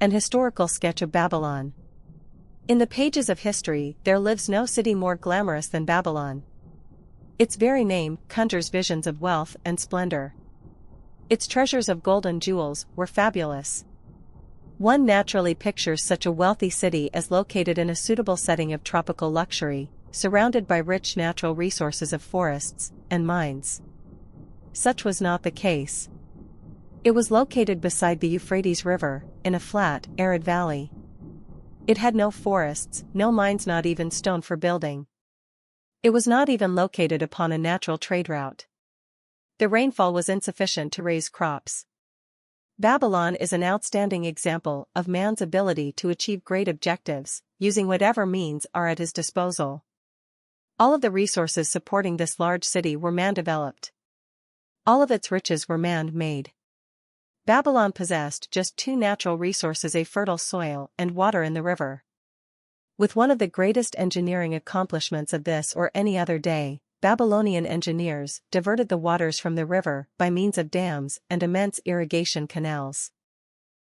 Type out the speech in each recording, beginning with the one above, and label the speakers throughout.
Speaker 1: An historical sketch of Babylon. In the pages of history, there lives no city more glamorous than Babylon. Its very name conjures visions of wealth and splendor. Its treasures of gold and jewels were fabulous. One naturally pictures such a wealthy city as located in a suitable setting of tropical luxury, surrounded by rich natural resources of forests and mines. Such was not the case. It was located beside the Euphrates River, in a flat, arid valley. It had no forests, no mines, not even stone for building. It was not even located upon a natural trade route. The rainfall was insufficient to raise crops. Babylon is an outstanding example of man's ability to achieve great objectives, using whatever means are at his disposal. All of the resources supporting this large city were man-developed. All of its riches were man-made. Babylon possessed just two natural resources: a fertile soil and water in the river. With one of the greatest engineering accomplishments of this or any other day, Babylonian engineers diverted the waters from the river by means of dams and immense irrigation canals.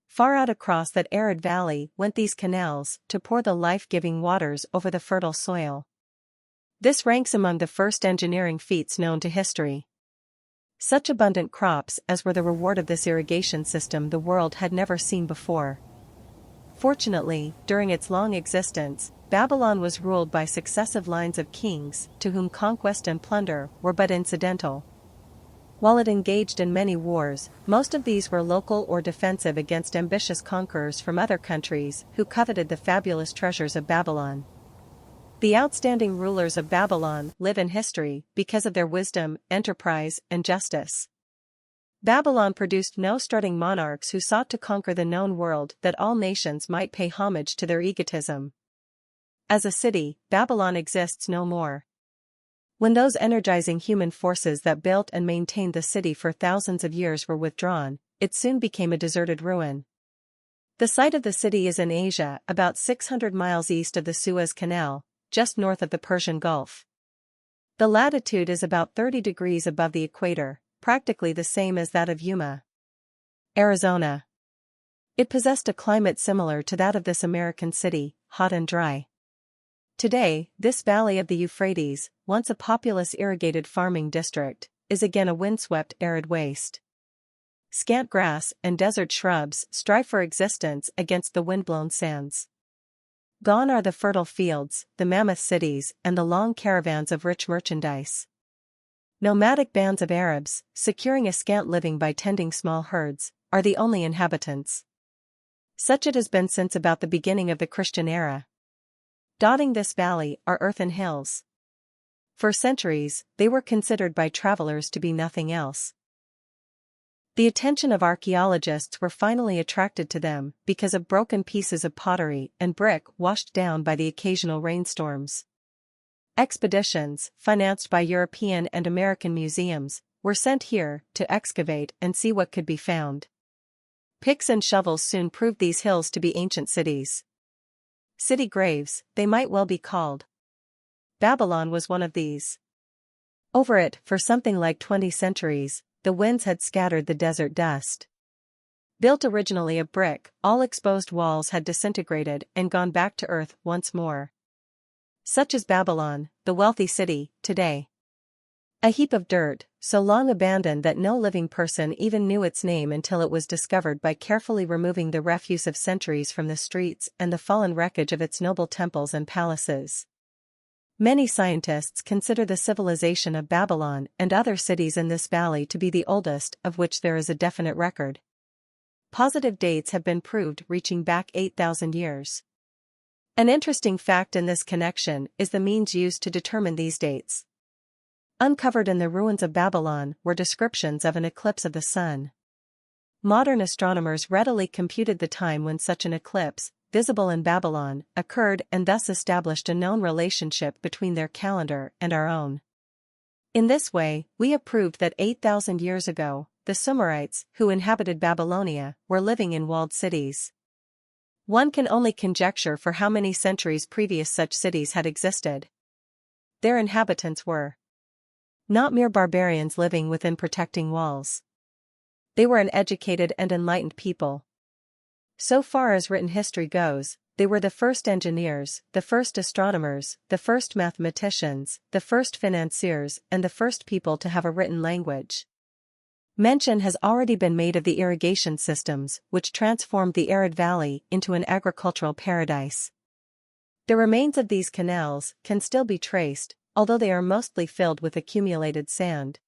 Speaker 1: Far out across that arid valley went these canals to pour the life-giving waters over the fertile soil. This ranks among the first engineering feats known to history. Such abundant crops as were the reward of this irrigation system the world had never seen before. Fortunately, during its long existence, Babylon was ruled by successive lines of kings to whom conquest and plunder were but incidental. While it engaged in many wars, most of these were local or defensive against ambitious conquerors from other countries who coveted the fabulous treasures of Babylon. The outstanding rulers of Babylon live in history because of their wisdom, enterprise, and justice. Babylon produced no strutting monarchs who sought to conquer the known world that all nations might pay homage to their egotism. As a city, Babylon exists no more. When those energizing human forces that built and maintained the city for thousands of years were withdrawn, it soon became a deserted ruin. The site of the city is in Asia, about 600 miles east of the Suez Canal, just north of the Persian Gulf. The latitude is about 30 degrees above the equator, practically the same as that of Yuma, Arizona. It possessed a climate similar to that of this American city, hot and dry. Today, this valley of the Euphrates, once a populous irrigated farming district, is again a windswept arid waste. Scant grass and desert shrubs strive for existence against the windblown sands. Gone are the fertile fields, the mammoth cities, and the long caravans of rich merchandise. Nomadic bands of Arabs, securing a scant living by tending small herds, are the only inhabitants. Such it has been since about the beginning of the Christian era. Dotting this valley are earthen hills. For centuries, they were considered by travelers to be nothing else. The attention of archaeologists were finally attracted to them because of broken pieces of pottery and brick washed down by the occasional rainstorms. Expeditions, financed by European and American museums, were sent here to excavate and see what could be found. Picks and shovels soon proved these hills to be ancient cities. City graves, they might well be called. Babylon was one of these. Over it, for something like 20 centuries, the winds had scattered the desert dust. Built originally of brick, all exposed walls had disintegrated and gone back to earth once more. Such is Babylon, the wealthy city, today. A heap of dirt, so long abandoned that no living person even knew its name until it was discovered by carefully removing the refuse of centuries from the streets and the fallen wreckage of its noble temples and palaces. Many scientists consider the civilization of Babylon and other cities in this valley to be the oldest of which there is a definite record. Positive dates have been proved reaching back 8,000 years. An interesting fact in this connection is the means used to determine these dates. Uncovered in the ruins of Babylon were descriptions of an eclipse of the sun. Modern astronomers readily computed the time when such an eclipse, visible in Babylon, occurred and thus established a known relationship between their calendar and our own. In this way, we have proved that 8,000 years ago, the Sumerites, who inhabited Babylonia, were living in walled cities. One can only conjecture for how many centuries previous such cities had existed. Their inhabitants were not mere barbarians living within protecting walls. They were an educated and enlightened people. So far as written history goes, they were the first engineers, the first astronomers, the first mathematicians, the first financiers, and the first people to have a written language. Mention has already been made of the irrigation systems, which transformed the arid valley into an agricultural paradise. The remains of these canals can still be traced, although they are mostly filled with accumulated sand.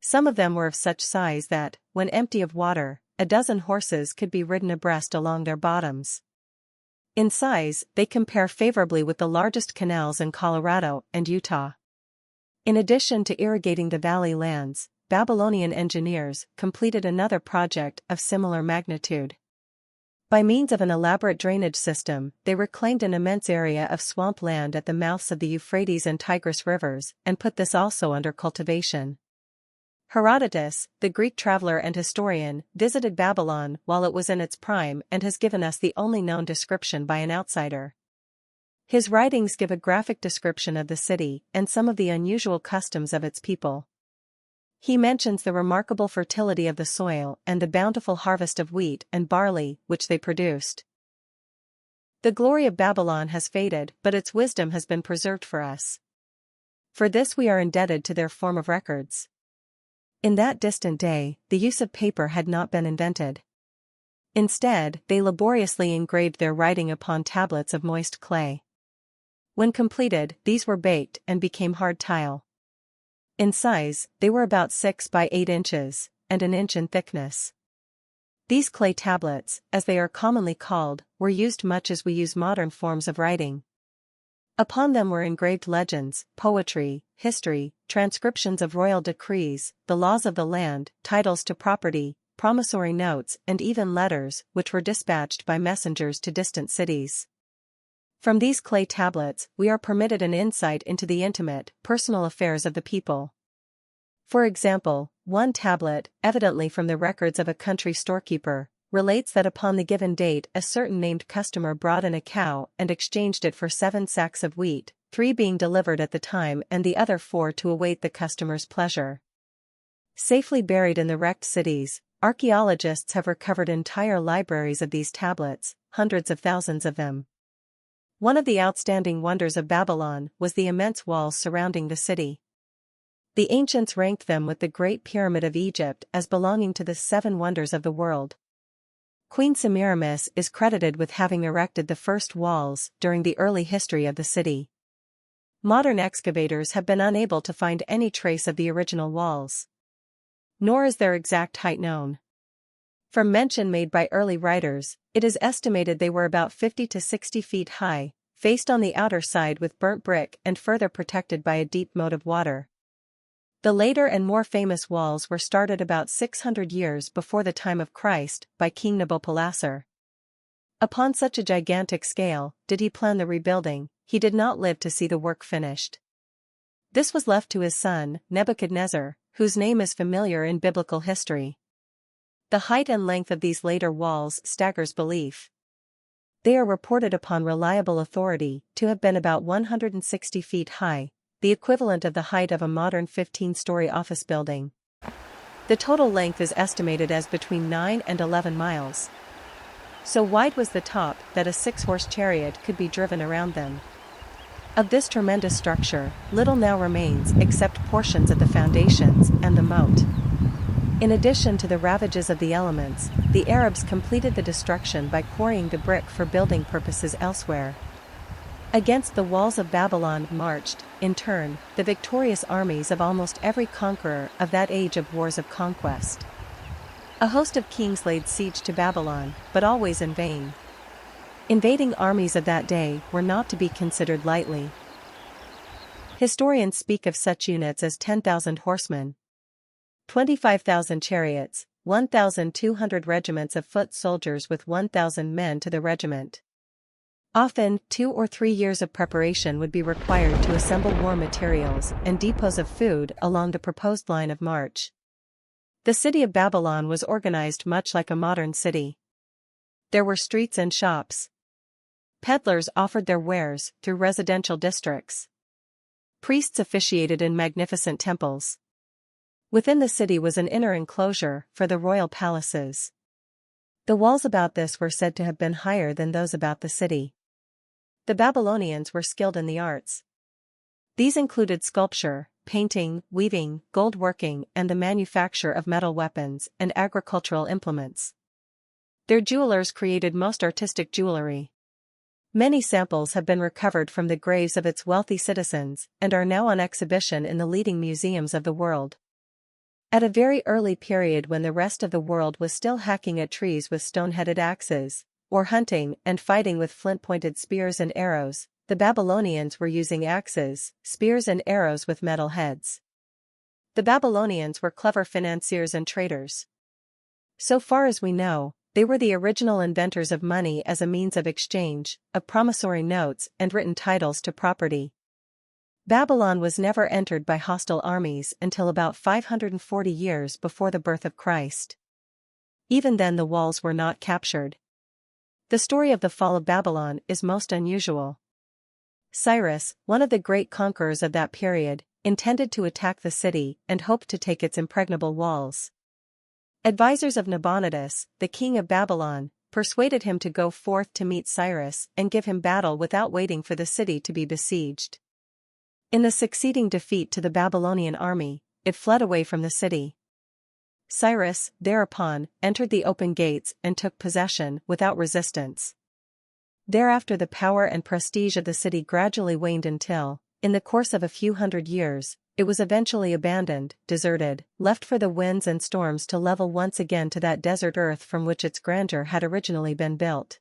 Speaker 1: Some of them were of such size that, when empty of water, a dozen horses could be ridden abreast along their bottoms. In size, they compare favorably with the largest canals in Colorado and Utah. In addition to irrigating the valley lands, Babylonian engineers completed another project of similar magnitude. By means of an elaborate drainage system, they reclaimed an immense area of swamp land at the mouths of the Euphrates and Tigris rivers and put this also under cultivation. Herodotus, the Greek traveler and historian, visited Babylon while it was in its prime and has given us the only known description by an outsider. His writings give a graphic description of the city and some of the unusual customs of its people. He mentions the remarkable fertility of the soil and the bountiful harvest of wheat and barley which they produced. The glory of Babylon has faded, but its wisdom has been preserved for us. For this we are indebted to their form of records. In that distant day, the use of paper had not been invented. Instead, they laboriously engraved their writing upon tablets of moist clay. When completed, these were baked and became hard tile. In size, they were about 6 by 8 inches, and an inch in thickness. These clay tablets, as they are commonly called, were used much as we use modern forms of writing. Upon them were engraved legends, poetry, history, transcriptions of royal decrees, the laws of the land, titles to property, promissory notes, and even letters, which were dispatched by messengers to distant cities. From these clay tablets, we are permitted an insight into the intimate, personal affairs of the people. For example, one tablet, evidently from the records of a country storekeeper, relates that upon the given date a certain named customer brought in a cow and exchanged it for 7 sacks of wheat, 3 being delivered at the time and the other 4 to await the customer's pleasure. Safely buried in the wrecked cities, archaeologists have recovered entire libraries of these tablets, hundreds of thousands of them. One of the outstanding wonders of Babylon was the immense walls surrounding the city. The ancients ranked them with the Great Pyramid of Egypt as belonging to the 7 wonders of the world. Queen Semiramis is credited with having erected the first walls during the early history of the city. Modern excavators have been unable to find any trace of the original walls. Nor is their exact height known. From mention made by early writers, it is estimated they were about 50 to 60 feet high, faced on the outer side with burnt brick and further protected by a deep moat of water. The later and more famous walls were started about 600 years before the time of Christ by King Nabopolassar. Upon such a gigantic scale did he plan the rebuilding, he did not live to see the work finished. This was left to his son, Nebuchadnezzar, whose name is familiar in biblical history. The height and length of these later walls staggers belief. They are reported upon reliable authority to have been about 160 feet high, the equivalent of the height of a modern 15-story office building. The total length is estimated as between 9 and 11 miles. So wide was the top that a 6-horse chariot could be driven around them. Of this tremendous structure, little now remains except portions of the foundations and the moat. In addition to the ravages of the elements, the Arabs completed the destruction by quarrying the brick for building purposes elsewhere. Against the walls of Babylon marched, in turn, the victorious armies of almost every conqueror of that age of wars of conquest. A host of kings laid siege to Babylon, but always in vain. Invading armies of that day were not to be considered lightly. Historians speak of such units as 10,000 horsemen, 25,000 chariots, 1,200 regiments of foot soldiers with 1,000 men to the regiment. Often, 2 or 3 years of preparation would be required to assemble war materials and depots of food along the proposed line of march. The city of Babylon was organized much like a modern city. There were streets and shops. Peddlers offered their wares through residential districts. Priests officiated in magnificent temples. Within the city was an inner enclosure for the royal palaces. The walls about this were said to have been higher than those about the city. The Babylonians were skilled in the arts. These included sculpture, painting, weaving, gold working, and the manufacture of metal weapons and agricultural implements. Their jewelers created most artistic jewelry. Many samples have been recovered from the graves of its wealthy citizens and are now on exhibition in the leading museums of the world. At a very early period when the rest of the world was still hacking at trees with stone-headed axes, or hunting and fighting with flint-pointed spears and arrows, the Babylonians were using axes, spears and arrows with metal heads. The Babylonians were clever financiers and traders. So far as we know, they were the original inventors of money as a means of exchange, of promissory notes and written titles to property. Babylon was never entered by hostile armies until about 540 years before the birth of Christ. Even then the walls were not captured. The story of the fall of Babylon is most unusual. Cyrus, one of the great conquerors of that period, intended to attack the city and hoped to take its impregnable walls. Advisors of Nabonidus, the king of Babylon, persuaded him to go forth to meet Cyrus and give him battle without waiting for the city to be besieged. In the succeeding defeat to the Babylonian army, it fled away from the city. Cyrus, thereupon, entered the open gates and took possession without resistance. Thereafter the power and prestige of the city gradually waned until, in the course of a few hundred years, it was eventually abandoned, deserted, left for the winds and storms to level once again to that desert earth from which its grandeur had originally been built.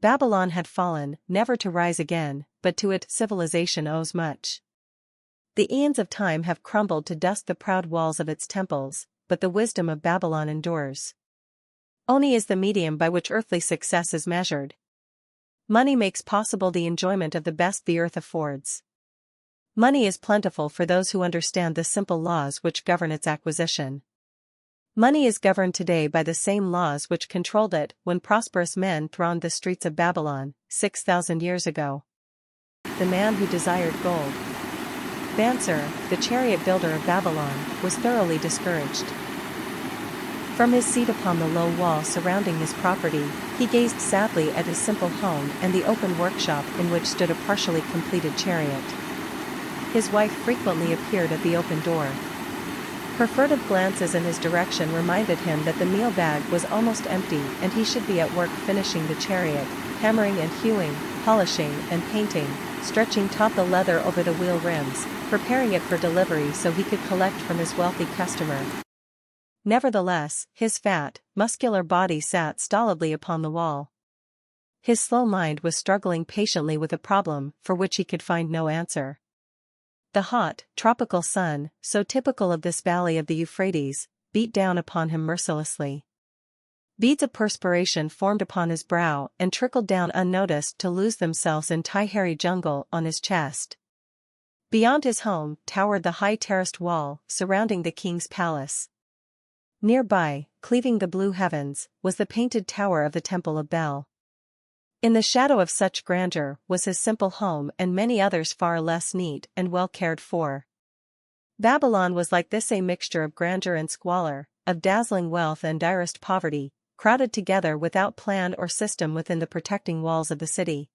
Speaker 1: Babylon had fallen, never to rise again, but to it civilization owes much. The eons of time have crumbled to dust the proud walls of its temples, but the wisdom of Babylon endures. Money is the medium by which earthly success is measured. Money makes possible the enjoyment of the best the earth affords. Money is plentiful for those who understand the simple laws which govern its acquisition. Money is governed today by the same laws which controlled it when prosperous men thronged the streets of Babylon, 6,000 years ago. The man who desired gold. Banser, the chariot builder of Babylon, was thoroughly discouraged. From his seat upon the low wall surrounding his property, he gazed sadly at his simple home and the open workshop in which stood a partially completed chariot. His wife frequently appeared at the open door. Her furtive glances in his direction reminded him that the meal bag was almost empty and he should be at work finishing the chariot, hammering and hewing, polishing and painting, stretching taut the leather over the wheel rims, preparing it for delivery so he could collect from his wealthy customer. Nevertheless, his fat, muscular body sat stolidly upon the wall. His slow mind was struggling patiently with a problem for which he could find no answer. The hot, tropical sun, so typical of this valley of the Euphrates, beat down upon him mercilessly. Beads of perspiration formed upon his brow and trickled down unnoticed to lose themselves in Tahiri jungle on his chest. Beyond his home towered the high terraced wall surrounding the king's palace. Nearby, cleaving the blue heavens, was the painted tower of the Temple of Bel. In the shadow of such grandeur was his simple home and many others far less neat and well cared for. Babylon was like this, a mixture of grandeur and squalor, of dazzling wealth and direst poverty, crowded together without plan or system within the protecting walls of the city.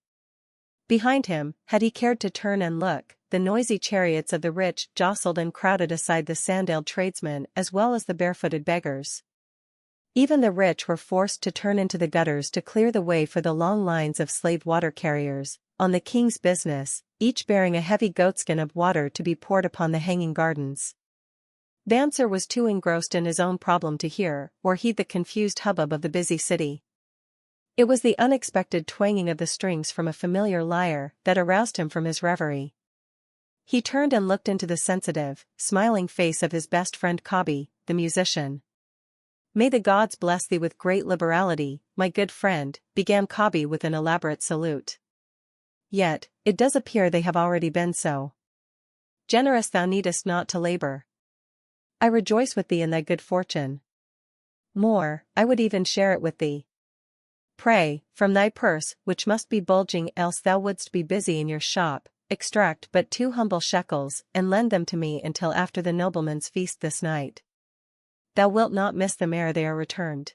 Speaker 1: Behind him, had he cared to turn and look, the noisy chariots of the rich jostled and crowded aside the sandaled tradesmen as well as the barefooted beggars. Even the rich were forced to turn into the gutters to clear the way for the long lines of slave water carriers, on the king's business, each bearing a heavy goatskin of water to be poured upon the hanging gardens. Banser was too engrossed in his own problem to hear or heed the confused hubbub of the busy city. It was the unexpected twanging of the strings from a familiar lyre that aroused him from his reverie. He turned and looked into the sensitive, smiling face of his best friend Kabi, the musician. "May the gods bless thee with great liberality, my good friend," began Kabi with an elaborate salute. "Yet, it does appear they have already been so. Generous thou needest not to labor. I rejoice with thee in thy good fortune. More, I would even share it with thee. Pray, from thy purse, which must be bulging else thou wouldst be busy in your shop, extract but 2 humble shekels and lend them to me until after the nobleman's feast this night. Thou wilt not miss them ere they are returned."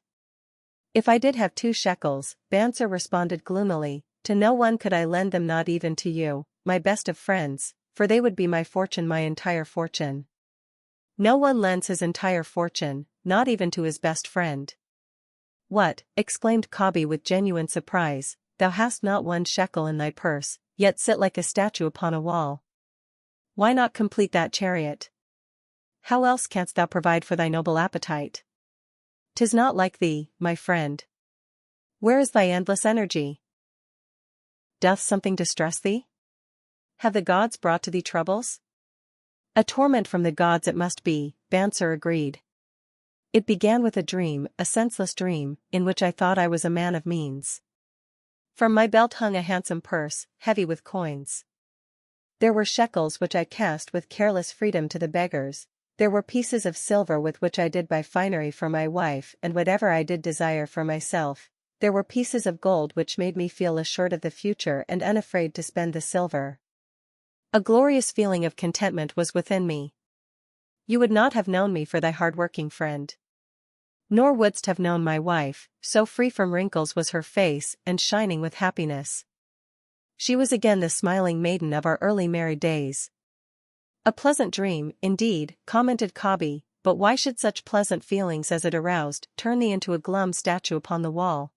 Speaker 1: If I did have 2 shekels, Banzer responded gloomily, to no one could I lend them, not even to you, my best of friends, for they would be my fortune, my entire fortune. No one lends his entire fortune, not even to his best friend. What, exclaimed Kabi with genuine surprise, thou hast not 1 shekel in thy purse, yet sit like a statue upon a wall. Why not complete that chariot? How else canst thou provide for thy noble appetite? 'Tis not like thee, my friend. Where is thy endless energy? Doth something distress thee? Have the gods brought to thee troubles? A torment from the gods it must be, Banzer agreed. It began with a dream, a senseless dream, in which I thought I was a man of means. From my belt hung a handsome purse, heavy with coins. There were shekels which I cast with careless freedom to the beggars. There were pieces of silver with which I did buy finery for my wife and whatever I did desire for myself. There were pieces of gold which made me feel assured of the future and unafraid to spend the silver. A glorious feeling of contentment was within me. You would not have known me for thy hard-working friend. Nor wouldst have known my wife, so free from wrinkles was her face and shining with happiness. She was again the smiling maiden of our early married days. A pleasant dream, indeed, commented Kabi, but why should such pleasant feelings as it aroused turn thee into a glum statue upon the wall?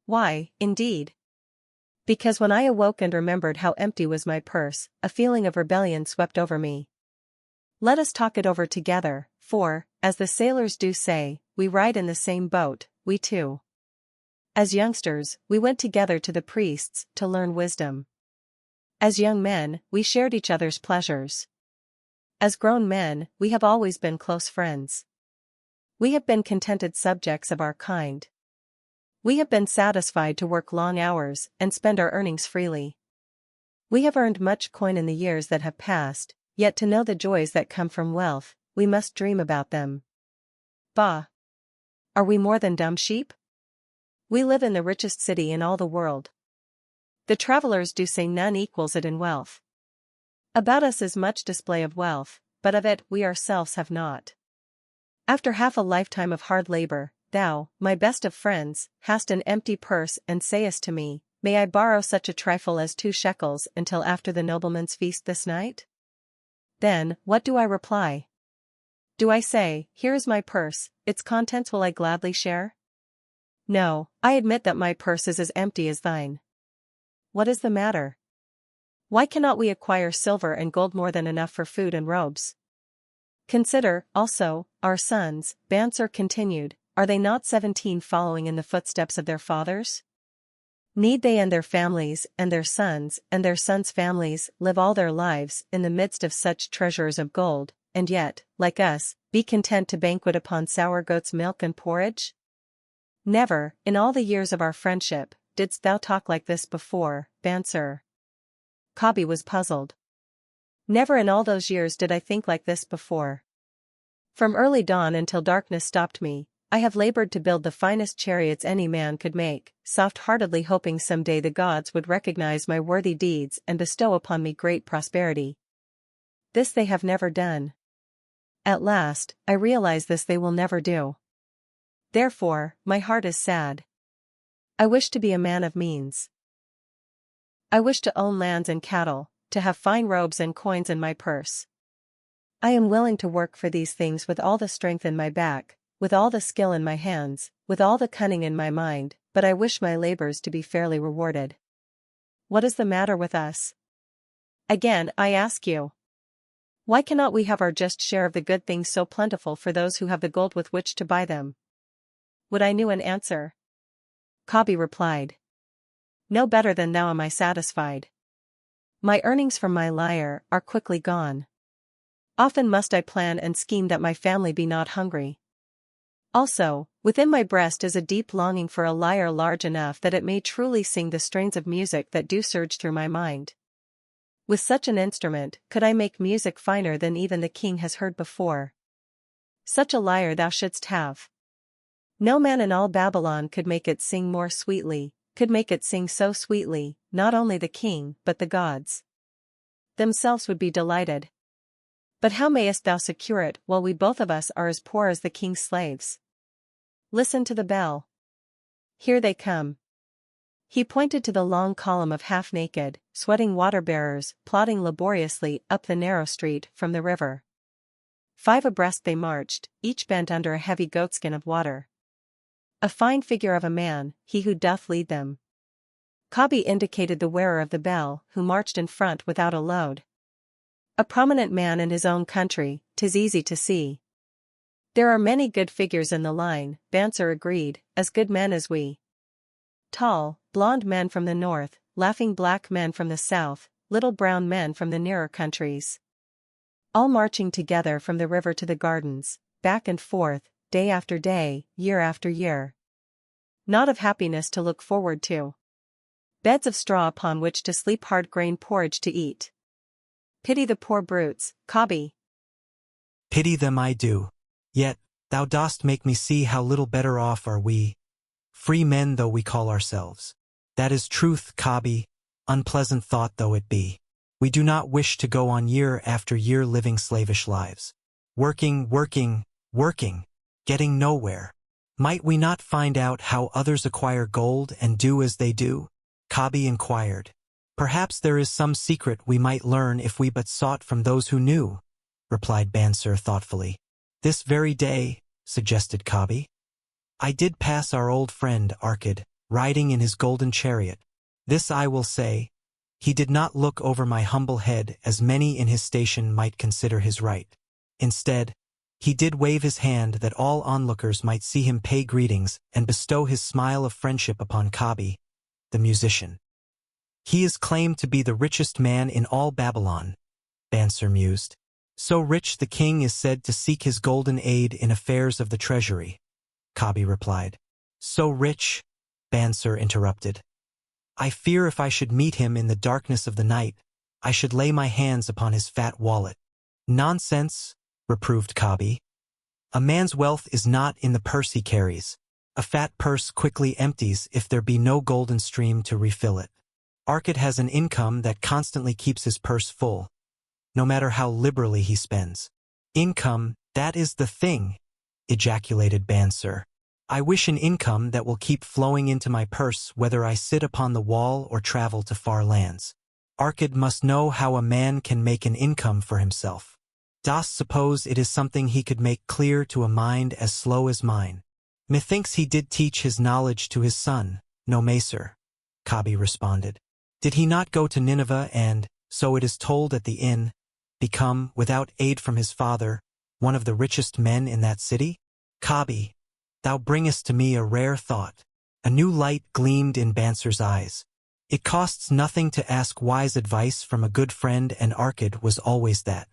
Speaker 1: Why, indeed? Because when I awoke and remembered how empty was my purse, a feeling of rebellion swept over me. Let us talk it over together, for, as the sailors do say, we ride in the same boat, we two. As youngsters, we went together to the priests to learn wisdom. As young men, we shared each other's pleasures. As grown men, we have always been close friends. We have been contented subjects of our kind. We have been satisfied to work long hours and spend our earnings freely. We have earned much coin in the years that have passed, yet to know the joys that come from wealth, we must dream about them. Bah! Are we more than dumb sheep? We live in the richest city in all the world. The travelers do say none equals it in wealth. About us is much display of wealth, but of it we ourselves have not. After half a lifetime of hard labor, thou, my best of friends, hast an empty purse and sayest to me, may I borrow such a trifle as 2 shekels until after the nobleman's feast this night? Then, what do I reply? Do I say, here is my purse, its contents will I gladly share? No, I admit that my purse is as empty as thine. What is the matter? Why cannot we acquire silver and gold more than enough for food and robes? Consider, also, our sons, Banzer continued, are they not 17 following in the footsteps of their fathers? Need they and their families and their sons' families live all their lives in the midst of such treasures of gold, and yet, like us, be content to banquet upon sour goat's milk and porridge? Never, in all the years of our friendship, didst thou talk like this before, Banzer. Kabi was puzzled. Never in all those years did I think like this before. From early dawn until darkness stopped me, I have labored to build the finest chariots any man could make, soft-heartedly hoping some day the gods would recognize my worthy deeds and bestow upon me great prosperity. This they have never done. At last, I realize this they will never do. Therefore, my heart is sad. I wish to be a man of means. I wish to own lands and cattle, to have fine robes and coins in my purse. I am willing to work for these things with all the strength in my back, with all the skill in my hands, with all the cunning in my mind, but I wish my labors to be fairly rewarded. What is the matter with us? Again, I ask you. Why cannot we have our just share of the good things so plentiful for those who have the gold with which to buy them? Would I knew an answer. Kabi replied. No better than thou am I satisfied. My earnings from my lyre are quickly gone. Often must I plan and scheme that my family be not hungry. Also, within my breast is a deep longing for a lyre large enough that it may truly sing the strains of music that do surge through my mind. With such an instrument, could I make music finer than even the king has heard before. Such a lyre thou shouldst have. No man in all Babylon could make it sing more sweetly, could make it sing so sweetly, not only the king but the gods themselves would be delighted. But how mayest thou secure it while we both of us are as poor as the king's slaves? Listen to the bell. Here they come. He pointed to the long column of half-naked, sweating water-bearers plodding laboriously up the narrow street from the river. 5 abreast they marched, each bent under a heavy goatskin of water. A fine figure of a man, he who doth lead them. Kabi indicated the wearer of the bell, who marched in front without a load. A prominent man in his own country, 'tis easy to see. There are many good figures in the line, Banser agreed, as good men as we. Tall, blond men from the north, laughing black men from the south, little brown men from the nearer countries. All marching together from the river to the gardens, back and forth, day after day, year after year. Not of happiness to look forward to. Beds of straw upon which to sleep, hard grain porridge to eat. Pity the poor brutes, Kabi.
Speaker 2: Pity them I do. Yet, thou dost make me see how little better off are we, free men though we call ourselves. That is truth, Kabi, unpleasant thought though it be. We do not wish to go on year after year living slavish lives. Working, getting nowhere. Might we not find out how others acquire gold and do as they do? Kabi inquired. Perhaps there is some secret we might learn if we but sought from those who knew, replied Banser thoughtfully. This very day, suggested Kabi. I did pass our old friend Arkad, riding in his golden chariot. This I will say, he did not look over my humble head as many in his station might consider his right. Instead, he did wave his hand that all onlookers might see him pay greetings and bestow his smile of friendship upon Kabi, the musician. He is claimed to be the richest man in all Babylon, Banser mused. So rich the king is said to seek his golden aid in affairs of the treasury, Kabi replied. So rich, Banser interrupted. I fear if I should meet him in the darkness of the night, I should lay my hands upon his fat wallet. Nonsense, reproved Kabi. A man's wealth is not in the purse he carries. A fat purse quickly empties if there be no golden stream to refill it. Arkad has an income that constantly keeps his purse full, no matter how liberally he spends. Income, that is the thing, ejaculated Banser. I wish an income that will keep flowing into my purse whether I sit upon the wall or travel to far lands. Arkad must know how a man can make an income for himself. Dost suppose it is something he could make clear to a mind as slow as mine? Methinks he did teach his knowledge to his son, no macer, Kabi responded. Did he not go to Nineveh and, so it is told at the inn, become, without aid from his father, one of the richest men in that city? Kabi, thou bringest to me a rare thought. A new light gleamed in Banser's eyes. It costs nothing to ask wise advice from a good friend, and Arkad was always that.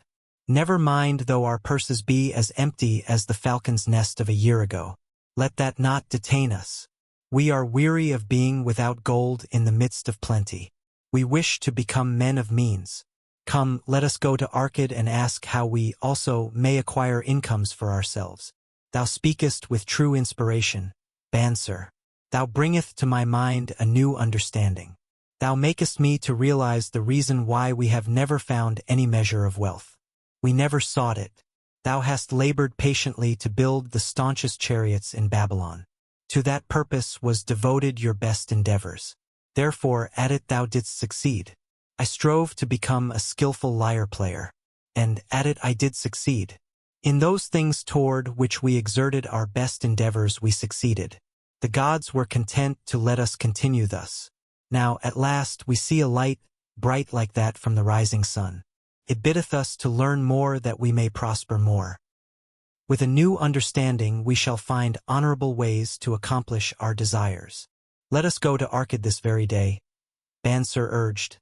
Speaker 2: Never mind though our purses be as empty as the falcon's nest of a year ago. Let that not detain us. We are weary of being without gold in the midst of plenty. We wish to become men of means. Come, let us go to Arkad and ask how we also may acquire incomes for ourselves. Thou speakest with true inspiration, Banser. Thou bringest to my mind a new understanding. Thou makest me to realize the reason why we have never found any measure of wealth. We never sought it. Thou hast labored patiently to build the staunchest chariots in Babylon. To that purpose was devoted your best endeavors. Therefore at it thou didst succeed. I strove to become a skillful lyre player, and at it I did succeed. In those things toward which we exerted our best endeavors we succeeded. The gods were content to let us continue thus. Now at last we see a light, bright like that from the rising sun. It biddeth us to learn more that we may prosper more. With a new understanding we shall find honorable ways to accomplish our desires. Let us go to Arkad this very day, Banser urged.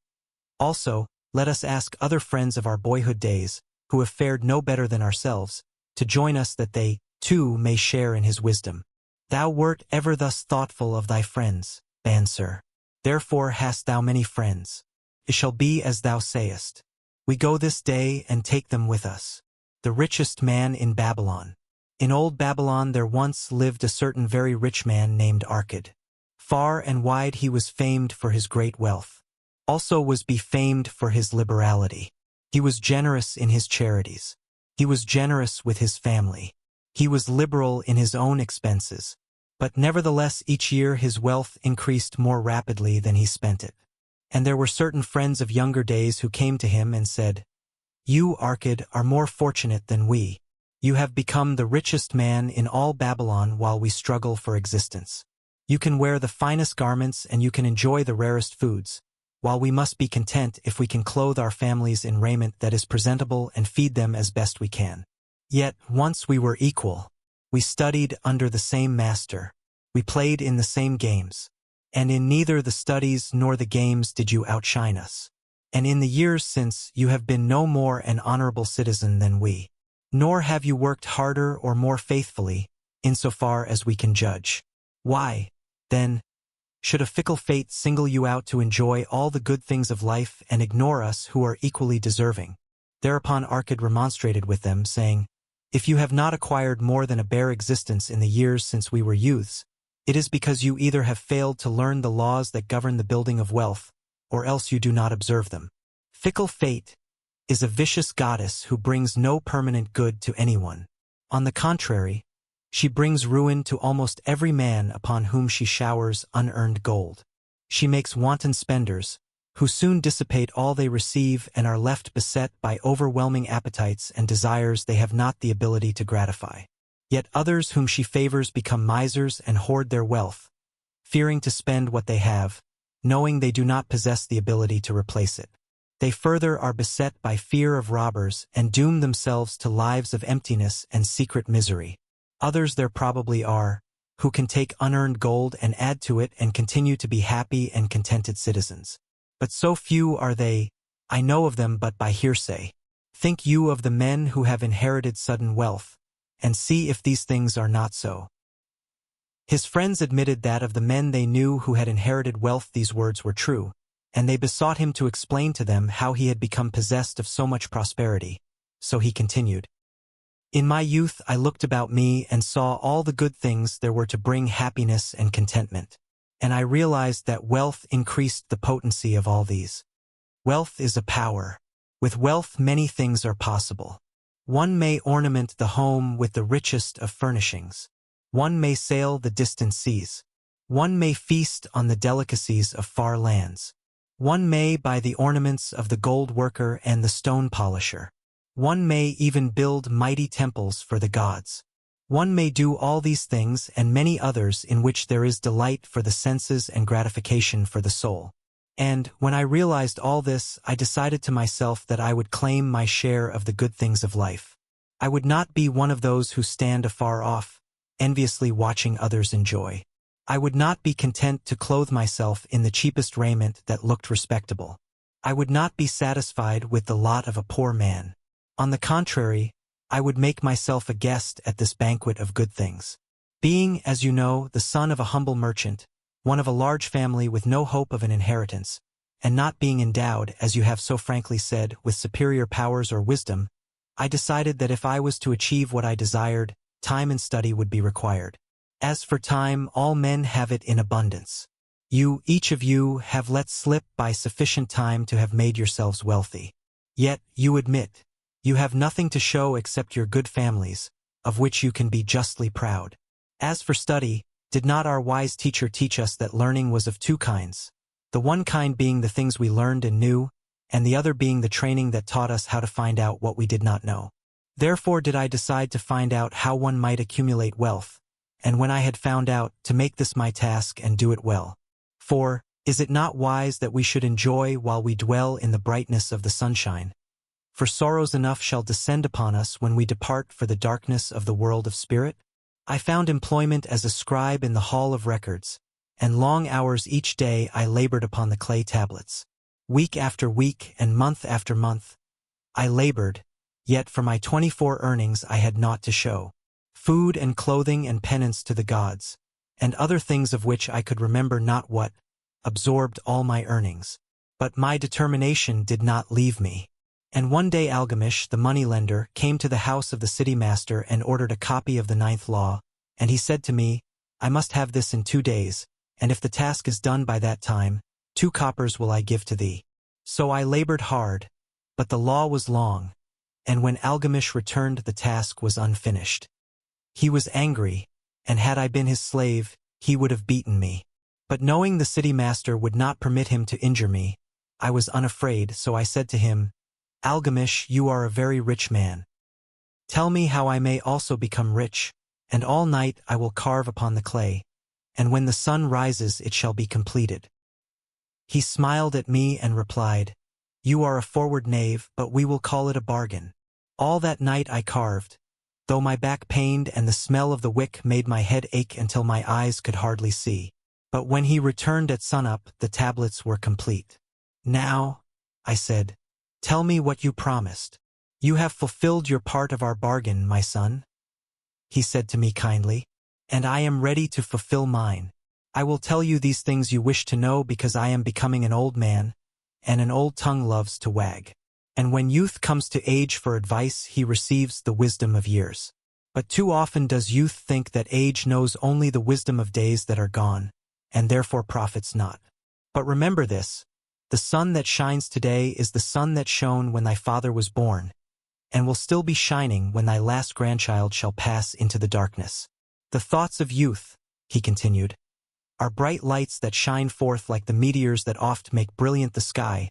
Speaker 2: Also, let us ask other friends of our boyhood days, who have fared no better than ourselves, to join us that they, too, may share in his wisdom. Thou wert ever thus thoughtful of thy friends, Banser. Therefore hast thou many friends. It shall be as thou sayest. We go this day and take them with us. The richest man in Babylon. In old Babylon there once lived a certain very rich man named Arkad. Far and wide he was famed for his great wealth. Also was befamed for his liberality. He was generous in his charities. He was generous with his family. He was liberal in his own expenses. But nevertheless each year his wealth increased more rapidly than he spent it. And there were certain friends of younger days who came to him and said, "You, Arkad, are more fortunate than we. You have become the richest man in all Babylon while we struggle for existence. You can wear the finest garments and you can enjoy the rarest foods, while we must be content if we can clothe our families in raiment that is presentable and feed them as best we can. Yet, once we were equal. We studied under the same master. We played in the same games. And in neither the studies nor the games did you outshine us. And in the years since, you have been no more an honorable citizen than we. Nor have you worked harder or more faithfully, insofar as we can judge. Why, then, should a fickle fate single you out to enjoy all the good things of life and ignore us who are equally deserving?" Thereupon Arkad remonstrated with them, saying, "If you have not acquired more than a bare existence in the years since we were youths, it is because you either have failed to learn the laws that govern the building of wealth, or else you do not observe them. Fickle fate is a vicious goddess who brings no permanent good to anyone. On the contrary, she brings ruin to almost every man upon whom she showers unearned gold. She makes wanton spenders, who soon dissipate all they receive and are left beset by overwhelming appetites and desires they have not the ability to gratify. Yet others whom she favors become misers and hoard their wealth, fearing to spend what they have, knowing they do not possess the ability to replace it. They further are beset by fear of robbers and doom themselves to lives of emptiness and secret misery. Others there probably are, who can take unearned gold and add to it and continue to be happy and contented citizens. But so few are they, I know of them but by hearsay. Think you of the men who have inherited sudden wealth, and see if these things are not so." His friends admitted that of the men they knew who had inherited wealth these words were true, and they besought him to explain to them how he had become possessed of so much prosperity. So he continued, "In my youth I looked about me and saw all the good things there were to bring happiness and contentment, and I realized that wealth increased the potency of all these. Wealth is a power. With wealth many things are possible. One may ornament the home with the richest of furnishings. One may sail the distant seas. One may feast on the delicacies of far lands. One may buy the ornaments of the gold worker and the stone polisher. One may even build mighty temples for the gods. One may do all these things and many others in which there is delight for the senses and gratification for the soul. And, when I realized all this, I decided to myself that I would claim my share of the good things of life. I would not be one of those who stand afar off, enviously watching others enjoy. I would not be content to clothe myself in the cheapest raiment that looked respectable. I would not be satisfied with the lot of a poor man. On the contrary, I would make myself a guest at this banquet of good things. Being, as you know, the son of a humble merchant, one of a large family with no hope of an inheritance, and not being endowed, as you have so frankly said, with superior powers or wisdom, I decided that if I was to achieve what I desired, time and study would be required. As for time, all men have it in abundance. You, each of you, have let slip by sufficient time to have made yourselves wealthy. Yet, you admit, you have nothing to show except your good families, of which you can be justly proud. As for study, did not our wise teacher teach us that learning was of two kinds, the one kind being the things we learned and knew, and the other being the training that taught us how to find out what we did not know? Therefore did I decide to find out how one might accumulate wealth, and when I had found out, to make this my task and do it well. For, is it not wise that we should enjoy while we dwell in the brightness of the sunshine? For sorrows enough shall descend upon us when we depart for the darkness of the world of spirit. I found employment as a scribe in the hall of records, and long hours each day I labored upon the clay tablets. Week after week and month after month, I labored, yet for my 24 earnings I had naught to show. Food and clothing and penance to the gods, and other things of which I could remember not what, absorbed all my earnings. But my determination did not leave me. And one day Algamish, the moneylender, came to the house of the city master and ordered a copy of the 9th law, and he said to me, "I must have this in 2 days, and if the task is done by that time, 2 coppers will I give to thee." So I labored hard, but the law was long, and when Algamish returned the task was unfinished. He was angry, and had I been his slave, he would have beaten me. But knowing the city master would not permit him to injure me, I was unafraid, so I said to him, Algamish, you are a very rich man. Tell me how I may also become rich, and all night I will carve upon the clay, and when the sun rises it shall be completed. He smiled at me and replied, You are a forward knave, but we will call it a bargain. All that night I carved, though my back pained and the smell of the wick made my head ache until my eyes could hardly see. But when he returned at sunup, the tablets were complete. Now, I said, tell me what you promised. You have fulfilled your part of our bargain, my son. He said to me kindly, and I am ready to fulfill mine. I will tell you these things you wish to know because I am becoming an old man, and an old tongue loves to wag. And when youth comes to age for advice, he receives the wisdom of years. But too often does youth think that age knows only the wisdom of days that are gone, and therefore profits not. But remember this, the sun that shines today is the sun that shone when thy father was born, and will still be shining when thy last grandchild shall pass into the darkness. The thoughts of youth, he continued, are bright lights that shine forth like the meteors that oft make brilliant the sky,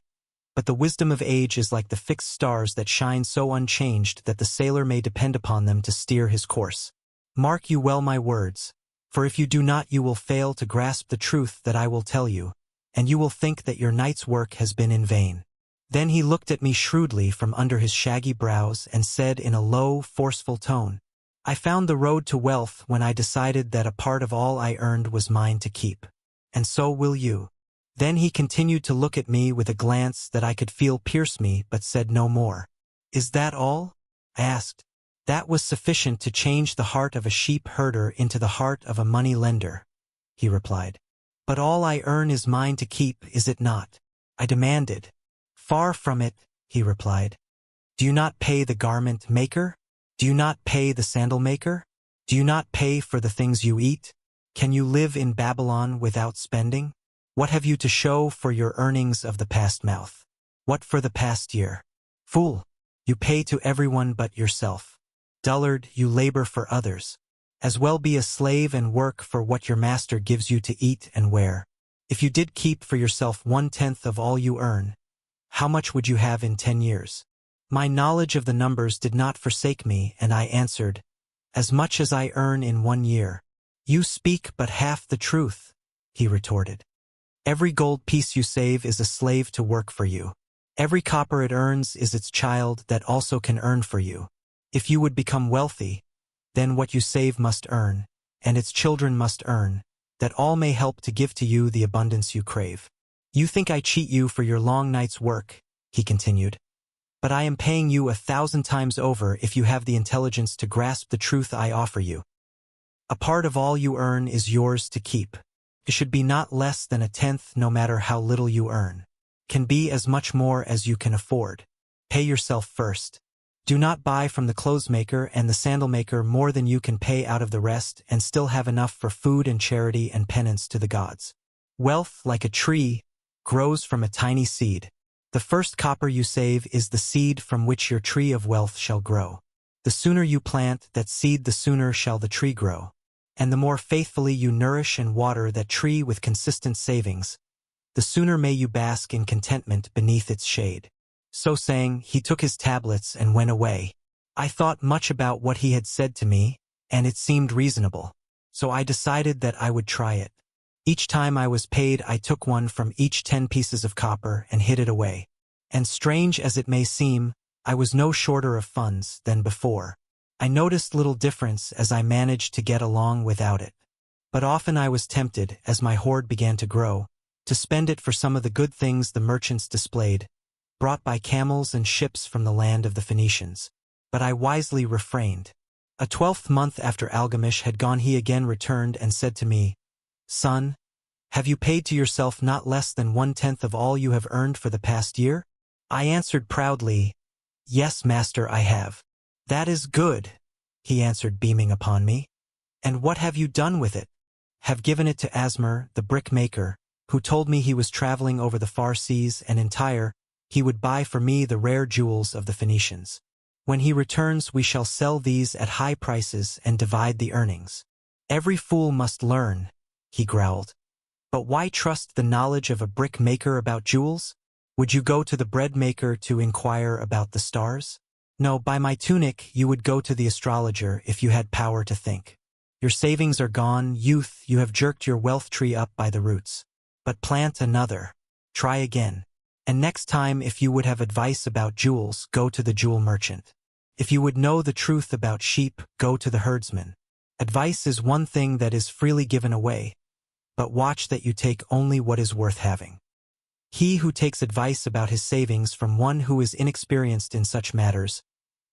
Speaker 2: but the wisdom of age is like the fixed stars that shine so unchanged that the sailor may depend upon them to steer his course. Mark you well my words, for if you do not you will fail to grasp the truth that I will tell you, and you will think that your night's work has been in vain. Then he looked at me shrewdly from under his shaggy brows and said in a low, forceful tone, I found the road to wealth when I decided that a part of all I earned was mine to keep. And so will you. Then he continued to look at me with a glance that I could feel pierce me but said no more. Is that all? I asked. That was sufficient to change the heart of a sheep herder into the heart of a money lender, he replied. But all I earn is mine to keep, is it not? I demanded. Far from it, he replied. Do you not pay the garment maker? Do you not pay the sandal maker? Do you not pay for the things you eat? Can you live in Babylon without spending? What have you to show for your earnings of the past month? What for the past year? Fool, you pay to everyone but yourself. Dullard, you labor for others. As well be a slave and work for what your master gives you to eat and wear. If you did keep for yourself 1/10 of all you earn, how much would you have in 10 years? My knowledge of the numbers did not forsake me, and I answered, As much as I earn in 1 year. You speak but half the truth, he retorted. Every gold piece you save is a slave to work for you. Every copper it earns is its child that also can earn for you. If you would become wealthy, then what you save must earn, and its children must earn, that all may help to give to you the abundance you crave. You think I cheat you for your long night's work, he continued. But I am paying you 1,000 times over if you have the intelligence to grasp the truth I offer you. A part of all you earn is yours to keep. It should be not less than 1/10 no matter how little you earn. Can be as much more as you can afford. Pay yourself first. Do not buy from the clothes maker and the sandal maker more than you can pay out of the rest and still have enough for food and charity and penance to the gods. Wealth, like a tree, grows from a tiny seed. The first copper you save is the seed from which your tree of wealth shall grow. The sooner you plant that seed, the sooner shall the tree grow. And the more faithfully you nourish and water that tree with consistent savings, the sooner may you bask in contentment beneath its shade. So saying, he took his tablets and went away. I thought much about what he had said to me, and it seemed reasonable. So I decided that I would try it. Each time I was paid, I took one from each 10 pieces of copper and hid it away. And strange as it may seem, I was no shorter of funds than before. I noticed little difference as I managed to get along without it. But often I was tempted, as my hoard began to grow, to spend it for some of the good things the merchants displayed, brought by camels and ships from the land of the Phoenicians. But I wisely refrained. A 12th month after Algamish had gone, he again returned and said to me, Son, have you paid to yourself not less than 1/10 of all you have earned for the past year? I answered proudly, Yes, master, I have. That is good, he answered, beaming upon me. And what have you done with it? Have given it to Asmer, the brick-maker, who told me he was traveling over the far seas, and in Tyre he would buy for me the rare jewels of the Phoenicians. When he returns we shall sell these at high prices and divide the earnings. Every fool must learn, he growled. But why trust the knowledge of a brick maker about jewels? Would you go to the bread maker to inquire about the stars? No, by my tunic, you would go to the astrologer if you had power to think. Your savings are gone, youth, you have jerked your wealth tree up by the roots. But plant another. Try again. And next time, if you would have advice about jewels, go to the jewel merchant. If you would know the truth about sheep, go to the herdsman. Advice is one thing that is freely given away, but watch that you take only what is worth having. He who takes advice about his savings from one who is inexperienced in such matters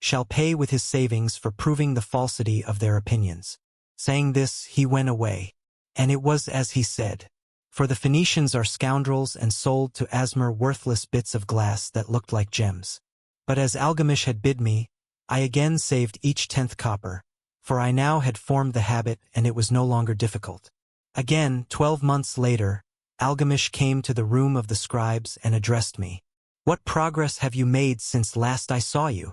Speaker 2: shall pay with his savings for proving the falsity of their opinions. Saying this, he went away. And it was as he said. For the Phoenicians are scoundrels and sold to Asmur worthless bits of glass that looked like gems. But as Algamish had bid me, I again saved each 10th copper, for I now had formed the habit and it was no longer difficult. Again, 12 months later, Algamish came to the room of the scribes and addressed me. What progress have you made since last I saw you?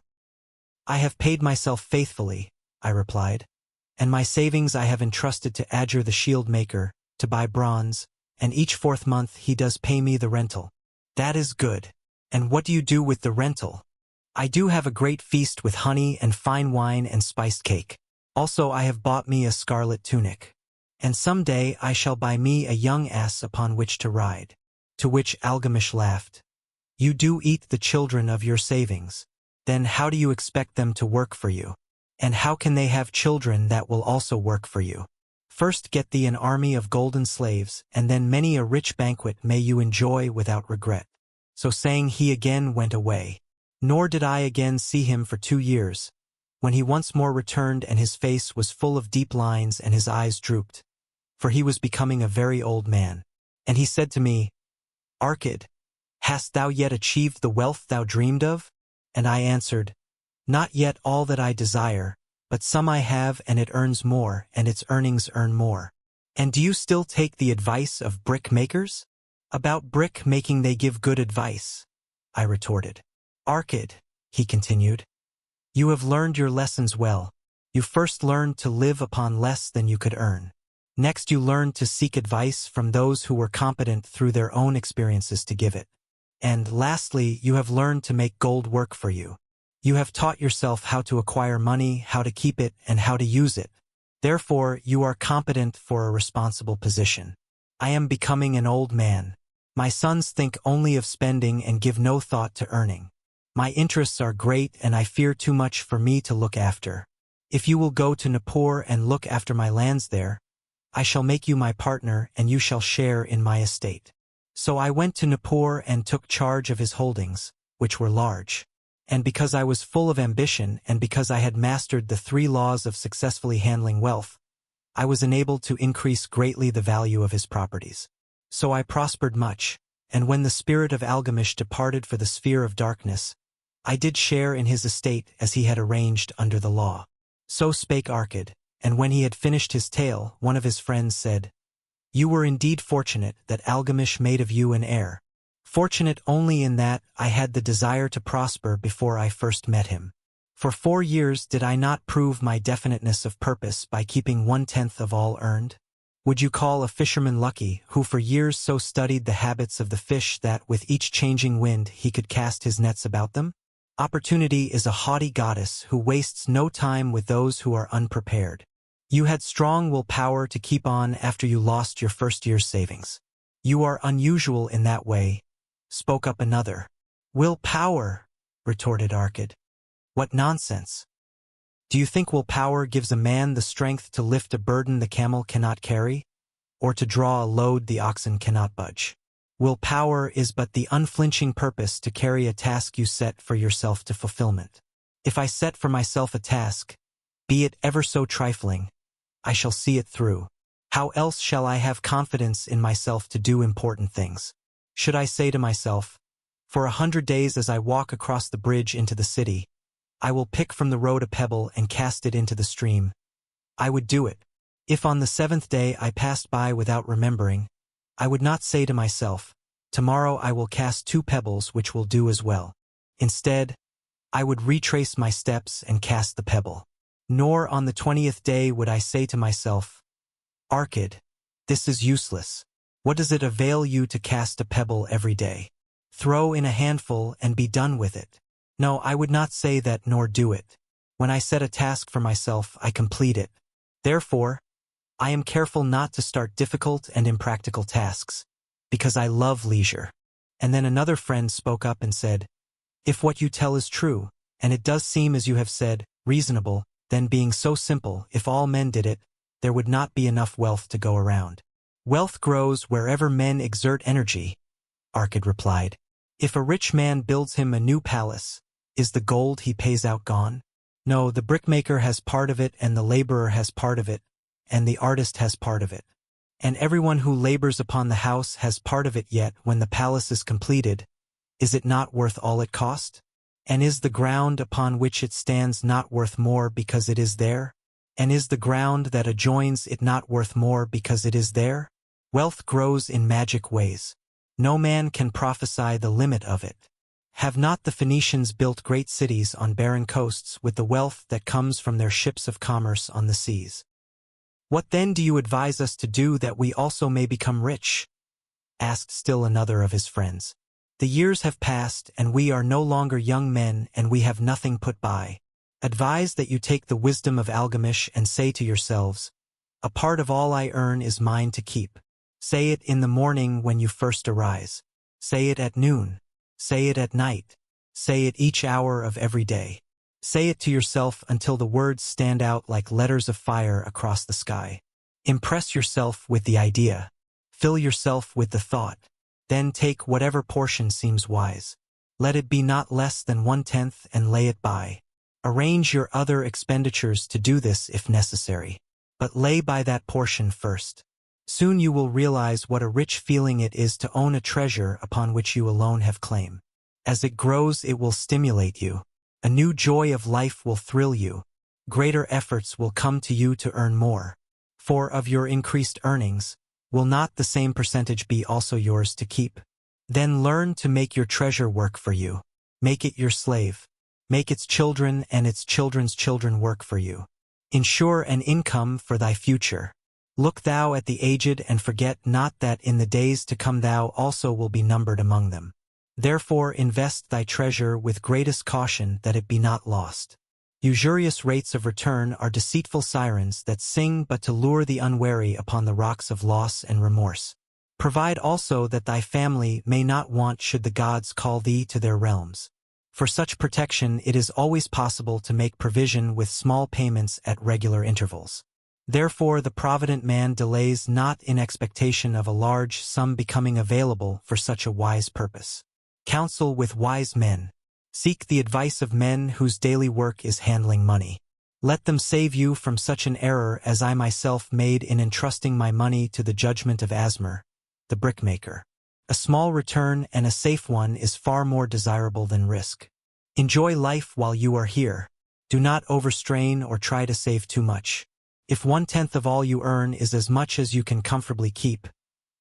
Speaker 2: I have paid myself faithfully, I replied, and my savings I have entrusted to Adger the shield maker, to buy bronze, and each 4th month he does pay me the rental. That is good. And what do you do with the rental? I do have a great feast with honey and fine wine and spiced cake. Also I have bought me a scarlet tunic. And some day I shall buy me a young ass upon which to ride. To which Algamish laughed. You do eat the children of your savings. Then how do you expect them to work for you? And how can they have children that will also work for you? First get thee an army of golden slaves, and then many a rich banquet may you enjoy without regret. So saying he again went away. Nor did I again see him for 2 years, when he once more returned and his face was full of deep lines and his eyes drooped, for he was becoming a very old man. And he said to me, Arkad, hast thou yet achieved the wealth thou dreamed of? And I answered, Not yet all that I desire, but some I have and it earns more, and its earnings earn more. And do you still take the advice of brick makers? About brick making they give good advice, I retorted. Arkad, he continued, you have learned your lessons well. You first learned to live upon less than you could earn. Next you learned to seek advice from those who were competent through their own experiences to give it. And lastly, you have learned to make gold work for you. You have taught yourself how to acquire money, how to keep it, and how to use it. Therefore, you are competent for a responsible position. I am becoming an old man. My sons think only of spending and give no thought to earning. My interests are great and I fear too much for me to look after. If you will go to Nippur and look after my lands there, I shall make you my partner and you shall share in my estate. So I went to Nippur and took charge of his holdings, which were large. And because I was full of ambition and because I had mastered the 3 laws of successfully handling wealth, I was enabled to increase greatly the value of his properties. So I prospered much, and when the spirit of Algamish departed for the sphere of darkness, I did share in his estate as he had arranged under the law. So spake Arkad, and when he had finished his tale, one of his friends said, You were indeed fortunate that Algamish made of you an heir. Fortunate only in that I had the desire to prosper before I first met him. For 4 years did I not prove my definiteness of purpose by keeping 1/10 of all earned? Would you call a fisherman lucky who for years so studied the habits of the fish that with each changing wind he could cast his nets about them? Opportunity is a haughty goddess who wastes no time with those who are unprepared. You had strong willpower to keep on after you lost your first year's savings. You are unusual in that way, spoke up another. Willpower, retorted Arkad. What nonsense. Do you think willpower gives a man the strength to lift a burden the camel cannot carry, or to draw a load the oxen cannot budge? Willpower is but the unflinching purpose to carry a task you set for yourself to fulfillment. If I set for myself a task, be it ever so trifling, I shall see it through. How else shall I have confidence in myself to do important things? Should I say to myself, for 100 days as I walk across the bridge into the city, I will pick from the road a pebble and cast it into the stream. I would do it. If on the 7th day I passed by without remembering, I would not say to myself, tomorrow I will cast 2 pebbles which will do as well. Instead, I would retrace my steps and cast the pebble. Nor on the 20th day would I say to myself, Arkad, this is useless. What does it avail you to cast a pebble every day? Throw in a handful and be done with it. No, I would not say that nor do it. When I set a task for myself, I complete it. Therefore, I am careful not to start difficult and impractical tasks, because I love leisure. And then another friend spoke up and said, if what you tell is true, and it does seem as you have said, reasonable, then being so simple, if all men did it, there would not be enough wealth to go around. Wealth grows wherever men exert energy, Arkad replied. If a rich man builds him a new palace, is the gold he pays out gone? No, the brickmaker has part of it, and the laborer has part of it, and the artist has part of it. And everyone who labors upon the house has part of it, yet when the palace is completed, is it not worth all it cost? And is the ground upon which it stands not worth more because it is there? And is the ground that adjoins it not worth more because it is there? Wealth grows in magic ways. No man can prophesy the limit of it. Have not the Phoenicians built great cities on barren coasts with the wealth that comes from their ships of commerce on the seas? What then do you advise us to do that we also may become rich? Asked still another of his friends. The years have passed, and we are no longer young men, and we have nothing put by. Advise that you take the wisdom of Algamish and say to yourselves, a part of all I earn is mine to keep. Say it in the morning when you first arise. Say it at noon. Say it at night. Say it each hour of every day. Say it to yourself until the words stand out like letters of fire across the sky. Impress yourself with the idea. Fill yourself with the thought. Then take whatever portion seems wise. Let it be not less than 1/10 and lay it by. Arrange your other expenditures to do this if necessary. But lay by that portion first. Soon you will realize what a rich feeling it is to own a treasure upon which you alone have claim. As it grows, it will stimulate you. A new joy of life will thrill you. Greater efforts will come to you to earn more. For of your increased earnings, will not the same percentage be also yours to keep? Then learn to make your treasure work for you. Make it your slave. Make its children and its children's children work for you. Ensure an income for thy future. Look thou at the aged and forget not that in the days to come thou also will be numbered among them. Therefore invest thy treasure with greatest caution that it be not lost. Usurious rates of return are deceitful sirens that sing but to lure the unwary upon the rocks of loss and remorse. Provide also that thy family may not want should the gods call thee to their realms. For such protection it is always possible to make provision with small payments at regular intervals. Therefore the provident man delays not in expectation of a large sum becoming available for such a wise purpose. Counsel with wise men. Seek the advice of men whose daily work is handling money. Let them save you from such an error as I myself made in entrusting my money to the judgment of Asmur, the brickmaker. A small return and a safe one is far more desirable than risk. Enjoy life while you are here. Do not overstrain or try to save too much. If 1/10 of all you earn is as much as you can comfortably keep,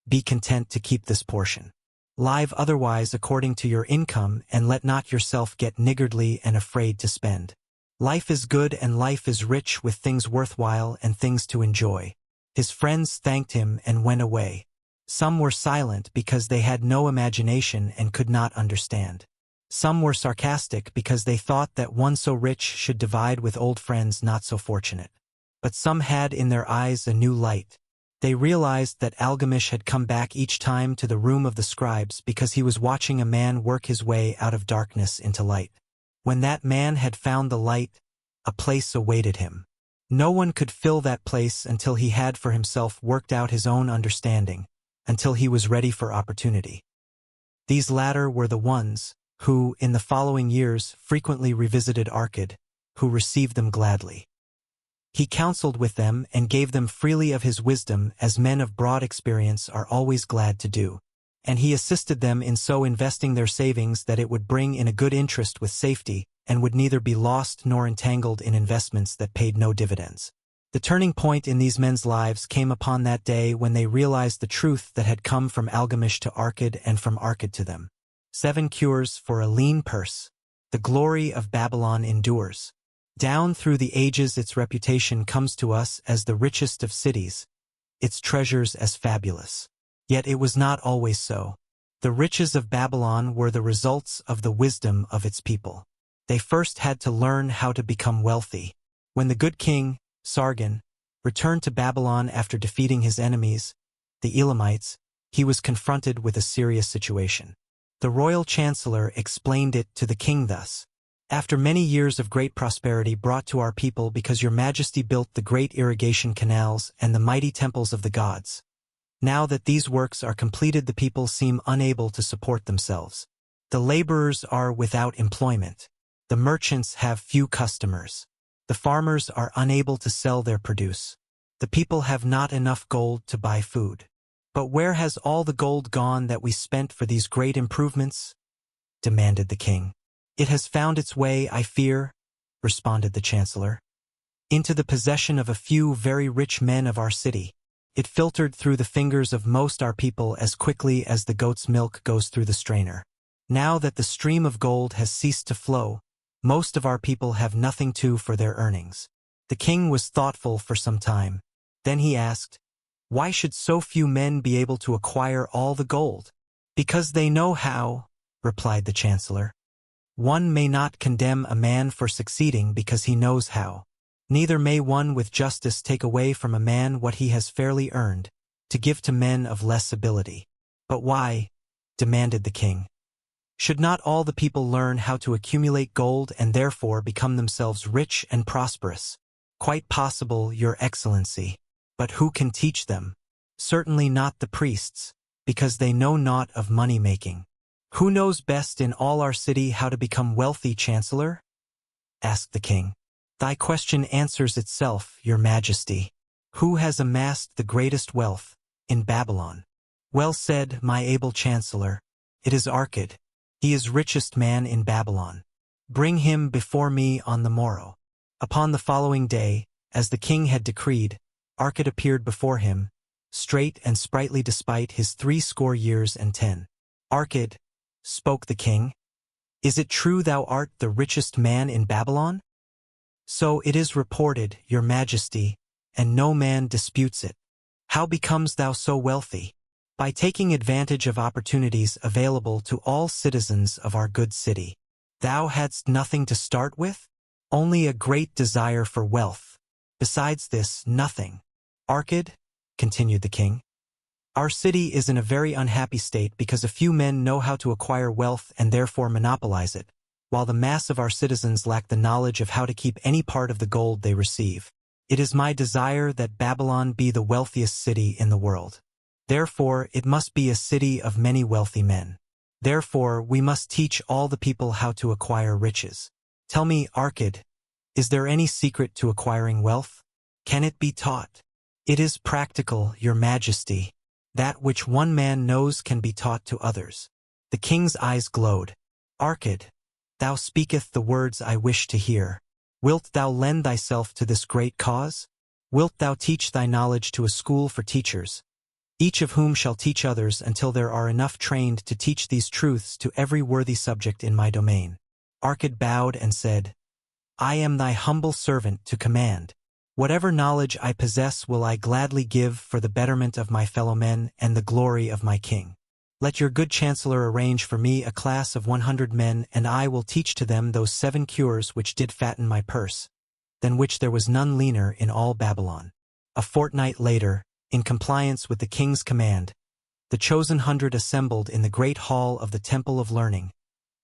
Speaker 2: be content to keep this portion. Live otherwise according to your income and let not yourself get niggardly and afraid to spend. Life is good and life is rich with things worthwhile and things to enjoy. His friends thanked him and went away. Some were silent because they had no imagination and could not understand. Some were sarcastic because they thought that one so rich should divide with old friends not so fortunate. But some had in their eyes a new light. They realized that Algamish had come back each time to the room of the scribes because he was watching a man work his way out of darkness into light. When that man had found the light, a place awaited him. No one could fill that place until he had for himself worked out his own understanding, until he was ready for opportunity. These latter were the ones who, in the following years, frequently revisited Arkad, who received them gladly. He counseled with them and gave them freely of his wisdom as men of broad experience are always glad to do, and he assisted them in so investing their savings that it would bring in a good interest with safety and would neither be lost nor entangled in investments that paid no dividends. The turning point in these men's lives came upon that day when they realized the truth that had come from Algamish to Arkad and from Arkad to them. 7 cures for a lean purse. The glory of Babylon endures. Down through the ages its reputation comes to us as the richest of cities. its treasures as fabulous. Yet it was not always so. The riches of Babylon were the results of the wisdom of its people. They first had to learn how to become wealthy. When the good king, Sargon, returned to Babylon after defeating his enemies, the Elamites, he was confronted with a serious situation. The royal chancellor explained it to the king thus: "After many years of great prosperity brought to our people because your majesty built the great irrigation canals and the mighty temples of the gods, now that these works are completed, the people seem unable to support themselves. The laborers are without employment. The merchants have few customers. The farmers are unable to sell their produce. The people have not enough gold to buy food. But where has all the gold gone that we spent for these great improvements?" demanded the king. "It has found its way, I fear," responded the chancellor, "into the possession of a few very rich men of our city. It filtered through the fingers of most our people as quickly as the goat's milk goes through the strainer. Now that the stream of gold has ceased to flow, most of our people have nothing for their earnings." The king was thoughtful for some time. Then he asked, "Why should so few men be able to acquire all the gold?" "Because they know how," replied the chancellor. "One may not condemn a man for succeeding because he knows how. Neither may one with justice take away from a man what he has fairly earned, to give to men of less ability." "But why?" demanded the king. "Should not all the people learn how to accumulate gold and therefore become themselves rich and prosperous?" "Quite possible, Your Excellency. But who can teach them? Certainly not the priests, because they know naught of money-making." "Who knows best in all our city how to become wealthy, Chancellor?" asked the king. "Thy question answers itself, Your Majesty. Who has amassed the greatest wealth in Babylon?" "Well said, my able Chancellor. It is Archid. He is richest man in Babylon. Bring him before me on the morrow." Upon the following day, as the king had decreed, Archid appeared before him, straight and sprightly despite his 70. "Archid," spoke the king, "is it true thou art the richest man in Babylon?" "So it is reported, Your Majesty, and no man disputes it." "How becomes thou so wealthy?" "By taking advantage of opportunities available to all citizens of our good city." "Thou hadst nothing to start with?" "Only a great desire for wealth. Besides this, nothing." "Archid," continued the king, "our city is in a very unhappy state because a few men know how to acquire wealth and therefore monopolize it, while the mass of our citizens lack the knowledge of how to keep any part of the gold they receive. It is my desire that Babylon be the wealthiest city in the world. Therefore, it must be a city of many wealthy men. Therefore, we must teach all the people how to acquire riches. Tell me, Archid, is there any secret to acquiring wealth? Can it be taught?" "It is practical, Your Majesty. That which one man knows can be taught to others." The king's eyes glowed. "Archid, thou speakest the words I wish to hear. Wilt thou lend thyself to this great cause? Wilt thou teach thy knowledge to a school for teachers, each of whom shall teach others until there are enough trained to teach these truths to every worthy subject in my domain?" Archid bowed and said, "I am thy humble servant to command. Whatever knowledge I possess will I gladly give for the betterment of my fellow men and the glory of my king. Let your good chancellor arrange for me a class of 100 men, and I will teach to them those 7 cures which did fatten my purse, than which there was none leaner in all Babylon." A fortnight later, in compliance with the king's command, the chosen 100 assembled in the great hall of the Temple of Learning,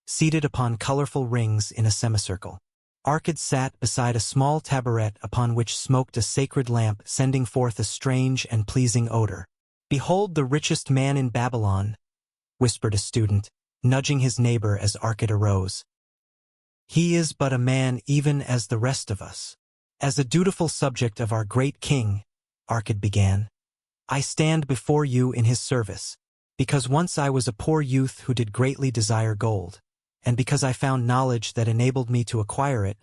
Speaker 2: seated upon colorful rings in a semicircle. Archid sat beside a small taboret upon which smoked a sacred lamp, sending forth a strange and pleasing odor. "Behold the richest man in Babylon," whispered a student, nudging his neighbor as Archid arose. "He is but a man even as the rest of us." "As a dutiful subject of our great king," Archid began, "I stand before you in his service, because once I was a poor youth who did greatly desire gold, and because I found knowledge that enabled me to acquire it,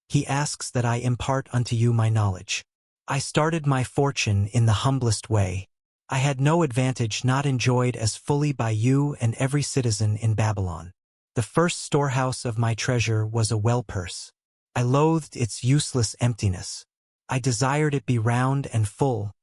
Speaker 2: he asks that I impart unto you my knowledge. I started my fortune in the humblest way. I had no advantage not enjoyed as fully by you and every citizen in Babylon. The first storehouse of my treasure was a well purse. I loathed its useless emptiness. I desired it be round and full,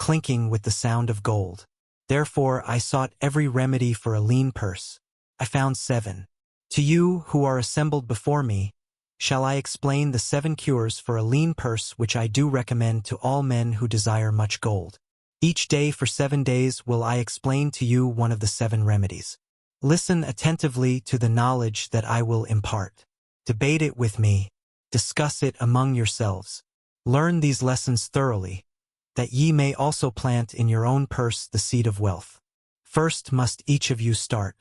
Speaker 2: clinking with the sound of gold. Therefore I sought every remedy for a lean purse. I found 7. To you, who are assembled before me, shall I explain the 7 cures for a lean purse which I do recommend to all men who desire much gold. Each day for 7 days will I explain to you one of the 7 remedies. Listen attentively to the knowledge that I will impart. Debate it with me. Discuss it among yourselves. Learn these lessons thoroughly, that ye may also plant in your own purse the seed of wealth. First must each of you start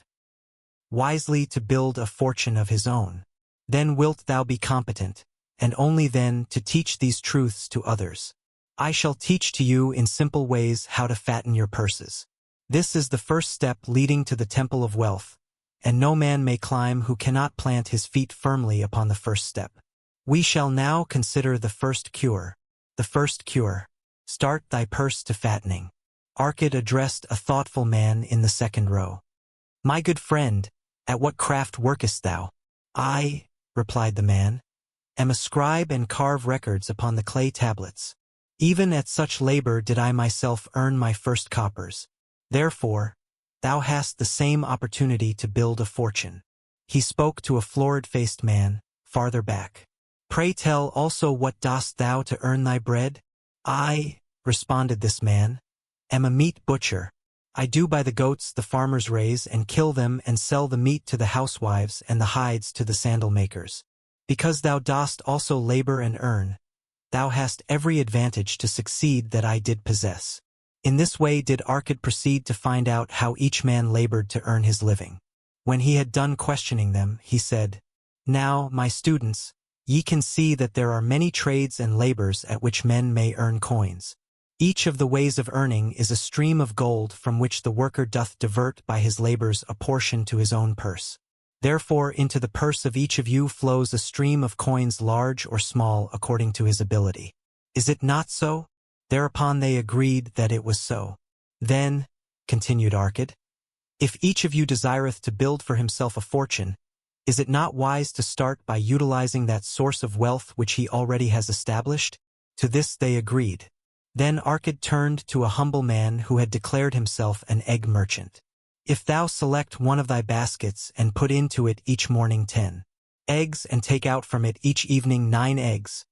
Speaker 2: wisely to build a fortune of his own. Then wilt thou be competent, and only then to teach these truths to others. I shall teach to you in simple ways how to fatten your purses. This is the first step leading to the temple of wealth, and no man may climb who cannot plant his feet firmly upon the first step. We shall now consider the first cure. The first cure. Start thy purse to fattening. Arcad addressed a thoughtful man in the second row. My good friend, at what craft workest thou? I, replied the man, am a scribe and carve records upon the clay tablets. Even at such labor did I myself earn my first coppers. Therefore, thou hast the same opportunity to build a fortune. He spoke to a florid-faced man, farther back. Pray tell also what dost thou to earn thy bread? I, responded this man, am a meat butcher. I do buy the goats the farmers raise and kill them and sell the meat to the housewives and the hides to the sandal makers. Because thou dost also labor and earn, thou hast every advantage to succeed that I did possess. In this way did Arcad proceed to find out how each man labored to earn his living. When he had done questioning them, he said, Now, my students, ye can see that there are many trades and labors at which men may earn coins. Each of the ways of earning is a stream of gold from which the worker doth divert by his labors a portion to his own purse. Therefore into the purse of each of you flows a stream of coins large or small according to his ability. Is it not so? Thereupon they agreed that it was so. Then, continued Arcad, if each of you desireth to build for himself a fortune, is it not wise to start by utilizing that source of wealth which he already has established? To this they agreed. Then Arcad turned to a humble man who had declared himself an egg merchant. If thou select one of thy baskets and put into it each morning 10 eggs and take out from it each evening 9 eggs,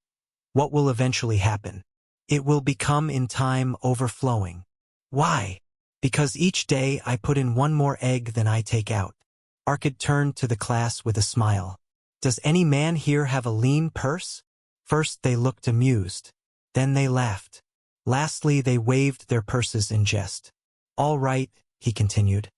Speaker 2: what will eventually happen? It will become in time overflowing. Why? Because each day I put in 1 more egg than I take out. Arcad turned to the class with a smile. Does any man here have a lean purse? First they looked amused. Then they laughed. Lastly they waved their purses in jest. All right, he continued.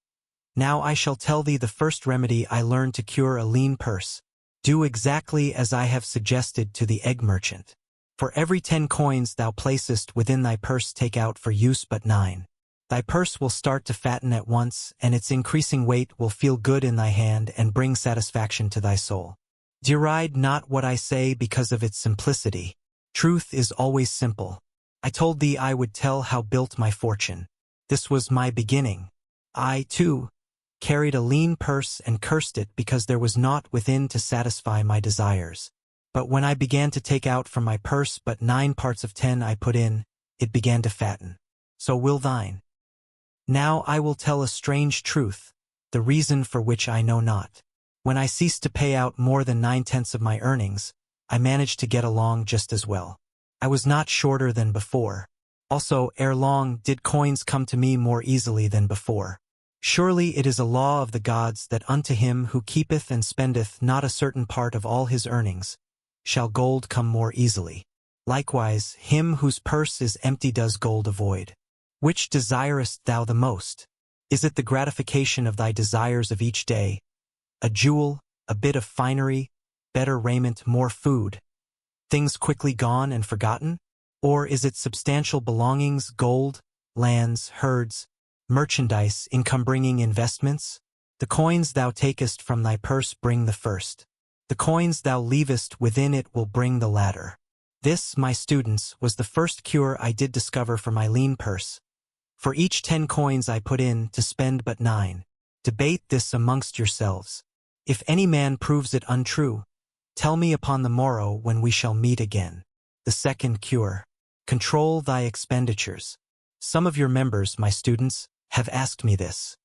Speaker 2: Now I shall tell thee the first remedy I learned to cure a lean purse. Do exactly as I have suggested to the egg merchant. For every 10 coins thou placest within thy purse take out for use but 9. Thy purse will start to fatten at once, and its increasing weight will feel good in thy hand and bring satisfaction to thy soul. Deride not what I say because of its simplicity. Truth is always simple. I told thee I would tell how built my fortune. This was my beginning. I, too, carried a lean purse and cursed it because there was naught within to satisfy my desires. But when I began to take out from my purse but 9 parts of 10 I put in, it began to fatten. So will thine. Now I will tell a strange truth, the reason for which I know not. When I ceased to pay out more than 9/10 of my earnings, I managed to get along just as well. I was not shorter than before. Also, ere long, did coins come to me more easily than before. Surely it is a law of the gods that unto him who keepeth and spendeth not a certain part of all his earnings, shall gold come more easily. Likewise, him whose purse is empty does gold avoid. Which desirest thou the most? Is it the gratification of thy desires of each day, a jewel, a bit of finery, better raiment, more food, things quickly gone and forgotten? Or is it substantial belongings, gold, lands, herds, merchandise, income-bringing investments? The coins thou takest from thy purse bring the first. The coins thou leavest within it will bring the latter. This, my students, was the first cure I did discover for my lean purse. For each 10 coins I put in, to spend but 9. Debate this amongst yourselves. If any man proves it untrue, tell me upon the morrow when we shall meet again. The second cure. Control thy expenditures. Some of your members, my students, have asked me this.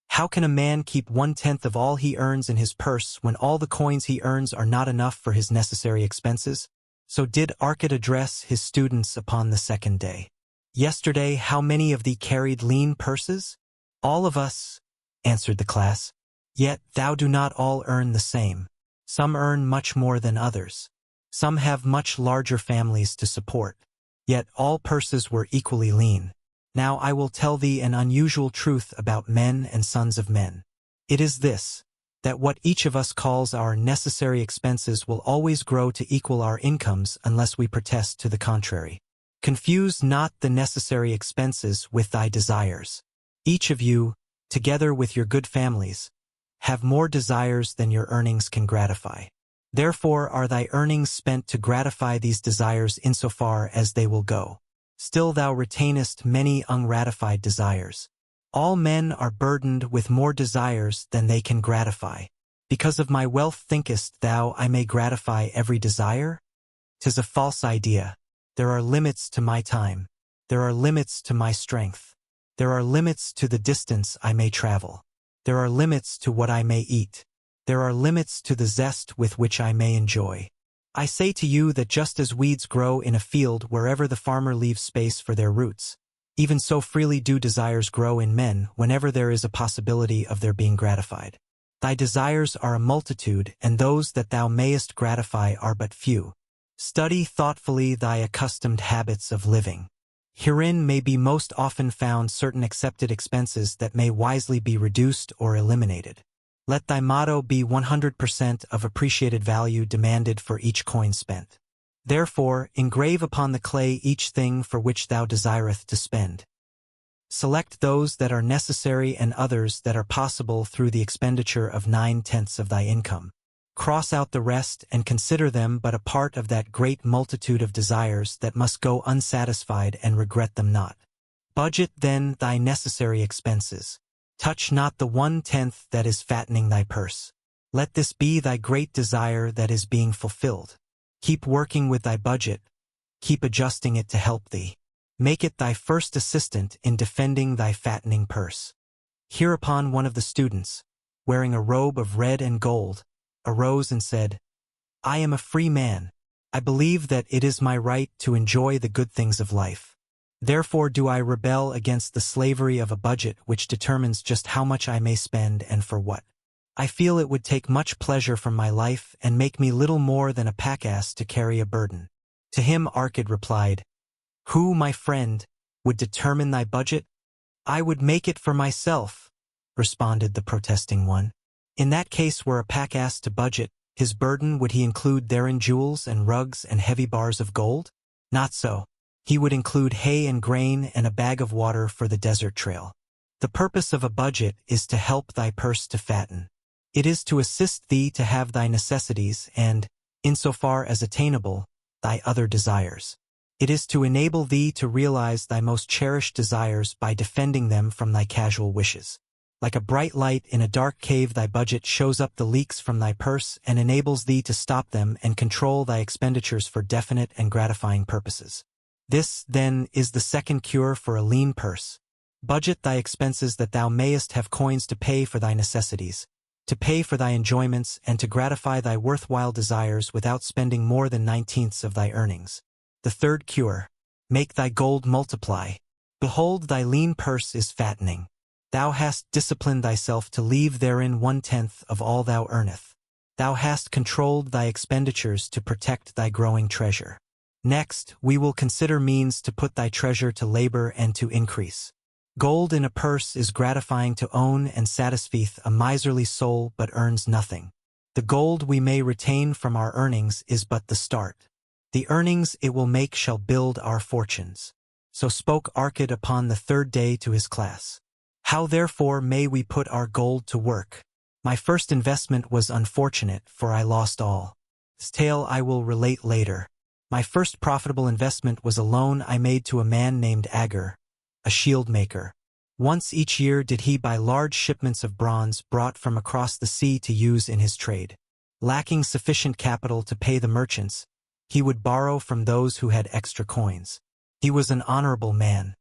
Speaker 2: How can a man keep 1/10 of all he earns in his purse when all the coins he earns are not enough for his necessary expenses? So did Arcad address his students upon the second day. Yesterday, how many of thee carried lean purses? All of us, answered the class. Yet thou do not all earn the same. Some earn much more than others. Some have much larger families to support. Yet all purses were equally lean. Now I will tell thee an unusual truth about men and sons of men. It is this, that what each of us calls our necessary expenses will always grow to equal our incomes unless we protest to the contrary. Confuse not the necessary expenses with thy desires. Each of you, together with your good families, have more desires than your earnings can gratify. Therefore are thy earnings spent to gratify these desires insofar as they will go. Still thou retainest many ungratified desires. All men are burdened with more desires than they can gratify. Because of my wealth thinkest thou I may gratify every desire? 'Tis a false idea. There are limits to my time. There are limits to my strength. There are limits to the distance I may travel. There are limits to what I may eat. There are limits to the zest with which I may enjoy. I say to you that just as weeds grow in a field wherever the farmer leaves space for their roots, even so freely do desires grow in men whenever there is a possibility of their being gratified. Thy desires are a multitude, and those that thou mayest gratify are but few. Study thoughtfully thy accustomed habits of living. Herein may be most often found certain accepted expenses that may wisely be reduced or eliminated. Let thy motto be 100% of appreciated value demanded for each coin spent. Therefore, engrave upon the clay each thing for which thou desireth to spend. Select those that are necessary and others that are possible through the expenditure of 9/10 of thy income. Cross out the rest and consider them but a part of that great multitude of desires that must go unsatisfied and regret them not. Budget then thy necessary expenses. Touch not the 1/10 that is fattening thy purse. Let this be thy great desire that is being fulfilled. Keep working with thy budget. Keep adjusting it to help thee. Make it thy first assistant in defending thy fattening purse. Hereupon one of the students, wearing a robe of red and gold, arose and said, I am a free man. I believe that it is my right to enjoy the good things of life. Therefore do I rebel against the slavery of a budget which determines just how much I may spend and for what. I feel it would take much pleasure from my life and make me little more than a packass to carry a burden. To him Arcad replied, Who, my friend, would determine thy budget? I would make it for myself, responded the protesting one. In that case, were a packass to budget his burden, would he include therein jewels and rugs and heavy bars of gold? Not so. He would include hay and grain and a bag of water for the desert trail. The purpose of a budget is to help thy purse to fatten. It is to assist thee to have thy necessities and, insofar as attainable, thy other desires. It is to enable thee to realize thy most cherished desires by defending them from thy casual wishes. Like a bright light in a dark cave, thy budget shows up the leaks from thy purse and enables thee to stop them and control thy expenditures for definite and gratifying purposes. This, then, is the second cure for a lean purse. Budget thy expenses that thou mayest have coins to pay for thy necessities, to pay for thy enjoyments, and to gratify thy worthwhile desires without spending more than 9/10 of thy earnings. The third cure. Make thy gold multiply. Behold, thy lean purse is fattening. Thou hast disciplined thyself to leave therein 1/10 of all thou earnest. Thou hast controlled thy expenditures to protect thy growing treasure. Next, we will consider means to put thy treasure to labor and to increase. Gold in a purse is gratifying to own and satisfieth a miserly soul but earns nothing. The gold we may retain from our earnings is but the start. The earnings it will make shall build our fortunes. So spoke Arcad upon the third day to his class. How therefore may we put our gold to work? My first investment was unfortunate, for I lost all. This tale I will relate later. My first profitable investment was a loan I made to a man named Agar, a shield maker. Once each year did he buy large shipments of bronze brought from across the sea to use in his trade. Lacking sufficient capital to pay the merchants, he would borrow from those who had extra coins. He was an honorable man.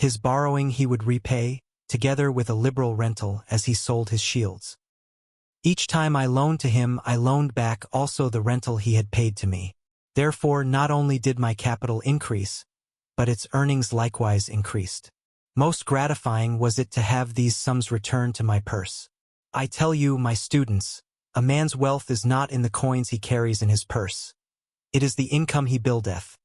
Speaker 2: His borrowing he would repay, together with a liberal rental as he sold his shields. Each time I loaned to him, I loaned back also the rental he had paid to me. Therefore not only did my capital increase, but its earnings likewise increased. Most gratifying was it to have these sums returned to my purse. I tell you, my students, a man's wealth is not in the coins he carries in his purse. It is the income he buildeth,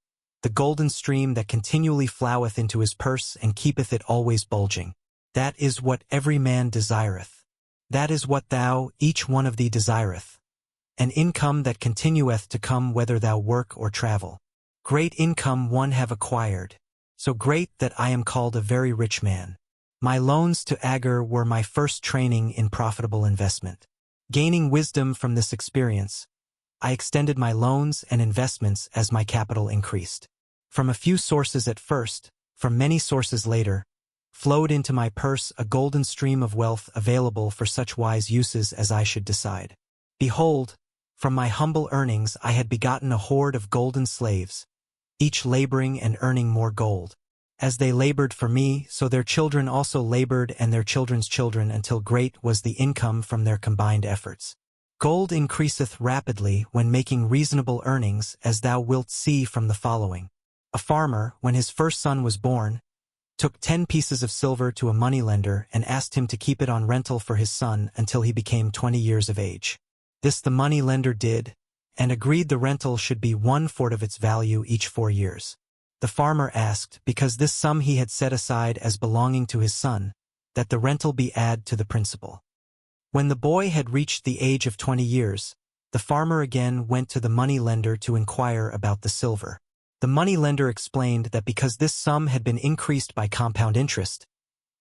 Speaker 2: the golden stream that continually floweth into his purse and keepeth it always bulging. That is what every man desireth. That is what thou, each one of thee, desireth. An income that continueth to come whether thou work or travel. Great income one have acquired, so great that I am called a very rich man. My loans to Agar were my first training in profitable investment. Gaining wisdom from this experience, I extended my loans and investments as my capital increased. From a few sources at first, from many sources later, flowed into my purse a golden stream of wealth available for such wise uses as I should decide. Behold, from my humble earnings I had begotten a horde of golden slaves, each laboring and earning more gold. As they labored for me, so their children also labored and their children's children until great was the income from their combined efforts. Gold increaseth rapidly when making reasonable earnings, as thou wilt see from the following. A farmer, when his first son was born, took 10 pieces of silver to a moneylender and asked him to keep it on rental for his son until he became 20 years of age. This the moneylender did, and agreed the rental should be 1/4 of its value each 4 years. The farmer asked, because this sum he had set aside as belonging to his son, that the rental be added to the principal. When the boy had reached the age of 20 years, the farmer again went to the moneylender to inquire about the silver. The moneylender explained that because this sum had been increased by compound interest,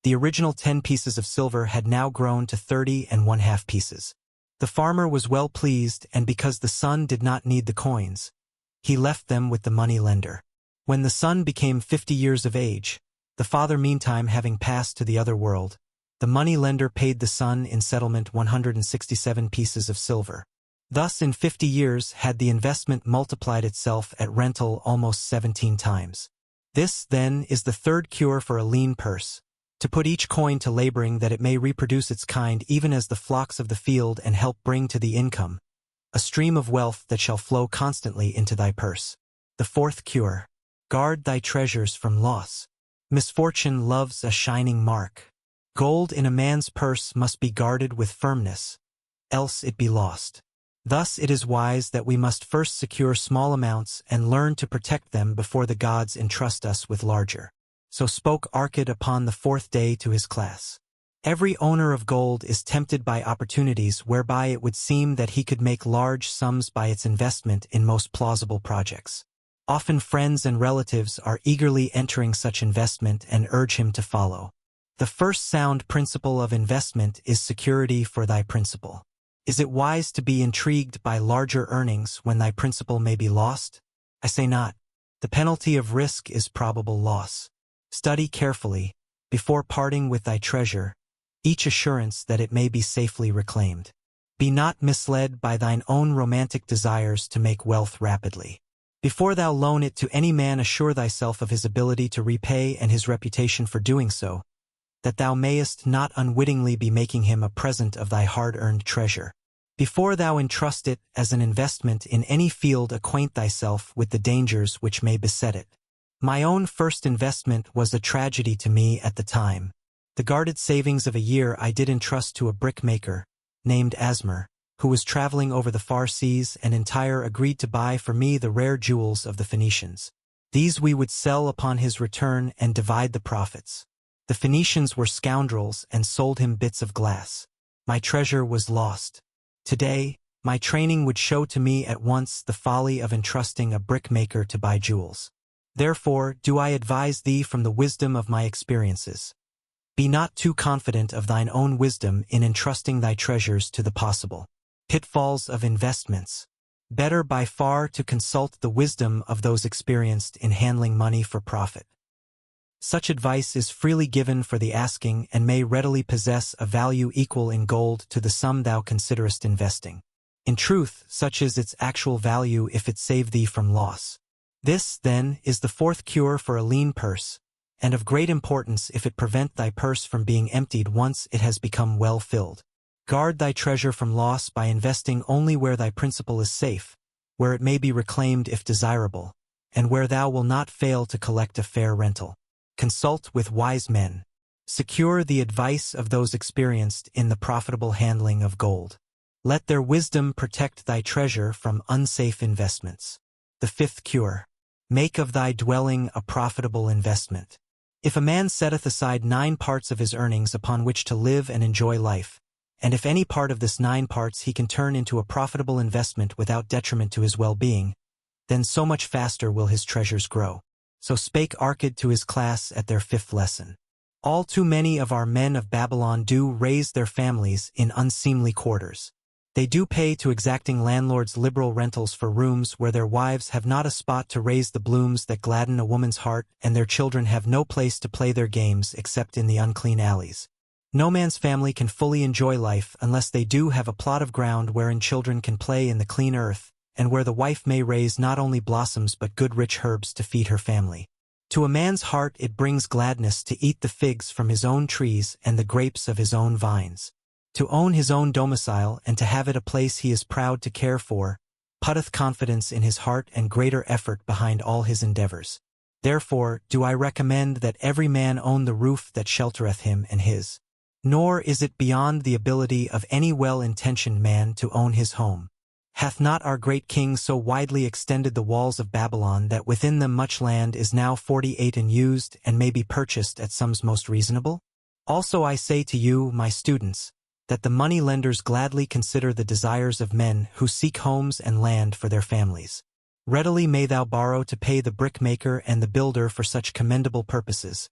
Speaker 2: the original 10 pieces of silver had now grown to 30 1/2 pieces. The farmer was well pleased, and because the son did not need the coins, he left them with the moneylender. When the son became 50 years of age, the father meantime having passed to the other world, the moneylender paid the son in settlement 167 pieces of silver. Thus in 50 years had the investment multiplied itself at rental almost 17 times. This, then, is the third cure for a lean purse, to put each coin to laboring that it may reproduce its kind even as the flocks of the field and help bring to the income, a stream of wealth that shall flow constantly into thy purse. The fourth cure. Guard thy treasures from loss. Misfortune loves a shining mark. Gold in a man's purse must be guarded with firmness, else it be lost. Thus it is wise that we must first secure small amounts and learn to protect them before the gods entrust us with larger. So spoke Arcad upon the 4th day to his class. Every owner of gold is tempted by opportunities whereby it would seem that he could make large sums by its investment in most plausible projects. Often friends and relatives are eagerly entering such investment and urge him to follow. The first sound principle of investment is security for thy principal. Is it wise to be intrigued by larger earnings when thy principal may be lost? I say not. The penalty of risk is probable loss. Study carefully, before parting with thy treasure, each assurance that it may be safely reclaimed. Be not misled by thine own romantic desires to make wealth rapidly. Before thou loan it to any man, assure thyself of his ability to repay and his reputation for doing so, that thou mayest not unwittingly be making him a present of thy hard-earned treasure. Before thou entrust it as an investment in any field, acquaint thyself with the dangers which may beset it. My own first investment was a tragedy to me at the time. The guarded savings of a year I did entrust to a brickmaker, named Asmer, who was traveling over the far seas, and entire agreed to buy for me the rare jewels of the Phoenicians. These we would sell upon his return and divide the profits. The Phoenicians were scoundrels and sold him bits of glass. My treasure was lost. Today, my training would show to me at once the folly of entrusting a brickmaker to buy jewels. Therefore do I advise thee from the wisdom of my experiences. Be not too confident of thine own wisdom in entrusting thy treasures to the possible pitfalls of investments. Better by far to consult the wisdom of those experienced in handling money for profit. Such advice is freely given for the asking and may readily possess a value equal in gold to the sum thou considerest investing. In truth, such is its actual value if it save thee from loss. This, then, is the fourth cure for a lean purse, and of great importance if it prevent thy purse from being emptied once it has become well filled. Guard thy treasure from loss by investing only where thy principal is safe, where it may be reclaimed if desirable, and where thou will not fail to collect a fair rental. Consult with wise men. Secure the advice of those experienced in the profitable handling of gold. Let their wisdom protect thy treasure from unsafe investments. The fifth cure. Make of thy dwelling a profitable investment. If a man setteth aside 9 parts of his earnings upon which to live and enjoy life, and if any part of this 9 parts he can turn into a profitable investment without detriment to his well-being, then so much faster will his treasures grow. So spake Archid to his class at their 5th lesson. All too many of our men of Babylon do raise their families in unseemly quarters. They do pay to exacting landlords liberal rentals for rooms where their wives have not a spot to raise the blooms that gladden a woman's heart, and their children have no place to play their games except in the unclean alleys. No man's family can fully enjoy life unless they do have a plot of ground wherein children can play in the clean earth, and where the wife may raise not only blossoms but good rich herbs to feed her family. To a man's heart it brings gladness to eat the figs from his own trees and the grapes of his own vines. To own his own domicile and to have it a place he is proud to care for, putteth confidence in his heart and greater effort behind all his endeavors. Therefore do I recommend that every man own the roof that sheltereth him and his. Nor is it beyond the ability of any well-intentioned man to own his home. Hath not our great king so widely extended the walls of Babylon that within them much land is now 48 unused and may be purchased at sums most reasonable? Also I say to you, my students, that the money lenders gladly consider the desires of men who seek homes and land for their families. Readily may thou borrow to pay the brickmaker and the builder for such commendable purposes,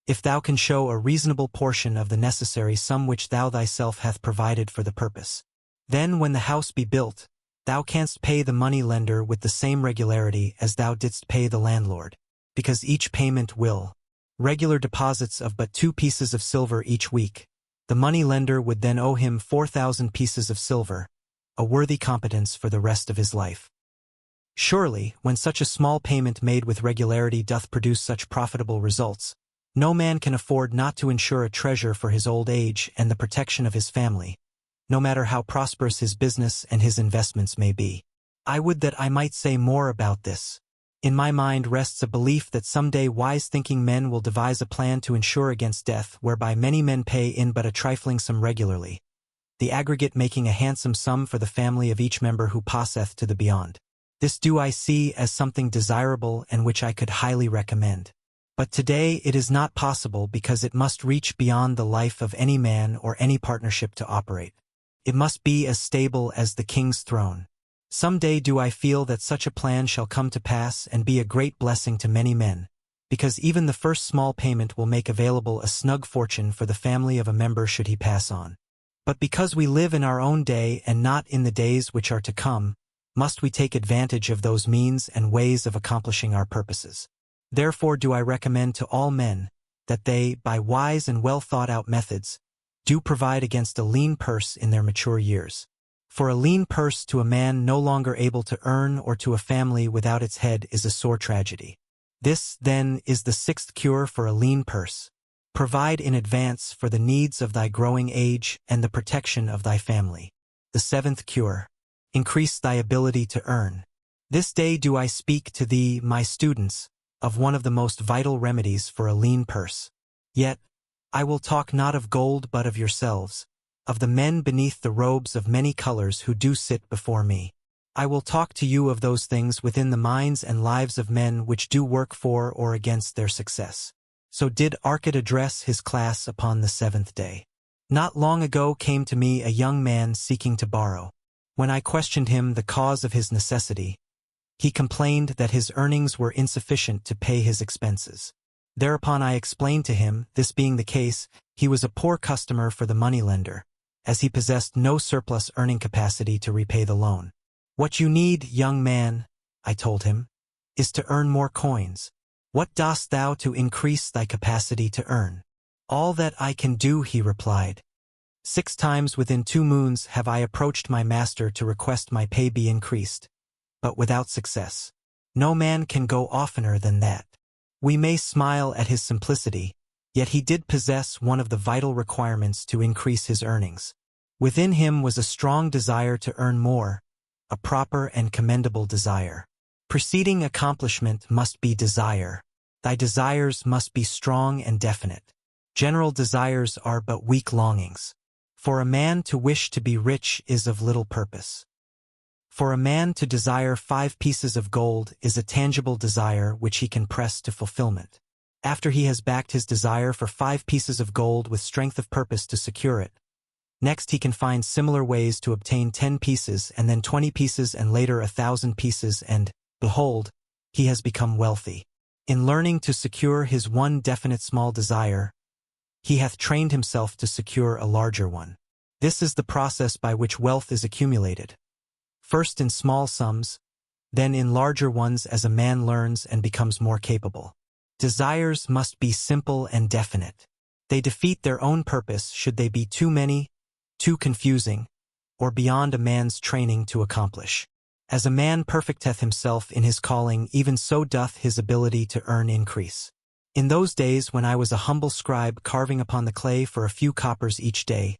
Speaker 2: if thou can show a reasonable portion of the necessary sum which thou thyself hath provided for the purpose. Then when the house be built, thou canst pay the money lender with the same regularity as thou didst pay the landlord, because each payment will regular deposits of but 2 pieces of silver each week. The money lender would then owe him 4,000 pieces of silver, a worthy competence for the rest of his life. Surely, when such a small payment made with regularity doth produce such profitable results, no man can afford not to insure a treasure for his old age and the protection of his family, no matter how prosperous his business and his investments may be. I would that I might say more about this. In my mind rests a belief that someday wise-thinking men will devise a plan to insure against death whereby many men pay in but a trifling sum regularly, the aggregate making a handsome sum for the family of each member who passeth to the beyond. This do I see as something desirable and which I could highly recommend. But today it is not possible because it must reach beyond the life of any man or any partnership to operate. It must be as stable as the king's throne. Some day do I feel that such a plan shall come to pass and be a great blessing to many men, because even the first small payment will make available a snug fortune for the family of a member should he pass on. But because we live in our own day and not in the days which are to come, must we take advantage of those means and ways of accomplishing our purposes. Therefore do I recommend to all men that they, by wise and well-thought-out methods, do provide against a lean purse in their mature years. For a lean purse to a man no longer able to earn or to a family without its head is a sore tragedy. This, then, is the 6th cure for a lean purse. Provide in advance for the needs of thy growing age and the protection of thy family. The 7th cure. Increase thy ability to earn. This day do I speak to thee, my students, of one of the most vital remedies for a lean purse. Yet, I will talk not of gold but of yourselves, of the men beneath the robes of many colors who do sit before me. I will talk to you of those things within the minds and lives of men which do work for or against their success. So did Archid address his class upon the 7th day. Not long ago came to me a young man seeking to borrow. When I questioned him the cause of his necessity, he complained that his earnings were insufficient to pay his expenses. Thereupon I explained to him, this being the case, he was a poor customer for the moneylender, as he possessed no surplus earning capacity to repay the loan. What you need, young man, I told him, is to earn more coins. What dost thou to increase thy capacity to earn? All that I can do, he replied. 6 times within 2 moons have I approached my master to request my pay be increased, but without success. No man can go oftener than that. We may smile at his simplicity, yet he did possess one of the vital requirements to increase his earnings. Within him was a strong desire to earn more, a proper and commendable desire. Preceding accomplishment must be desire. Thy desires must be strong and definite. General desires are but weak longings. For a man to wish to be rich is of little purpose. For a man to desire 5 pieces of gold is a tangible desire which he can press to fulfillment. After he has backed his desire for 5 pieces of gold with strength of purpose to secure it, next he can find similar ways to obtain 10 pieces and then 20 pieces and later 1,000 pieces and, behold, he has become wealthy. In learning to secure his one definite small desire, he hath trained himself to secure a larger one. This is the process by which wealth is accumulated. First in small sums, then in larger ones as a man learns and becomes more capable. Desires must be simple and definite. They defeat their own purpose should they be too many, too confusing, or beyond a man's training to accomplish. As a man perfecteth himself in his calling, even so doth his ability to earn increase. In those days when I was a humble scribe carving upon the clay for a few coppers each day,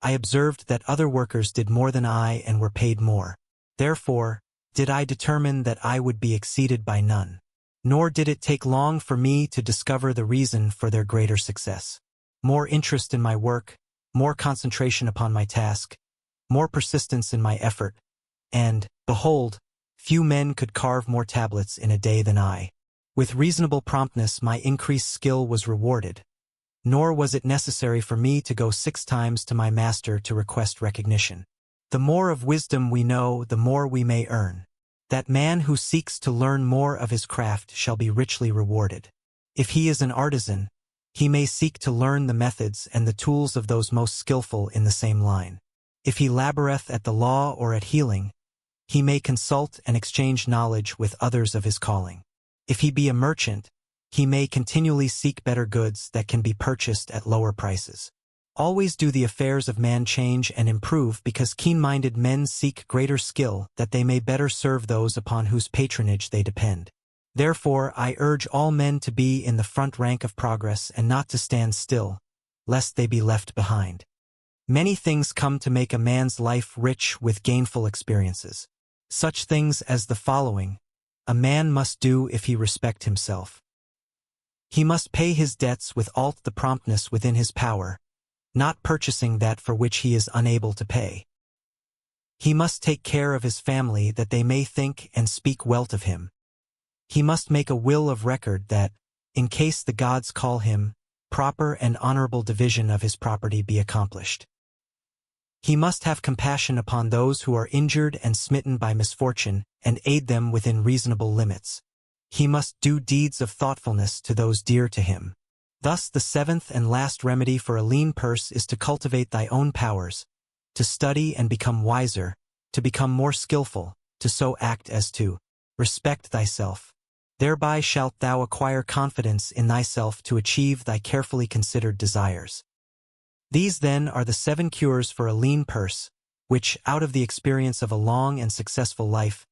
Speaker 2: I observed that other workers did more than I and were paid more. Therefore, did I determine that I would be exceeded by none. Nor did it take long for me to discover the reason for their greater success. More interest in my work, more concentration upon my task, more persistence in my effort, and, behold, few men could carve more tablets in a day than I. With reasonable promptness my increased skill was rewarded, nor was it necessary for me to go 6 times to my master to request recognition. The more of wisdom we know, the more we may earn. That man who seeks to learn more of his craft shall be richly rewarded. If he is an artisan, he may seek to learn the methods and the tools of those most skillful in the same line. If he laboreth at the law or at healing, he may consult and exchange knowledge with others of his calling. If he be a merchant, he may continually seek better goods that can be purchased at lower prices. Always do the affairs of man change and improve because keen-minded men seek greater skill that they may better serve those upon whose patronage they depend. Therefore, I urge all men to be in the front rank of progress and not to stand still, lest they be left behind. Many things come to make a man's life rich with gainful experiences. Such things as the following a man must do if he respect himself. He must pay his debts with all the promptness within his power, not purchasing that for which he is unable to pay. He must take care of his family that they may think and speak well of him. He must make a will of record that, in case the gods call him, proper and honorable division of his property be accomplished. He must have compassion upon those who are injured and smitten by misfortune and aid them within reasonable limits. He must do deeds of thoughtfulness to those dear to him. Thus the 7th and last remedy for a lean purse is to cultivate thy own powers, to study and become wiser, to become more skillful, to so act as to respect thyself. Thereby shalt thou acquire confidence in thyself to achieve thy carefully considered desires. These then are the 7 cures for a lean purse, which, out of the experience of a long and successful life,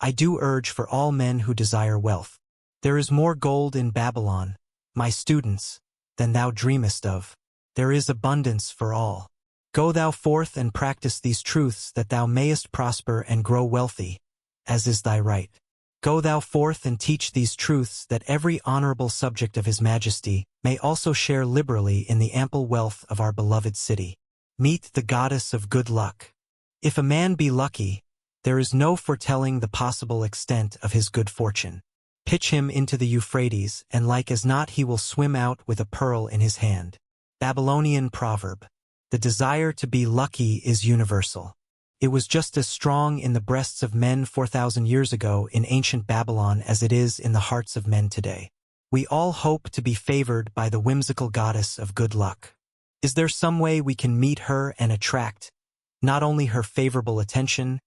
Speaker 2: I do urge for all men who desire wealth. There is more gold in Babylon, my students, than thou dreamest of. There is abundance for all. Go thou forth and practice these truths that thou mayest prosper and grow wealthy, as is thy right. Go thou forth and teach these truths that every honorable subject of his majesty may also share liberally in the ample wealth of our beloved city. Meet the goddess of good luck. If a man be lucky, there is no foretelling the possible extent of his good fortune. Pitch him into the Euphrates, and like as not he will swim out with a pearl in his hand. Babylonian proverb. The desire to be lucky is universal. It was just as strong in the breasts of men 4,000 years ago in ancient Babylon as it is in the hearts of men today. We all hope to be favored by the whimsical goddess of good luck. Is there some way we can meet her and attract, not only her favorable attention,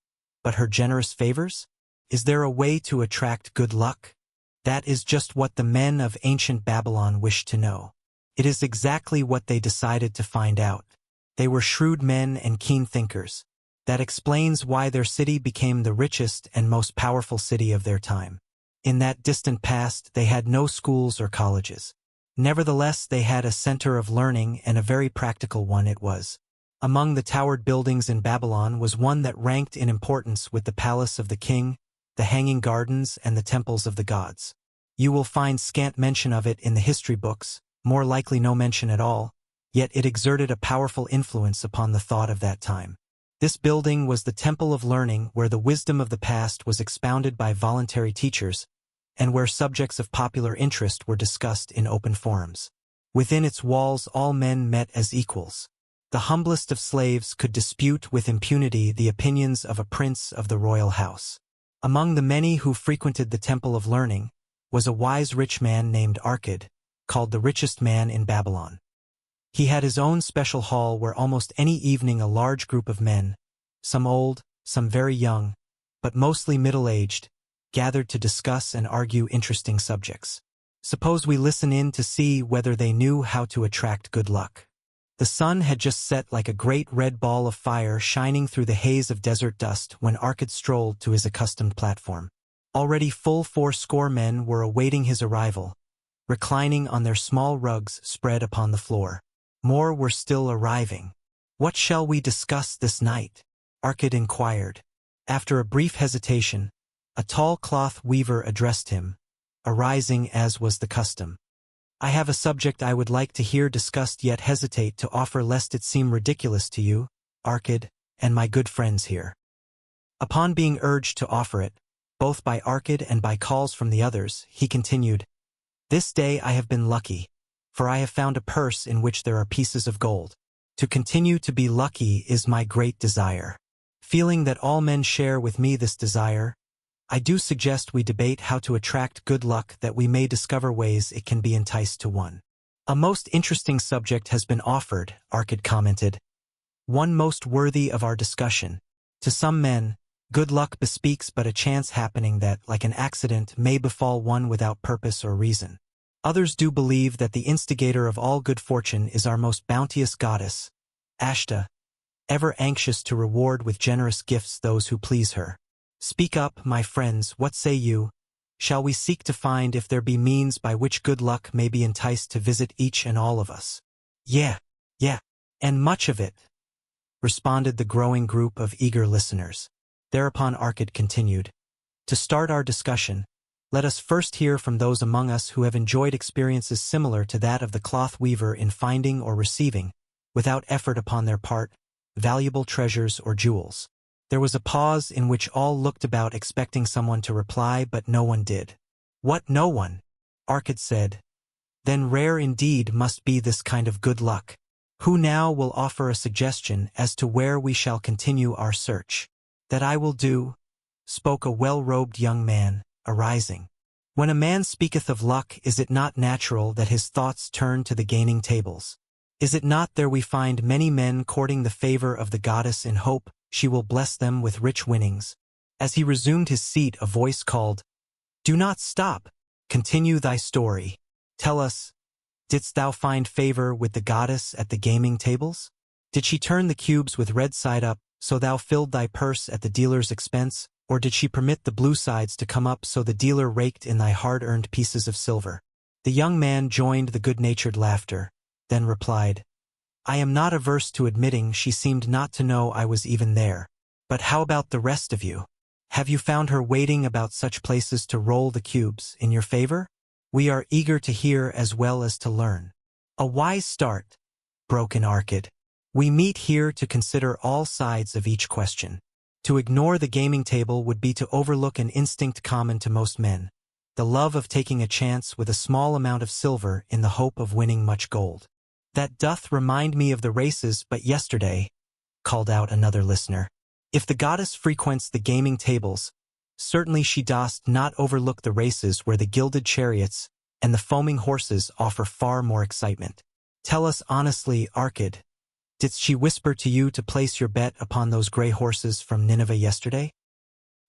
Speaker 2: but her generous favors? Is there a way to attract good luck? That is just what the men of ancient Babylon wished to know. It is exactly what they decided to find out. They were shrewd men and keen thinkers. That explains why their city became the richest and most powerful city of their time. In that distant past they had no schools or colleges. Nevertheless, they had a center of learning, and a very practical one it was. Among the towered buildings in Babylon was one that ranked in importance with the palace of the king, the hanging gardens, and the temples of the gods. You will find scant mention of it in the history books, more likely no mention at all, yet it exerted a powerful influence upon the thought of that time. This building was the temple of learning, where the wisdom of the past was expounded by voluntary teachers, and where subjects of popular interest were discussed in open forums. Within its walls all men met as equals. The humblest of slaves could dispute with impunity the opinions of a prince of the royal house. Among the many who frequented the temple of learning was a wise rich man named Archid, called the richest man in Babylon. He had his own special hall where almost any evening a large group of men, some old, some very young, but mostly middle-aged, gathered to discuss and argue interesting subjects. Suppose we listen in to see whether they knew how to attract good luck. The sun had just set like a great red ball of fire shining through the haze of desert dust when Archid strolled to his accustomed platform. Already full 80 men were awaiting his arrival, reclining on their small rugs spread upon the floor. More were still arriving. "What shall we discuss this night?" Archid inquired. After a brief hesitation, a tall cloth weaver addressed him, arising as was the custom. "I have a subject I would like to hear discussed, yet hesitate to offer lest it seem ridiculous to you, Archid, and my good friends here." Upon being urged to offer it, both by Archid and by calls from the others, he continued, "This day I have been lucky, for I have found a purse in which there are pieces of gold. To continue to be lucky is my great desire. Feeling that all men share with me this desire, I do suggest we debate how to attract good luck, that we may discover ways it can be enticed to one." "A most interesting subject has been offered," Archid commented. "One most worthy of our discussion. To some men, good luck bespeaks but a chance happening that, like an accident, may befall one without purpose or reason. Others do believe that the instigator of all good fortune is our most bounteous goddess, Ashta, ever anxious to reward with generous gifts those who please her. Speak up, my friends, what say you? Shall we seek to find if there be means by which good luck may be enticed to visit each and all of us?" Yeah, and much of it," responded the growing group of eager listeners. Thereupon Archid continued, "To start our discussion, let us first hear from those among us who have enjoyed experiences similar to that of the cloth weaver in finding or receiving, without effort upon their part, valuable treasures or jewels." There was a pause in which all looked about expecting someone to reply, but no one did. "What, no one?" Archid said. "Then rare indeed must be this kind of good luck. Who now will offer a suggestion as to where we shall continue our search?" "That I will do," spoke a well-robed young man, arising. "When a man speaketh of luck, is it not natural that his thoughts turn to the gaming tables? Is it not there we find many men courting the favor of the goddess in hope she will bless them with rich winnings?" As he resumed his seat, a voice called, "Do not stop. Continue thy story. Tell us, didst thou find favor with the goddess at the gaming tables? Did she turn the cubes with red side up, so thou filled thy purse at the dealer's expense, or did she permit the blue sides to come up so the dealer raked in thy hard-earned pieces of silver?" The young man joined the good-natured laughter, then replied, "I am not averse to admitting she seemed not to know I was even there. But how about the rest of you? Have you found her waiting about such places to roll the cubes in your favor? We are eager to hear as well as to learn." "A wise start," broke in Archid. "We meet here to consider all sides of each question. To ignore the gaming table would be to overlook an instinct common to most men, the love of taking a chance with a small amount of silver in the hope of winning much gold." "That doth remind me of the races but yesterday," called out another listener. "If the goddess frequents the gaming tables, certainly she doth not overlook the races where the gilded chariots and the foaming horses offer far more excitement. Tell us honestly, Archid, didst she whisper to you to place your bet upon those gray horses from Nineveh yesterday?"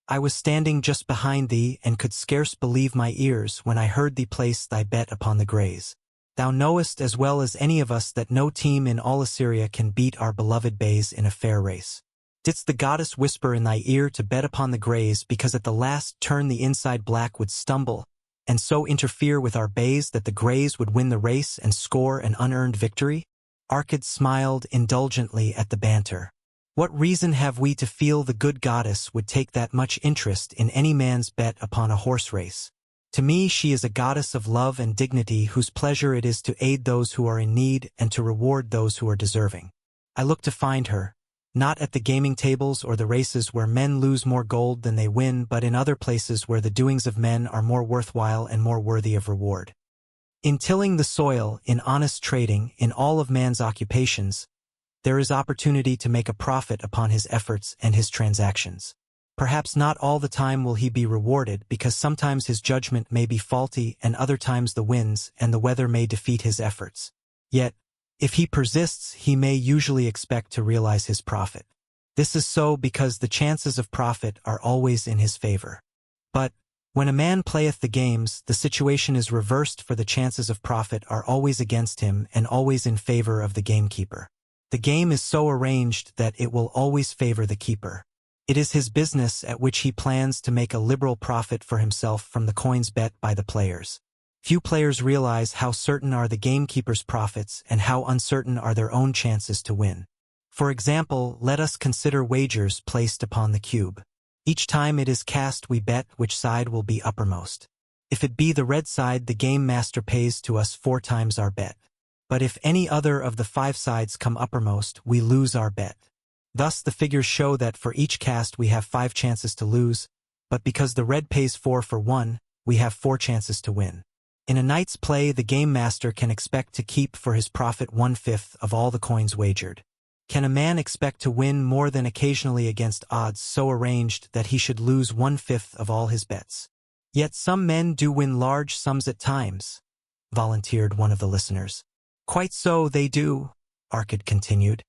Speaker 2: "I was standing just behind thee and could scarce believe my ears when I heard thee place thy bet upon the grays. Thou knowest as well as any of us that no team in all Assyria can beat our beloved bays in a fair race. Didst the goddess whisper in thy ear to bet upon the greys because at the last turn the inside black would stumble, and so interfere with our bays that the greys would win the race and score an unearned victory? Arkad smiled indulgently at the banter. What reason have we to feel the good goddess would take that much interest in any man's bet upon a horse race? To me she is a goddess of love and dignity whose pleasure it is to aid those who are in need and to reward those who are deserving. I look to find her, not at the gaming tables or the races where men lose more gold than they win, but in other places where the doings of men are more worthwhile and more worthy of reward. In tilling the soil, in honest trading, in all of man's occupations, there is opportunity to make a profit upon his efforts and his transactions. Perhaps not all the time will he be rewarded, because sometimes his judgment may be faulty and other times the winds and the weather may defeat his efforts. Yet, if he persists, he may usually expect to realize his profit. This is so because the chances of profit are always in his favor. But, when a man playeth the games, the situation is reversed, for the chances of profit are always against him and always in favor of the gamekeeper. The game is so arranged that it will always favor the keeper. It is his business at which he plans to make a liberal profit for himself from the coins bet by the players. Few players realize how certain are the gamekeeper's profits and how uncertain are their own chances to win. For example, let us consider wagers placed upon the cube. Each time it is cast we bet which side will be uppermost. If it be the red side, the game master pays to us 4 times our bet. But if any other of the 5 sides come uppermost, we lose our bet. Thus the figures show that for each cast we have 5 chances to lose, but because the red pays 4 for 1, we have 4 chances to win. In a night's play, the game master can expect to keep for his profit 1/5 of all the coins wagered. Can a man expect to win more than occasionally against odds so arranged that he should lose 1/5 of all his bets? Yet some men do win large sums at times, volunteered one of the listeners. Quite so they do, Arkad continued.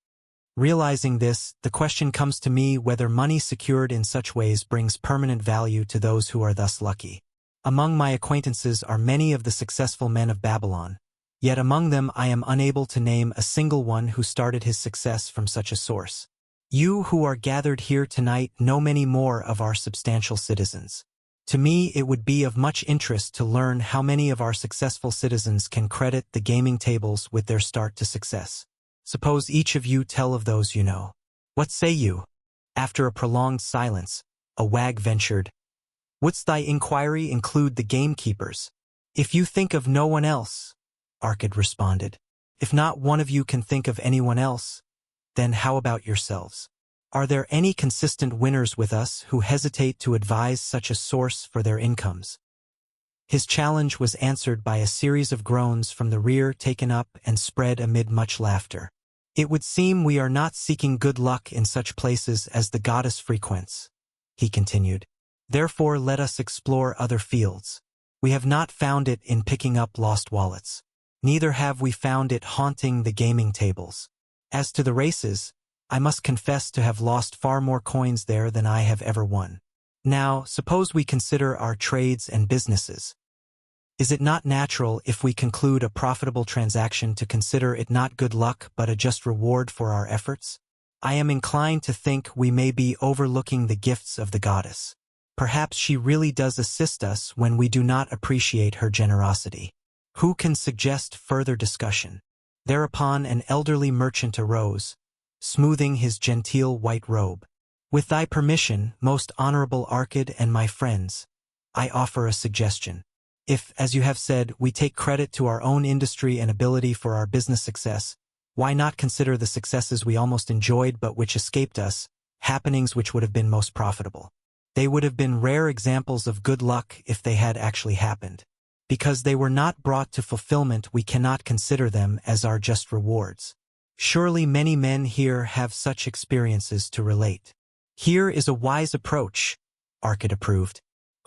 Speaker 2: Realizing this, the question comes to me whether money secured in such ways brings permanent value to those who are thus lucky. Among my acquaintances are many of the successful men of Babylon, yet among them I am unable to name a single one who started his success from such a source. You who are gathered here tonight know many more of our substantial citizens. To me it would be of much interest to learn how many of our successful citizens can credit the gaming tables with their start to success. Suppose each of you tell of those you know. What say you? After a prolonged silence, a wag ventured. Wouldst thy inquiry include the gamekeepers? If you think of no one else, Arkad responded. If not one of you can think of anyone else, then how about yourselves? Are there any consistent winners with us who hesitate to advise such a source for their incomes? His challenge was answered by a series of groans from the rear, taken up and spread amid much laughter. It would seem we are not seeking good luck in such places as the goddess frequents, he continued. Therefore let us explore other fields. We have not found it in picking up lost wallets. Neither have we found it haunting the gaming tables. As to the races, I must confess to have lost far more coins there than I have ever won. Now, suppose we consider our trades and businesses. Is it not natural, if we conclude a profitable transaction, to consider it not good luck but a just reward for our efforts? I am inclined to think we may be overlooking the gifts of the goddess. Perhaps she really does assist us when we do not appreciate her generosity. Who can suggest further discussion? Thereupon an elderly merchant arose, smoothing his genteel white robe. With thy permission, most honorable Arkad and my friends, I offer a suggestion. If, as you have said, we take credit to our own industry and ability for our business success, why not consider the successes we almost enjoyed but which escaped us, happenings which would have been most profitable? They would have been rare examples of good luck if they had actually happened. Because they were not brought to fulfillment, we cannot consider them as our just rewards. Surely many men here have such experiences to relate. Here is a wise approach, Arkad approved.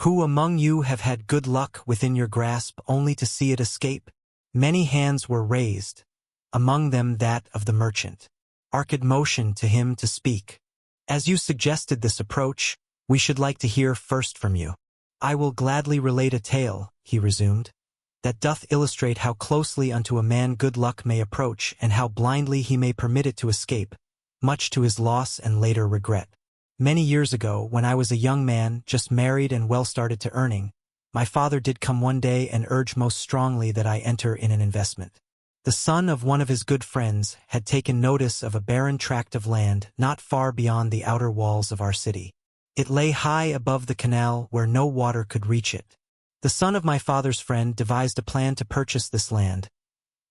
Speaker 2: Who among you have had good luck within your grasp only to see it escape? Many hands were raised, among them that of the merchant. Arkad motioned to him to speak. As you suggested this approach, we should like to hear first from you. I will gladly relate a tale, he resumed, that doth illustrate how closely unto a man good luck may approach and how blindly he may permit it to escape, much to his loss and later regret. Many years ago, when I was a young man, just married and well started to earning, my father did come one day and urge most strongly that I enter in an investment. The son of one of his good friends had taken notice of a barren tract of land not far beyond the outer walls of our city. It lay high above the canal where no water could reach it. The son of my father's friend devised a plan to purchase this land,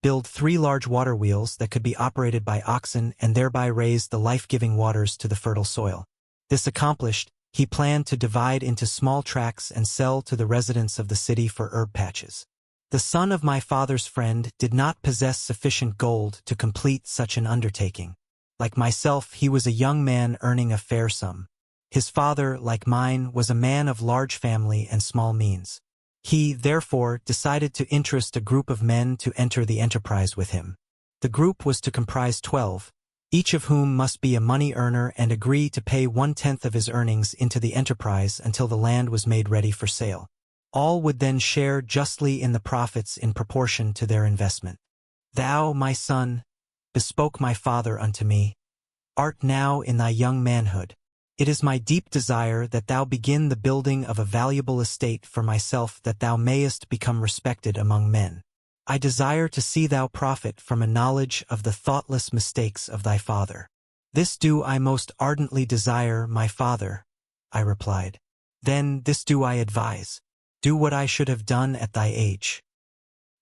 Speaker 2: build 3 large water wheels that could be operated by oxen and thereby raise the life-giving waters to the fertile soil. This accomplished, he planned to divide into small tracts and sell to the residents of the city for herb patches. The son of my father's friend did not possess sufficient gold to complete such an undertaking. Like myself, he was a young man earning a fair sum. His father, like mine, was a man of large family and small means. He, therefore, decided to interest a group of men to enter the enterprise with him. The group was to comprise 12, each of whom must be a money earner and agree to pay 1/10 of his earnings into the enterprise until the land was made ready for sale. All would then share justly in the profits in proportion to their investment. Thou, my son, bespoke my father unto me, art now in thy young manhood. It is my deep desire that thou begin the building of a valuable estate for myself, that thou mayest become respected among men. I desire to see thou profit from a knowledge of the thoughtless mistakes of thy father. This do I most ardently desire, my father, I replied. Then this do I advise. Do what I should have done at thy age.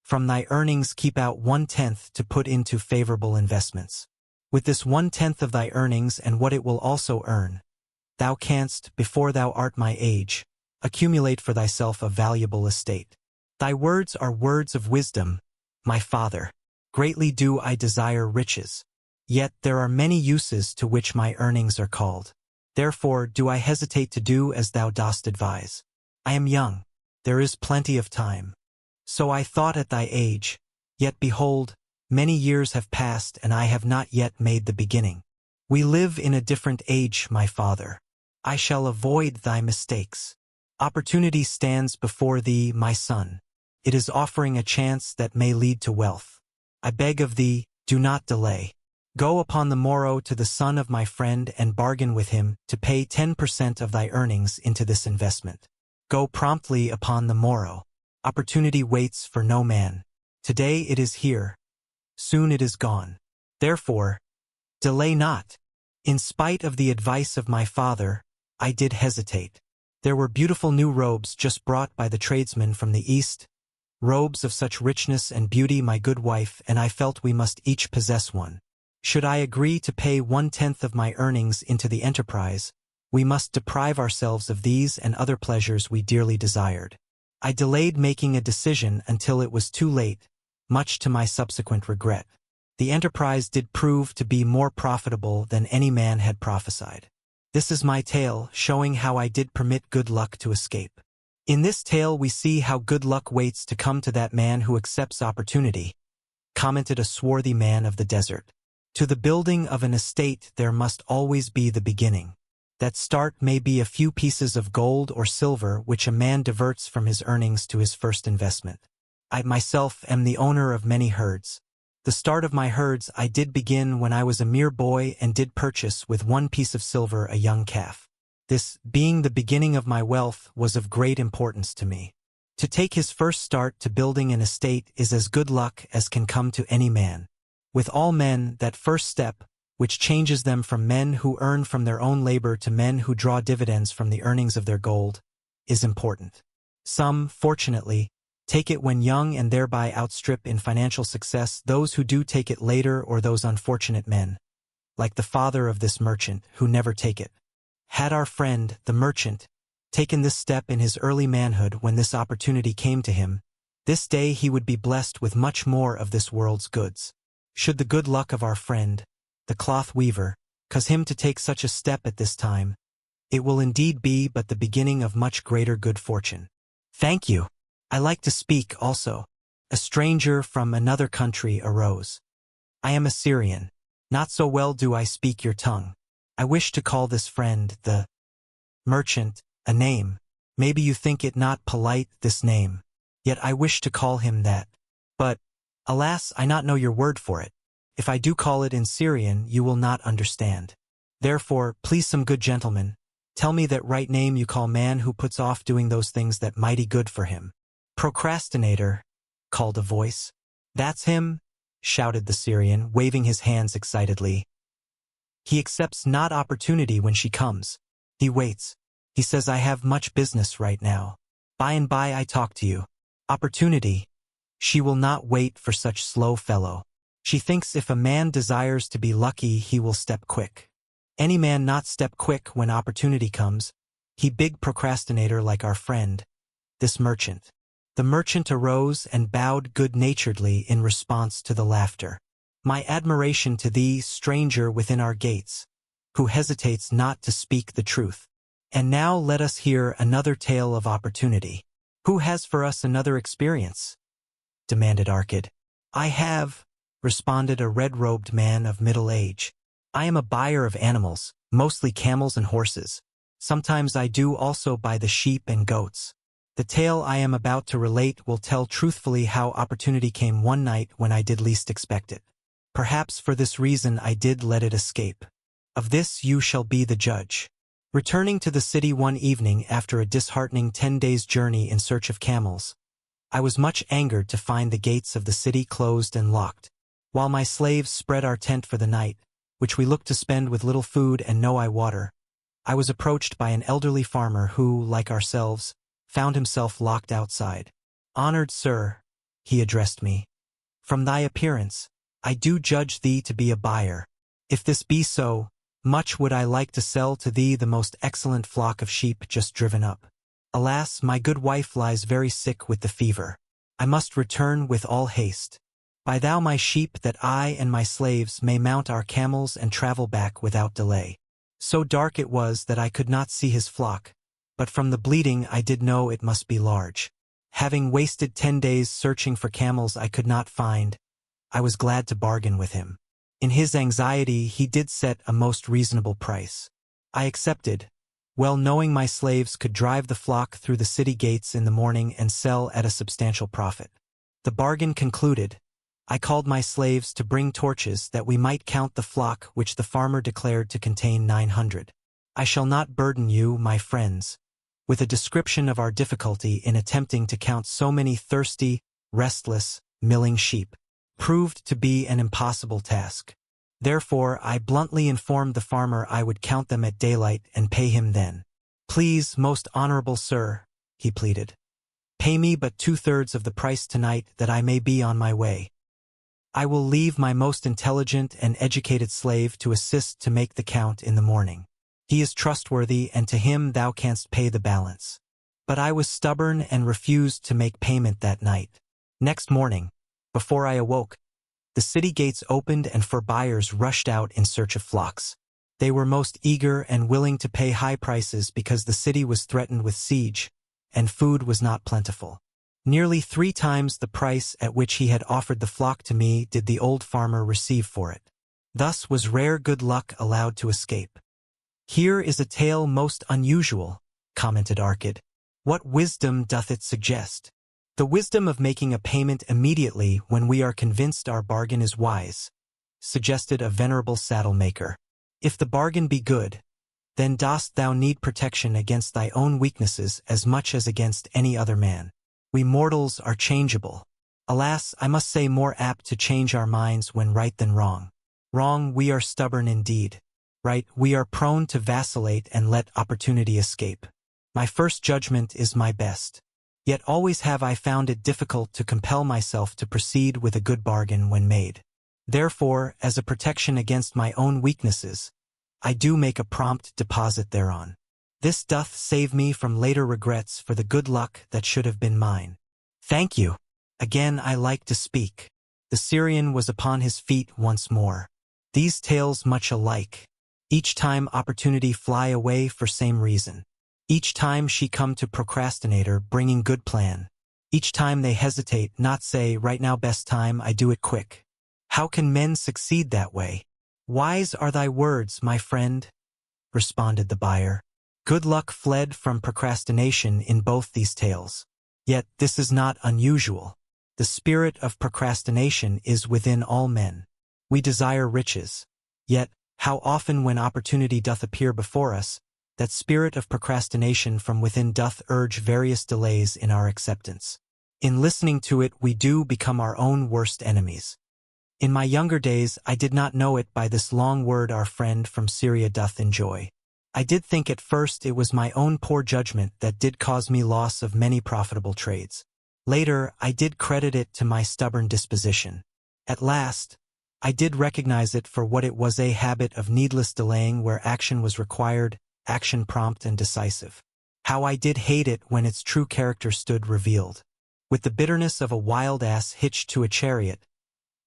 Speaker 2: From thy earnings keep out 1/10 to put into favorable investments. With this 1/10 of thy earnings and what it will also earn, thou canst, before thou art my age, accumulate for thyself a valuable estate. Thy words are words of wisdom, my father. Greatly do I desire riches. Yet there are many uses to which my earnings are called. Therefore do I hesitate to do as thou dost advise. I am young. There is plenty of time. So I thought at thy age. Yet behold, many years have passed and I have not yet made the beginning. We live in a different age, my father. I shall avoid thy mistakes. Opportunity stands before thee, my son. It is offering a chance that may lead to wealth. I beg of thee, do not delay. Go upon the morrow to the son of my friend and bargain with him to pay 10% of thy earnings into this investment. Go promptly upon the morrow. Opportunity waits for no man. Today it is here. Soon it is gone. Therefore, delay not. In spite of the advice of my father, I did hesitate. There were beautiful new robes just brought by the tradesmen from the east, robes of such richness and beauty, my good wife and I felt we must each possess one. Should I agree to pay 1/10 of my earnings into the enterprise, we must deprive ourselves of these and other pleasures we dearly desired. I delayed making a decision until it was too late, much to my subsequent regret. The enterprise did prove to be more profitable than any man had prophesied. This is my tale, showing how I did permit good luck to escape. In this tale we see how good luck waits to come to that man who accepts opportunity, commented a swarthy man of the desert. To the building of an estate there must always be the beginning. That start may be a few pieces of gold or silver which a man diverts from his earnings to his first investment. I myself am the owner of many herds. The start of my herds I did begin when I was a mere boy and did purchase with 1 piece of silver a young calf. This, being the beginning of my wealth, was of great importance to me. To take his first start to building an estate is as good luck as can come to any man. With all men, that first step, which changes them from men who earn from their own labor to men who draw dividends from the earnings of their gold, is important. Some, fortunately, take it when young and thereby outstrip in financial success those who do take it later, or those unfortunate men, like the father of this merchant, who never take it. Had our friend, the merchant, taken this step in his early manhood when this opportunity came to him, this day he would be blessed with much more of this world's goods. Should the good luck of our friend, the cloth weaver, cause him to take such a step at this time, it will indeed be but the beginning of much greater good fortune. Thank you. I like to speak also. A stranger from another country arose. I am a Syrian. Not so well do I speak your tongue. I wish to call this friend, the merchant, a name. Maybe you think it not polite, this name. Yet I wish to call him that. But, alas, I not know your word for it. If I do call it in Syrian, you will not understand. Therefore, please some good gentlemen, tell me that right name you call man who puts off doing those things that mighty good for him. Procrastinator, called a voice. That's him, shouted the Syrian, waving his hands excitedly. He accepts not opportunity when she comes. He waits. He says I have much business right now. By and by I talk to you. Opportunity. She will not wait for such slow fellow. She thinks if a man desires to be lucky he will step quick. Any man not step quick when opportunity comes. He big procrastinator like our friend, this merchant. The merchant arose and bowed good-naturedly in response to the laughter. My admiration to thee, stranger within our gates, who hesitates not to speak the truth. And now let us hear another tale of opportunity. Who has for us another experience? Demanded Arkad. I have, responded a red-robed man of middle age. I am a buyer of animals, mostly camels and horses. Sometimes I do also buy the sheep and goats. The tale I am about to relate will tell truthfully how opportunity came one night when I did least expect it. Perhaps for this reason I did let it escape. Of this you shall be the judge. Returning to the city one evening after a disheartening 10 days' journey in search of camels, I was much angered to find the gates of the city closed and locked. While my slaves spread our tent for the night, which we looked to spend with little food and no water, I was approached by an elderly farmer who, like ourselves, found himself locked outside. Honored sir, he addressed me, from thy appearance, I do judge thee to be a buyer. If this be so, much would I like to sell to thee the most excellent flock of sheep just driven up. Alas, my good wife lies very sick with the fever. I must return with all haste. Buy thou my sheep that I and my slaves may mount our camels and travel back without delay. So dark it was that I could not see his flock, but from the bleating I did know it must be large. Having wasted 10 days searching for camels I could not find, I was glad to bargain with him. In his anxiety he did set a most reasonable price. I accepted, well knowing my slaves could drive the flock through the city gates in the morning and sell at a substantial profit. The bargain concluded, I called my slaves to bring torches that we might count the flock which the farmer declared to contain 900. I shall not burden you, my friends, with a description of our difficulty in attempting to count so many thirsty, restless, milling sheep. Proved to be an impossible task. Therefore, I bluntly informed the farmer I would count them at daylight and pay him then. Please, most honorable sir, he pleaded, pay me but 2/3 of the price tonight that I may be on my way. I will leave my most intelligent and educated slave to assist to make the count in the morning. He is trustworthy, and to him thou canst pay the balance. But I was stubborn and refused to make payment that night. Next morning, before I awoke, the city gates opened and 4 buyers rushed out in search of flocks. They were most eager and willing to pay high prices because the city was threatened with siege, and food was not plentiful. Nearly 3 times the price at which he had offered the flock to me did the old farmer receive for it. Thus was rare good luck allowed to escape. Here is a tale most unusual, commented Arkad. What wisdom doth it suggest? The wisdom of making a payment immediately when we are convinced our bargain is wise, suggested a venerable saddle-maker. If the bargain be good, then dost thou need protection against thy own weaknesses as much as against any other man. We mortals are changeable. Alas, I must say more apt to change our minds when right than wrong. Wrong, we are stubborn indeed. Right, we are prone to vacillate and let opportunity escape. My first judgment is my best. Yet always have I found it difficult to compel myself to proceed with a good bargain when made. Therefore, as a protection against my own weaknesses, I do make a prompt deposit thereon. This doth save me from later regrets for the good luck that should have been mine. Thank you. Again I like to speak. The Syrian was upon his feet once more. These tales much alike. Each time opportunity fly away for same reason. Each time she come to procrastinator bringing good plan. Each time they hesitate, not say, right now best time, I do it quick. How can men succeed that way? Wise are thy words, my friend, responded the buyer. Good luck fled from procrastination in both these tales. Yet this is not unusual. The spirit of procrastination is within all men. We desire riches. Yet, how often when opportunity doth appear before us, that spirit of procrastination from within doth urge various delays in our acceptance. In listening to it we do become our own worst enemies. In my younger days I did not know it by this long word our friend from Syria doth enjoy. I did think at first it was my own poor judgment that did cause me loss of many profitable trades. Later I did credit it to my stubborn disposition. At last, I did recognize it for what it was, a habit of needless delaying where action was required, action prompt and decisive. How I did hate it when its true character stood revealed. With the bitterness of a wild ass hitched to a chariot,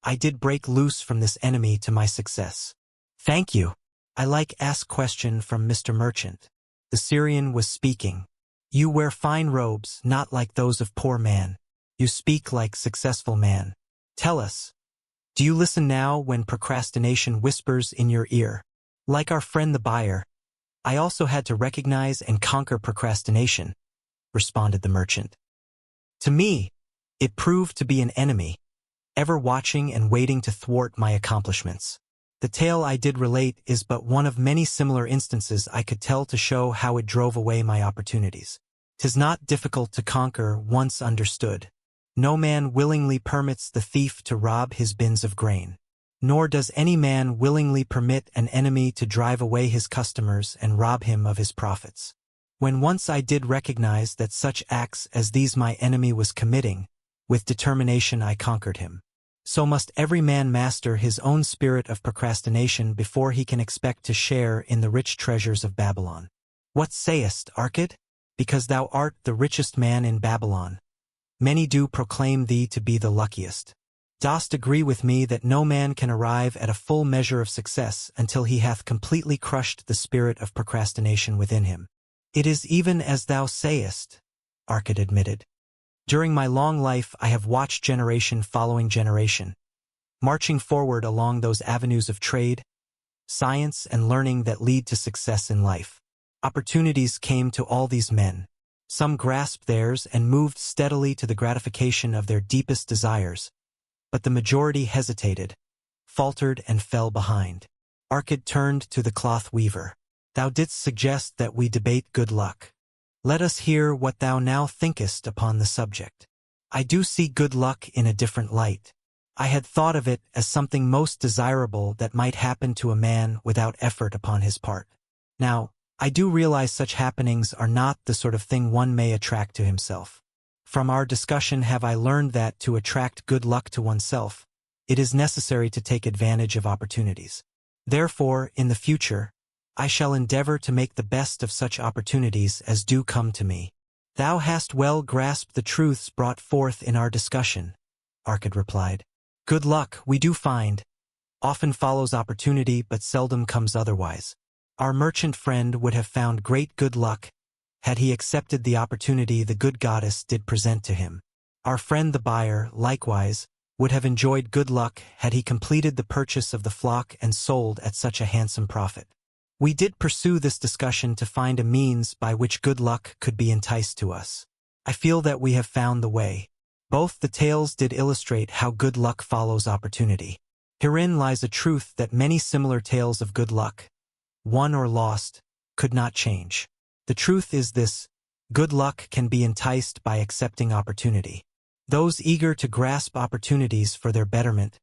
Speaker 2: I did break loose from this enemy to my success. Thank you. I like ask question from Mr. Merchant. The Syrian was speaking. You wear fine robes, not like those of poor man. You speak like successful man. Tell us, do you listen now when procrastination whispers in your ear? Like our friend the buyer, I also had to recognize and conquer procrastination, responded the merchant. To me, it proved to be an enemy, ever watching and waiting to thwart my accomplishments. The tale I did relate is but one of many similar instances I could tell to show how it drove away my opportunities. 'Tis not difficult to conquer once understood. No man willingly permits the thief to rob his bins of grain. Nor does any man willingly permit an enemy to drive away his customers and rob him of his profits. When once I did recognize that such acts as these my enemy was committing, with determination I conquered him. So must every man master his own spirit of procrastination before he can expect to share in the rich treasures of Babylon. What sayest, Arcad? Because thou art the richest man in Babylon. Many do proclaim thee to be the luckiest. Dost agree with me that no man can arrive at a full measure of success until he hath completely crushed the spirit of procrastination within him? It is even as thou sayest, Arcad admitted. During my long life I have watched generation following generation, marching forward along those avenues of trade, science and learning that lead to success in life. Opportunities came to all these men. Some grasped theirs and moved steadily to the gratification of their deepest desires, but the majority hesitated, faltered and fell behind. Arcad turned to the cloth weaver. Thou didst suggest that we debate good luck. Let us hear what thou now thinkest upon the subject. I do see good luck in a different light. I had thought of it as something most desirable that might happen to a man without effort upon his part. Now, I do realize such happenings are not the sort of thing one may attract to himself. From our discussion have I learned that to attract good luck to oneself, it is necessary to take advantage of opportunities. Therefore, in the future, I shall endeavor to make the best of such opportunities as do come to me. Thou hast well grasped the truths brought forth in our discussion, Arcad replied. Good luck, we do find, often follows opportunity but seldom comes otherwise. Our merchant friend would have found great good luck had he accepted the opportunity the good goddess did present to him. Our friend the buyer, likewise, would have enjoyed good luck had he completed the purchase of the flock and sold at such a handsome profit. We did pursue this discussion to find a means by which good luck could be enticed to us. I feel that we have found the way. Both the tales did illustrate how good luck follows opportunity. Herein lies a truth that many similar tales of good luck, won or lost, could not change. The truth is this: good luck can be enticed by accepting opportunity. Those eager to grasp opportunities for their betterment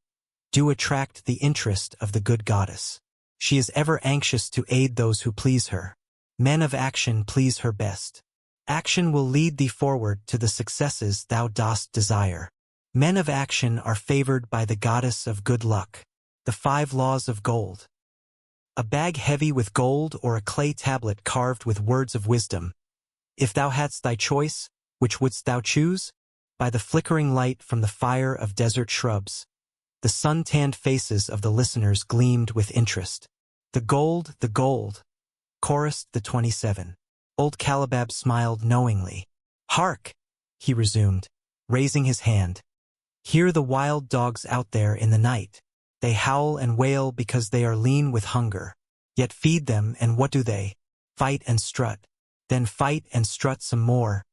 Speaker 2: do attract the interest of the good goddess. She is ever anxious to aid those who please her. Men of action please her best. Action will lead thee forward to the successes thou dost desire. Men of action are favored by the goddess of good luck. The 5 laws of gold. A bag heavy with gold or a clay tablet carved with words of wisdom. If thou hadst thy choice, which wouldst thou choose? By the flickering light from the fire of desert shrubs, the sun-tanned faces of the listeners gleamed with interest. The gold, chorused the 27. Old Calabab smiled knowingly. Hark, he resumed, raising his hand. Hear the wild dogs out there in the night. They howl and wail because they are lean with hunger. Yet feed them, and what do they? Fight and strut. Then fight and strut some more,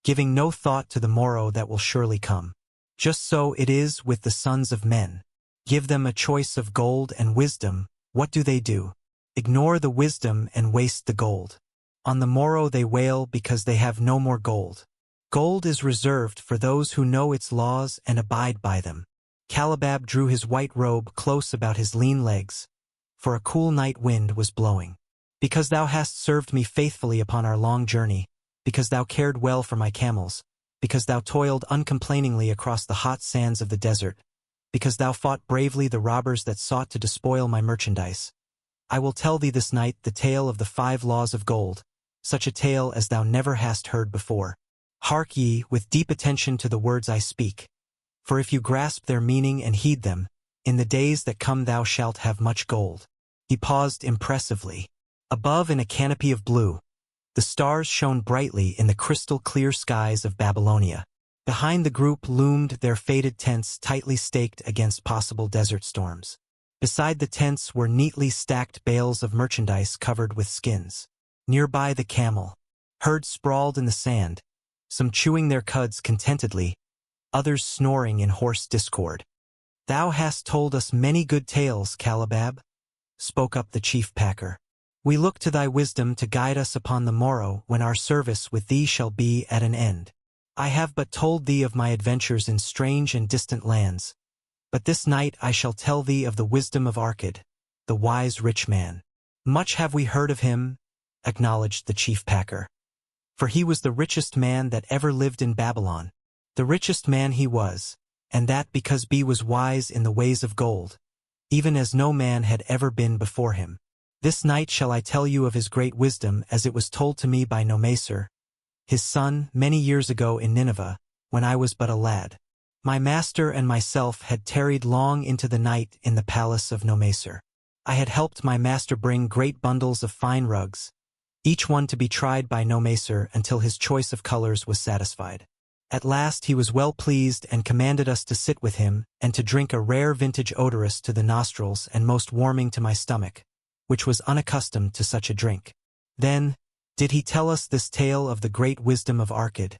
Speaker 2: giving no thought to the morrow that will surely come. Just so it is with the sons of men. Give them a choice of gold and wisdom. What do? Ignore the wisdom and waste the gold. On the morrow they wail because they have no more gold. Gold is reserved for those who know its laws and abide by them. Calabab drew his white robe close about his lean legs, for a cool night wind was blowing. Because thou hast served me faithfully upon our long journey, because thou cared well for my camels, because thou toiled uncomplainingly across the hot sands of the desert, because thou fought bravely the robbers that sought to despoil my merchandise, I will tell thee this night the tale of the 5 laws of gold, such a tale as thou never hast heard before. Hark ye with deep attention to the words I speak, for if you grasp their meaning and heed them, in the days that come thou shalt have much gold. He paused impressively. Above in a canopy of blue, the stars shone brightly in the crystal-clear skies of Babylonia. Behind the group loomed their faded tents tightly staked against possible desert storms. Beside the tents were neatly stacked bales of merchandise covered with skins. Nearby the camel herd sprawled in the sand, some chewing their cuds contentedly, others snoring in hoarse discord. Thou hast told us many good tales, Calabab, spoke up the chief packer. We look to thy wisdom to guide us upon the morrow when our service with thee shall be at an end. I have but told thee of my adventures in strange and distant lands, but this night I shall tell thee of the wisdom of Arkad, the wise rich man. Much have we heard of him, acknowledged the chief packer. For he was the richest man that ever lived in Babylon. The richest man he was, and that because he was wise in the ways of gold, even as no man had ever been before him. This night shall I tell you of his great wisdom as it was told to me by Nomaser, his son, many years ago in Nineveh, when I was but a lad. My master and myself had tarried long into the night in the palace of Nomaser. I had helped my master bring great bundles of fine rugs, each one to be tried by Nomaser until his choice of colors was satisfied. At last he was well pleased and commanded us to sit with him and to drink a rare vintage odorous to the nostrils and most warming to my stomach, which was unaccustomed to such a drink. Then did he tell us this tale of the great wisdom of Arkad,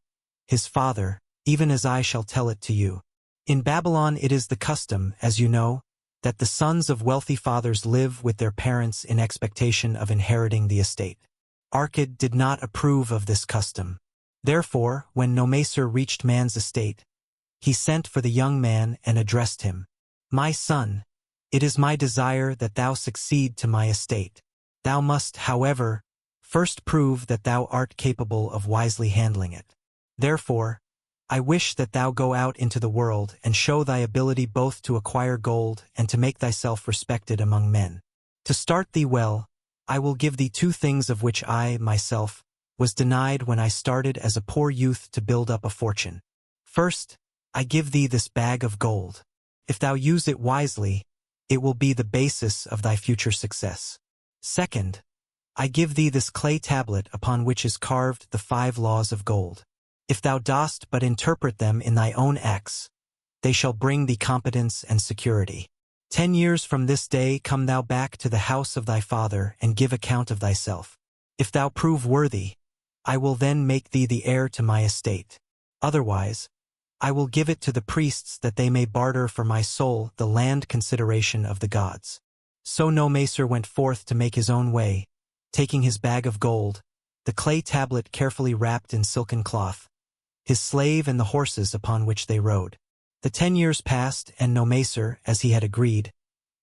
Speaker 2: his father, even as I shall tell it to you. In Babylon it is the custom, as you know, that the sons of wealthy fathers live with their parents in expectation of inheriting the estate. Arkad did not approve of this custom. Therefore, when Nomaser reached man's estate, he sent for the young man and addressed him. My son, it is my desire that thou succeed to my estate. Thou must, however, first prove that thou art capable of wisely handling it. Therefore, I wish that thou go out into the world and show thy ability both to acquire gold and to make thyself respected among men. To start thee well, I will give thee 2 things of which I, myself, was denied when I started as a poor youth to build up a fortune. First, I give thee this bag of gold. If thou use it wisely, it will be the basis of thy future success. Second, I give thee this clay tablet upon which is carved the 5 laws of gold. If thou dost but interpret them in thy own acts, they shall bring thee competence and security. 10 years from this day come thou back to the house of thy father and give account of thyself. If thou prove worthy, I will then make thee the heir to my estate. Otherwise, I will give it to the priests that they may barter for my soul the land consideration of the gods. So Nomaser went forth to make his own way, taking his bag of gold, the clay tablet carefully wrapped in silken cloth, his slave and the horses upon which they rode. The 10 years passed, and Nomaser, as he had agreed,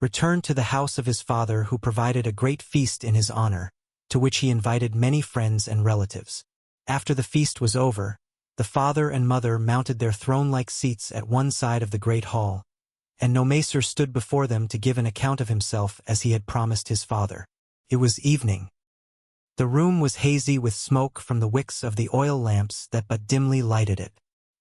Speaker 2: returned to the house of his father, who provided a great feast in his honor, to which he invited many friends and relatives. After the feast was over, the father and mother mounted their throne-like seats at one side of the great hall, and Nomaser stood before them to give an account of himself as he had promised his father. It was evening. The room was hazy with smoke from the wicks of the oil lamps that but dimly lighted it.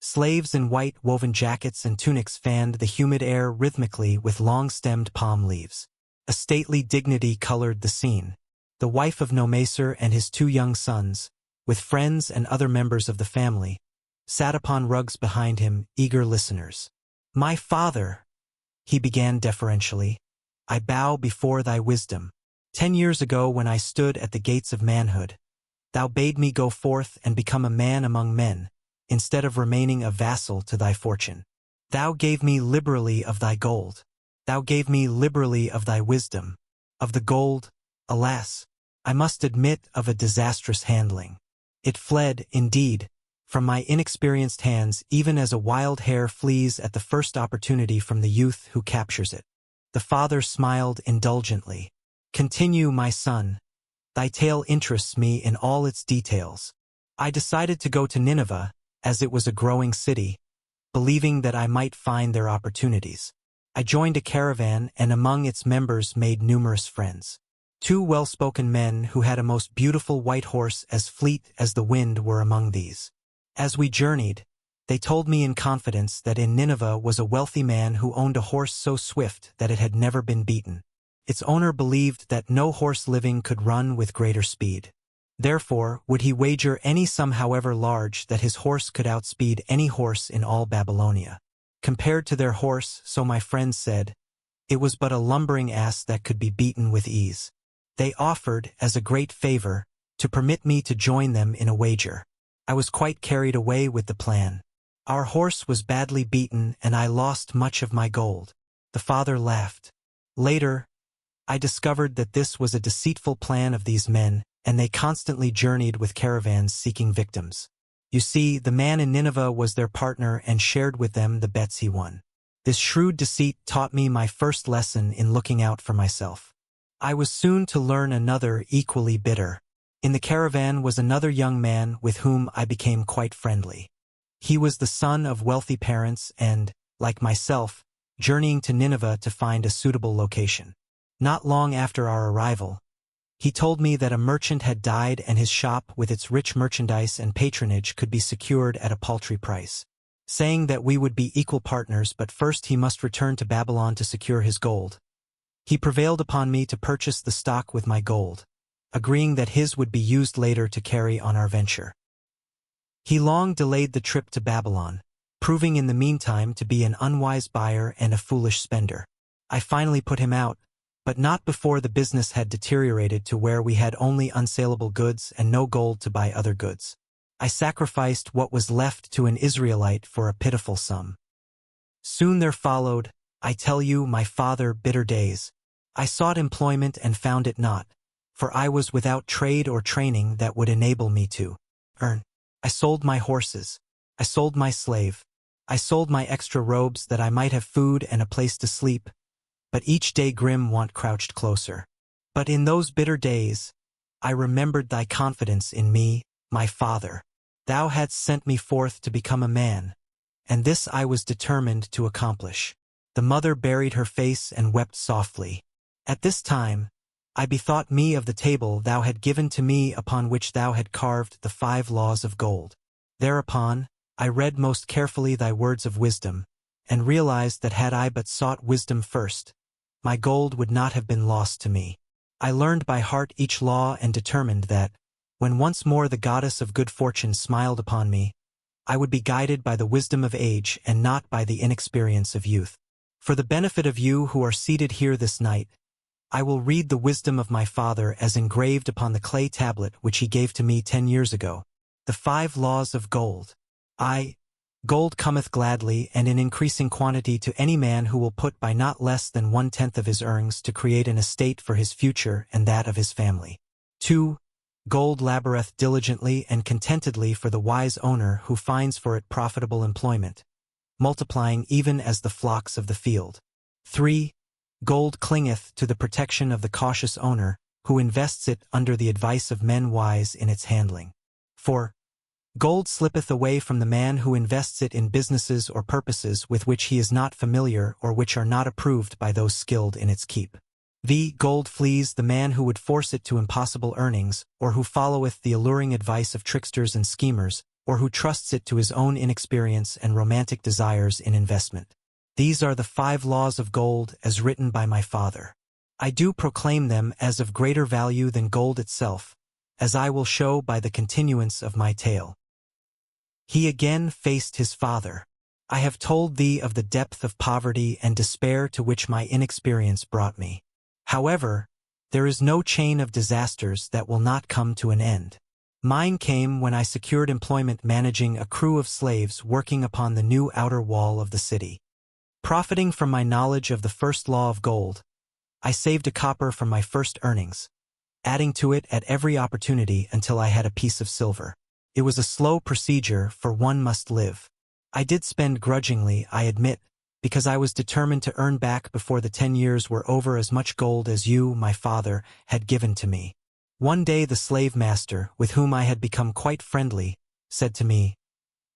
Speaker 2: Slaves in white woven jackets and tunics fanned the humid air rhythmically with long-stemmed palm leaves. A stately dignity colored the scene. The wife of Nomaser and his 2 young sons, with friends and other members of the family, sat upon rugs behind him, eager listeners. My father, he began deferentially, I bow before thy wisdom. 10 years ago, when I stood at the gates of manhood, thou bade me go forth and become a man among men, instead of remaining a vassal to thy fortune. Thou gave me liberally of thy gold. Thou gave me liberally of thy wisdom. Of the gold, alas, I must admit of a disastrous handling. It fled, indeed, from my inexperienced hands even as a wild hare flees at the first opportunity from the youth who captures it. The father smiled indulgently. Continue, my son. Thy tale interests me in all its details. I decided to go to Nineveh, as it was a growing city, believing that I might find there opportunities. I joined a caravan and among its members made numerous friends. Two well-spoken men who had a most beautiful white horse as fleet as the wind were among these. As we journeyed, they told me in confidence that in Nineveh was a wealthy man who owned a horse so swift that it had never been beaten. Its owner believed that no horse living could run with greater speed. Therefore, would he wager any sum however large that his horse could outspeed any horse in all Babylonia. Compared to their horse, so my friends said, it was but a lumbering ass that could be beaten with ease. They offered, as a great favor, to permit me to join them in a wager. I was quite carried away with the plan. Our horse was badly beaten and I lost much of my gold. The father laughed. Later, I discovered that this was a deceitful plan of these men, and they constantly journeyed with caravans seeking victims. You see, the man in Nineveh was their partner and shared with them the bets he won. This shrewd deceit taught me my first lesson in looking out for myself. I was soon to learn another equally bitter. In the caravan was another young man with whom I became quite friendly. He was the son of wealthy parents and, like myself, journeying to Nineveh to find a suitable location. Not long after our arrival, he told me that a merchant had died and his shop with its rich merchandise and patronage could be secured at a paltry price, saying that we would be equal partners but first he must return to Babylon to secure his gold. He prevailed upon me to purchase the stock with my gold, agreeing that his would be used later to carry on our venture. He long delayed the trip to Babylon, proving in the meantime to be an unwise buyer and a foolish spender. I finally put him out, but not before the business had deteriorated to where we had only unsaleable goods and no gold to buy other goods. I sacrificed what was left to an Israelite for a pitiful sum. Soon there followed, I tell you, my father, bitter days. I sought employment and found it not, for I was without trade or training that would enable me to earn. I sold my horses. I sold my slave. I sold my extra robes that I might have food and a place to sleep. But each day grim want crouched closer. But in those bitter days, I remembered thy confidence in me, my father. Thou hadst sent me forth to become a man, and this I was determined to accomplish. The mother buried her face and wept softly. At this time, I bethought me of the table thou had given to me upon which thou had carved the 5 laws of gold. Thereupon, I read most carefully thy words of wisdom, and realized that had I but sought wisdom first, my gold would not have been lost to me. I learned by heart each law and determined that, when once more the goddess of good fortune smiled upon me, I would be guided by the wisdom of age and not by the inexperience of youth. For the benefit of you who are seated here this night, I will read the wisdom of my father as engraved upon the clay tablet which he gave to me 10 years ago. The 5 laws of gold. Gold cometh gladly and in increasing quantity to any man who will put by not less than 1/10 of his earnings to create an estate for his future and that of his family. 2. Gold laboureth diligently and contentedly for the wise owner who finds for it profitable employment, multiplying even as the flocks of the field. 3. Gold clingeth to the protection of the cautious owner, who invests it under the advice of men wise in its handling. 4. Gold slippeth away from the man who invests it in businesses or purposes with which he is not familiar or which are not approved by those skilled in its keep. Gold flees the man who would force it to impossible earnings, or who followeth the alluring advice of tricksters and schemers, or who trusts it to his own inexperience and romantic desires in investment. These are the 5 laws of gold as written by my father. I do proclaim them as of greater value than gold itself, as I will show by the continuance of my tale. He again faced his father. I have told thee of the depth of poverty and despair to which my inexperience brought me. However, there is no chain of disasters that will not come to an end. Mine came when I secured employment managing a crew of slaves working upon the new outer wall of the city. Profiting from my knowledge of the first law of gold, I saved a copper from my first earnings, adding to it at every opportunity until I had a piece of silver. It was a slow procedure, for one must live. I did spend grudgingly, I admit, because I was determined to earn back before the 10 years were over as much gold as you, my father, had given to me. One day the slave master, with whom I had become quite friendly, said to me,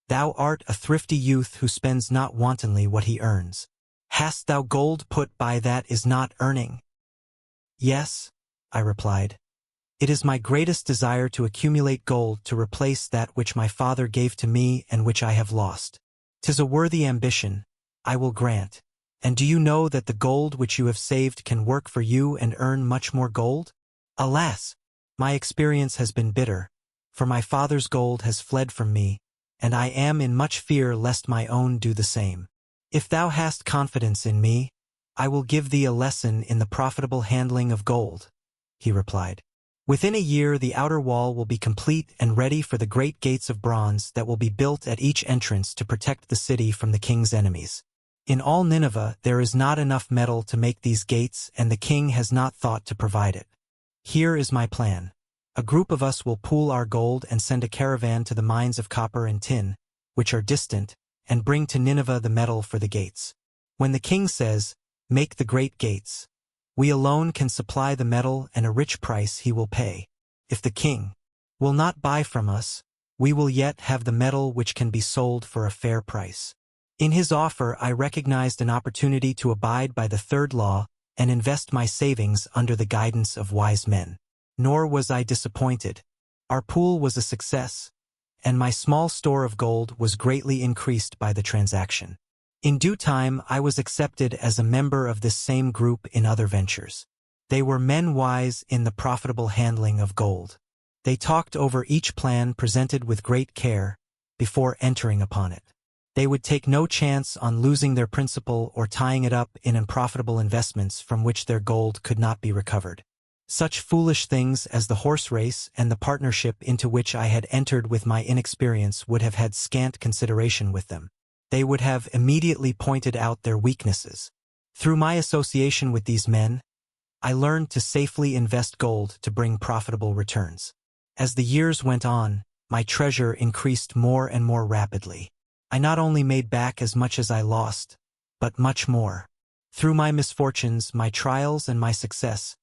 Speaker 2: "Thou art a thrifty youth who spends not wantonly what he earns. Hast thou gold put by that is not earning?" "Yes," I replied. "It is my greatest desire to accumulate gold to replace that which my father gave to me and which I have lost. 'Tis a worthy ambition, I will grant. And do you know that the gold which you have saved can work for you and earn much more gold? Alas! My experience has been bitter, for my father's gold has fled from me, and I am in much fear lest my own do the same. If thou hast confidence in me, I will give thee a lesson in the profitable handling of gold," he replied. "Within a year the outer wall will be complete and ready for the great gates of bronze that will be built at each entrance to protect the city from the king's enemies. In all Nineveh there is not enough metal to make these gates, and the king has not thought to provide it. Here is my plan. A group of us will pool our gold and send a caravan to the mines of copper and tin, which are distant, and bring to Nineveh the metal for the gates. When the king says, 'Make the great gates,' we alone can supply the metal, and a rich price he will pay. If the king will not buy from us, we will yet have the metal which can be sold for a fair price." In his offer I recognized an opportunity to abide by the third law and invest my savings under the guidance of wise men. Nor was I disappointed. Our pool was a success, and my small store of gold was greatly increased by the transaction. In due time I was accepted as a member of this same group in other ventures. They were men wise in the profitable handling of gold. They talked over each plan presented with great care before entering upon it. They would take no chance on losing their principal or tying it up in unprofitable investments from which their gold could not be recovered. Such foolish things as the horse race and the partnership into which I had entered with my inexperience would have had scant consideration with them. They would have immediately pointed out their weaknesses. Through my association with these men, I learned to safely invest gold to bring profitable returns. As the years went on, my treasure increased more and more rapidly. I not only made back as much as I lost, but much more. Through my misfortunes, my trials, and my success,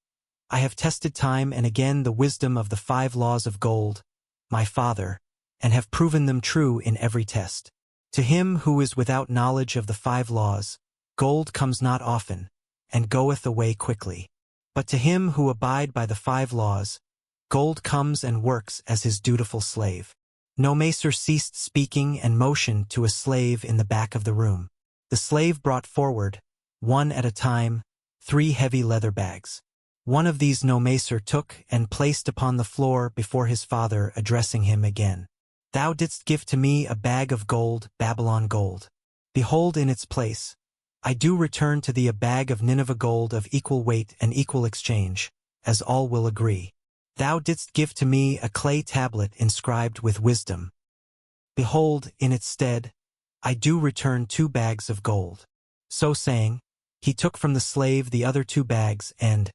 Speaker 2: I have tested time and again the wisdom of the 5 laws of gold, my father, and have proven them true in every test. To him who is without knowledge of the 5 laws, gold comes not often, and goeth away quickly. But to him who abide by the 5 laws, gold comes and works as his dutiful slave. Nomacer ceased speaking and motioned to a slave in the back of the room. The slave brought forward, one at a time, 3 heavy leather bags. One of these Nomacer took and placed upon the floor before his father, addressing him again. "Thou didst give to me a bag of gold, Babylon gold. Behold in its place, I do return to thee a bag of Nineveh gold of equal weight and equal exchange, as all will agree. Thou didst give to me a clay tablet inscribed with wisdom. Behold, in its stead, I do return 2 bags of gold." So saying, he took from the slave the other 2 bags and,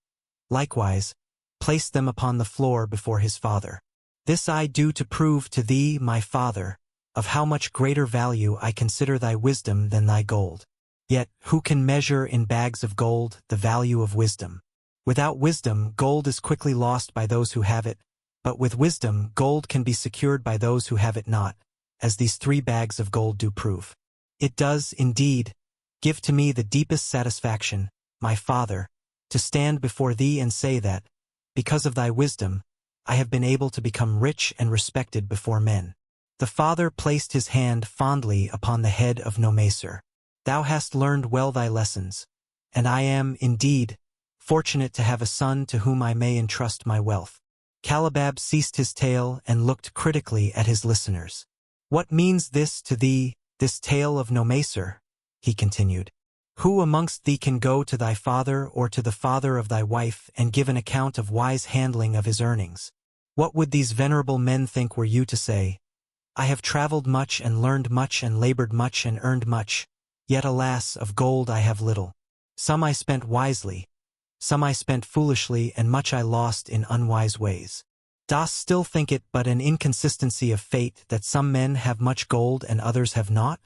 Speaker 2: likewise, placed them upon the floor before his father. "This I do to prove to thee, my father, of how much greater value I consider thy wisdom than thy gold. Yet, who can measure in bags of gold the value of wisdom? Without wisdom, gold is quickly lost by those who have it, but with wisdom, gold can be secured by those who have it not, as these 3 bags of gold do prove. It does, indeed, give to me the deepest satisfaction, my father, to stand before thee and say that, because of thy wisdom, I have been able to become rich and respected before men." The father placed his hand fondly upon the head of Nomacer. "Thou hast learned well thy lessons, and I am, indeed, fortunate to have a son to whom I may entrust my wealth." Calabab ceased his tale and looked critically at his listeners. "What means this to thee, this tale of Nomacer?" he continued. "Who amongst thee can go to thy father or to the father of thy wife and give an account of wise handling of his earnings? What would these venerable men think were you to say, 'I have traveled much and learned much and labored much and earned much, Yet alas, of gold I have little. Some I spent wisely, some I spent foolishly, and much I lost in unwise ways. Dost still think it but an inconsistency of fate that some men have much gold and others have not?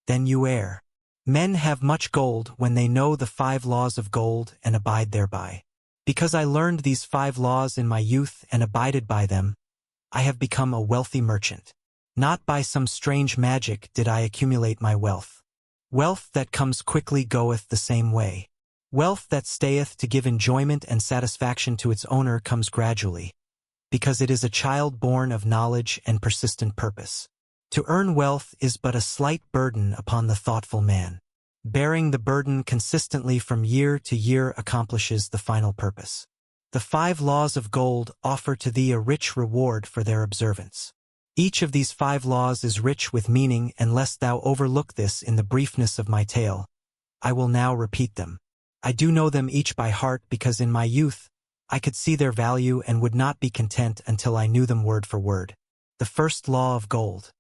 Speaker 2: Then you err. Men have much gold when they know the 5 laws of gold and abide thereby. Because I learned these 5 laws in my youth and abided by them, I have become a wealthy merchant. Not by some strange magic did I accumulate my wealth. Wealth that comes quickly goeth the same way. Wealth that stayeth to give enjoyment and satisfaction to its owner comes gradually, because it is a child born of knowledge and persistent purpose. To earn wealth is but a slight burden upon the thoughtful man. Bearing the burden consistently from year to year accomplishes the final purpose. The 5 laws of gold offer to thee a rich reward for their observance. Each of these 5 laws is rich with meaning, and lest thou overlook this in the briefness of my tale, I will now repeat them. I do know them each by heart because in my youth I could see their value and would not be content until I knew them word for word. The first law of gold.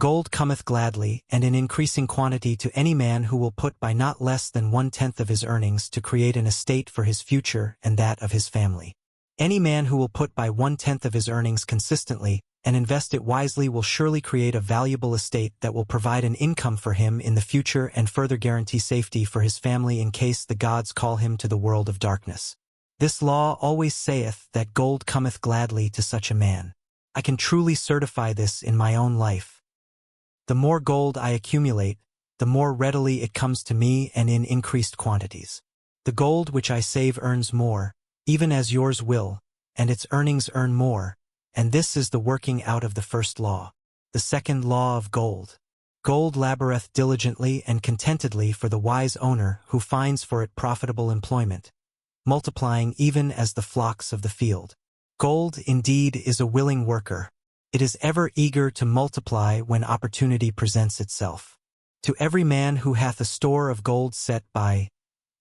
Speaker 2: Gold cometh gladly and in increasing quantity to any man who will put by not less than 1/10 of his earnings to create an estate for his future and that of his family. Any man who will put by 1/10 of his earnings consistently and invest it wisely will surely create a valuable estate that will provide an income for him in the future and further guarantee safety for his family in case the gods call him to the world of darkness. This law always saith that gold cometh gladly to such a man. I can truly certify this in my own life. The more gold I accumulate, the more readily it comes to me and in increased quantities. The gold which I save earns more, even as yours will, and its earnings earn more, and this is the working out of the first law. The second law of gold. Gold laboureth diligently and contentedly for the wise owner who finds for it profitable employment, multiplying even as the flocks of the field. Gold, indeed, is a willing worker. It is ever eager to multiply when opportunity presents itself. To every man who hath a store of gold set by,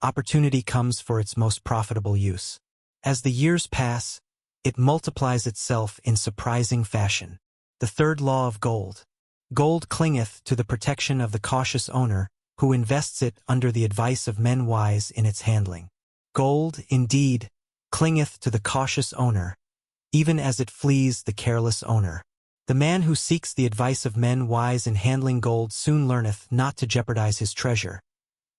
Speaker 2: opportunity comes for its most profitable use. As the years pass, it multiplies itself in surprising fashion. The third law of gold. Gold clingeth to the protection of the cautious owner, who invests it under the advice of men wise in its handling. Gold, indeed, clingeth to the cautious owner, even as it flees the careless owner. The man who seeks the advice of men wise in handling gold soon learneth not to jeopardize his treasure,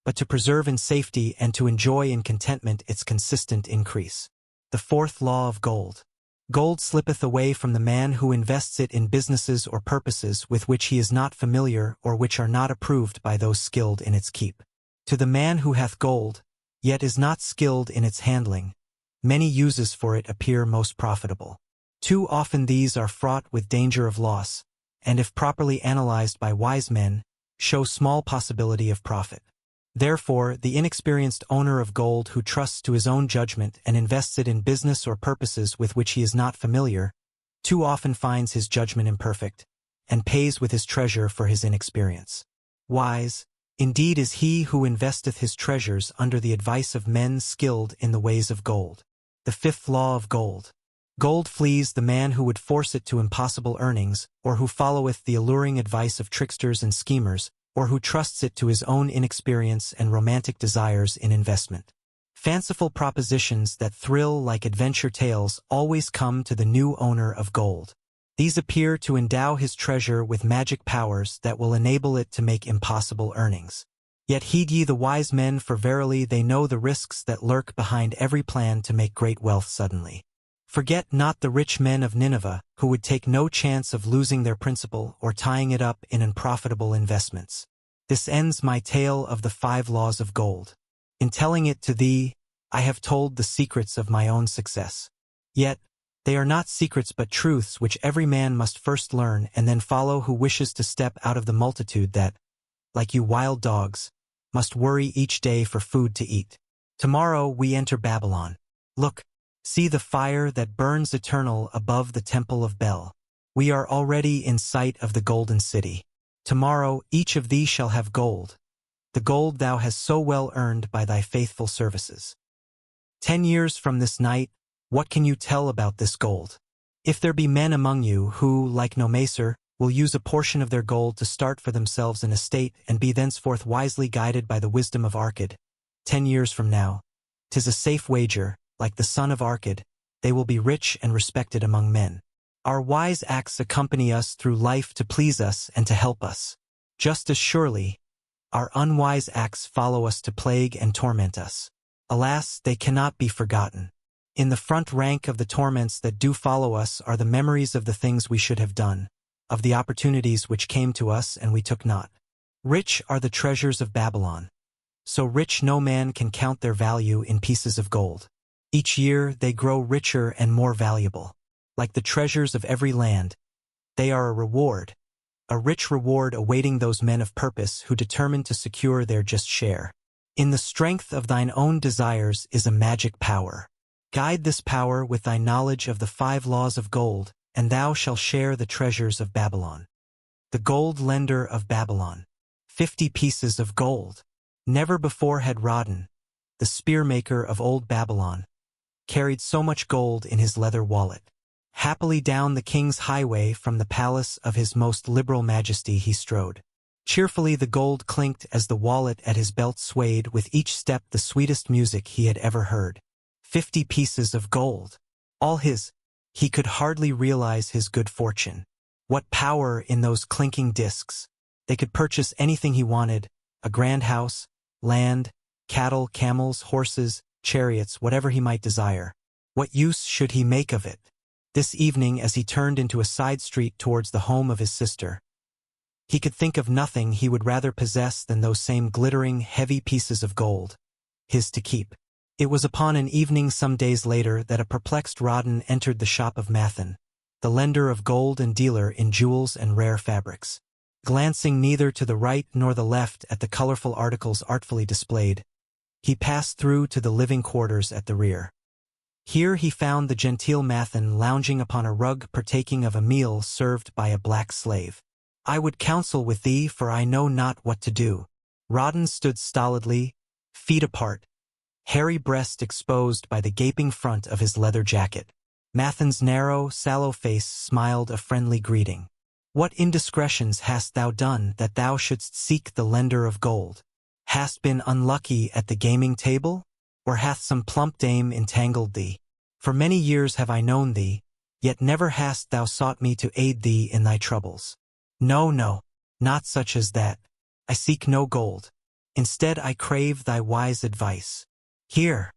Speaker 2: but to preserve in safety and to enjoy in contentment its consistent increase. The fourth law of gold. Gold slippeth away from the man who invests it in businesses or purposes with which he is not familiar or which are not approved by those skilled in its keep. To the man who hath gold, yet is not skilled in its handling, many uses for it appear most profitable. Too often these are fraught with danger of loss, and if properly analyzed by wise men, show small possibility of profit. Therefore, the inexperienced owner of gold who trusts to his own judgment and invests it in business or purposes with which he is not familiar, too often finds his judgment imperfect, and pays with his treasure for his inexperience. Wise, indeed, is he who investeth his treasures under the advice of men skilled in the ways of gold. The fifth law of gold. Gold flees the man who would force it to impossible earnings, or who followeth the alluring advice of tricksters and schemers, or who trusts it to his own inexperience and romantic desires in investment. Fanciful propositions that thrill like adventure tales always come to the new owner of gold. These appear to endow his treasure with magic powers that will enable it to make impossible earnings. Yet heed ye the wise men, for verily they know the risks that lurk behind every plan to make great wealth suddenly. Forget not the rich men of Nineveh, who would take no chance of losing their principal or tying it up in unprofitable investments. This ends my tale of the 5 laws of gold. In telling it to thee, I have told the secrets of my own success. Yet, they are not secrets but truths which every man must first learn and then follow who wishes to step out of the multitude that, like you wild dogs, must worry each day for food to eat. Tomorrow we enter Babylon. Look, see the fire that burns eternal above the temple of Bel. We are already in sight of the golden city. Tomorrow each of thee shall have gold, the gold thou hast so well earned by thy faithful services. 10 years from this night, what can you tell about this gold? If there be men among you who, like Nomaser, will use a portion of their gold to start for themselves an estate and be thenceforth wisely guided by the wisdom of Arkad. 10 years from now, 'tis a safe wager, like the son of Arkad, they will be rich and respected among men. Our wise acts accompany us through life to please us and to help us. Just as surely, our unwise acts follow us to plague and torment us. Alas, they cannot be forgotten. In the front rank of the torments that do follow us are the memories of the things we should have done, of the opportunities which came to us and we took not. Rich are the treasures of Babylon. So rich no man can count their value in pieces of gold. Each year they grow richer and more valuable. Like the treasures of every land, they are a reward, a rich reward awaiting those men of purpose who determine to secure their just share. In the strength of thine own desires is a magic power. Guide this power with thy knowledge of the 5 laws of gold, and thou shalt share the treasures of Babylon. The gold lender of Babylon. 50 pieces of gold. Never before had Rodden, the spear-maker of old Babylon, carried so much gold in his leather wallet. Happily down the king's highway from the palace of his most liberal majesty he strode. Cheerfully the gold clinked as the wallet at his belt swayed with each step the sweetest music he had ever heard. 50 pieces of gold. All his. He could hardly realize his good fortune. What power in those clinking discs. They could purchase anything he wanted, a grand house, land, cattle, camels, horses, chariots, whatever he might desire. What use should he make of it? This evening, as he turned into a side street towards the home of his sister, he could think of nothing he would rather possess than those same glittering, heavy pieces of gold, his to keep. It was upon an evening some days later that a perplexed Rodden entered the shop of Mathan, the lender of gold and dealer in jewels and rare fabrics. Glancing neither to the right nor the left at the colorful articles artfully displayed, he passed through to the living quarters at the rear. Here he found the genteel Mathan lounging upon a rug partaking of a meal served by a black slave. I would counsel with thee, for I know not what to do. Rodden stood stolidly, feet apart, hairy breast exposed by the gaping front of his leather jacket. Mathan's narrow, sallow face smiled a friendly greeting. What indiscretions hast thou done that thou shouldst seek the lender of gold? Hast been unlucky at the gaming table? Or hath some plump dame entangled thee? For many years have I known thee, yet never hast thou sought me to aid thee in thy troubles. No, no, not such as that. I seek no gold. Instead I crave thy wise advice. Hear,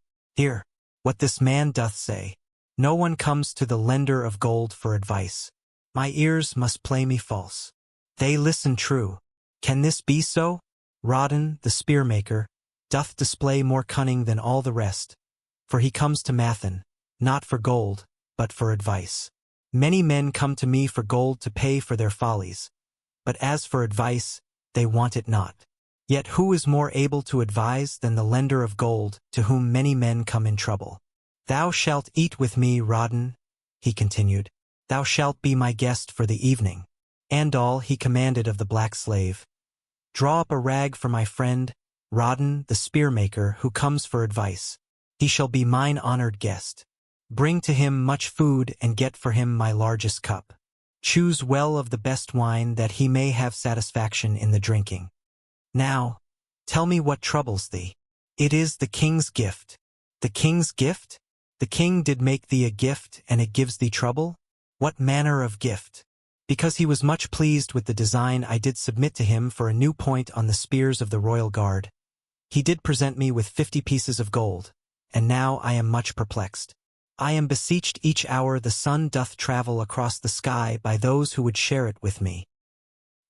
Speaker 2: what this man doth say. No one comes to the lender of gold for advice. My ears must play me false. They listen true. Can this be so? Rodden, the spear-maker, doth display more cunning than all the rest, for he comes to Mathan, not for gold, but for advice. Many men come to me for gold to pay for their follies, but as for advice, they want it not. Yet who is more able to advise than the lender of gold, to whom many men come in trouble? Thou shalt eat with me, Rodden, he continued. Thou shalt be my guest for the evening. And all he commanded of the black slave. Draw up a rag for my friend, Rodden, the spear-maker, who comes for advice. He shall be mine honored guest. Bring to him much food and get for him my largest cup. Choose well of the best wine that he may have satisfaction in the drinking. Now, tell me what troubles thee. It is the king's gift. The king's gift? The king did make thee a gift and it gives thee trouble? What manner of gift? Because he was much pleased with the design I did submit to him for a new point on the spears of the royal guard. He did present me with 50 pieces of gold, and now I am much perplexed. I am beseeched each hour the sun doth travel across the sky by those who would share it with me.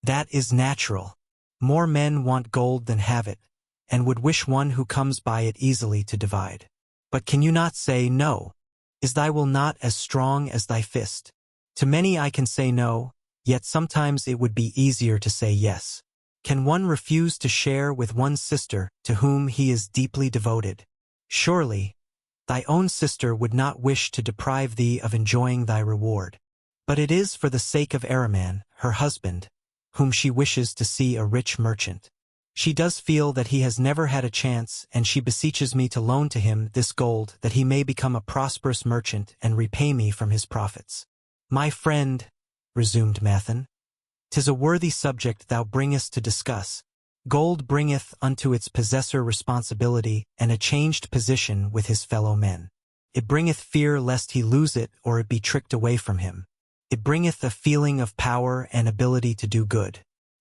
Speaker 2: That is natural. More men want gold than have it, and would wish one who comes by it easily to divide. But can you not say no? Is thy will not as strong as thy fist? To many I can say no, yet sometimes it would be easier to say yes. Can one refuse to share with one's sister to whom he is deeply devoted? Surely, thy own sister would not wish to deprive thee of enjoying thy reward. But it is for the sake of Araman, her husband, whom she wishes to see a rich merchant. She does feel that he has never had a chance, and she beseeches me to loan to him this gold that he may become a prosperous merchant and repay me from his profits. My friend, resumed Mathan, 'Tis a worthy subject thou bringest to discuss. Gold bringeth unto its possessor responsibility and a changed position with his fellow men. It bringeth fear lest he lose it or it be tricked away from him. It bringeth a feeling of power and ability to do good.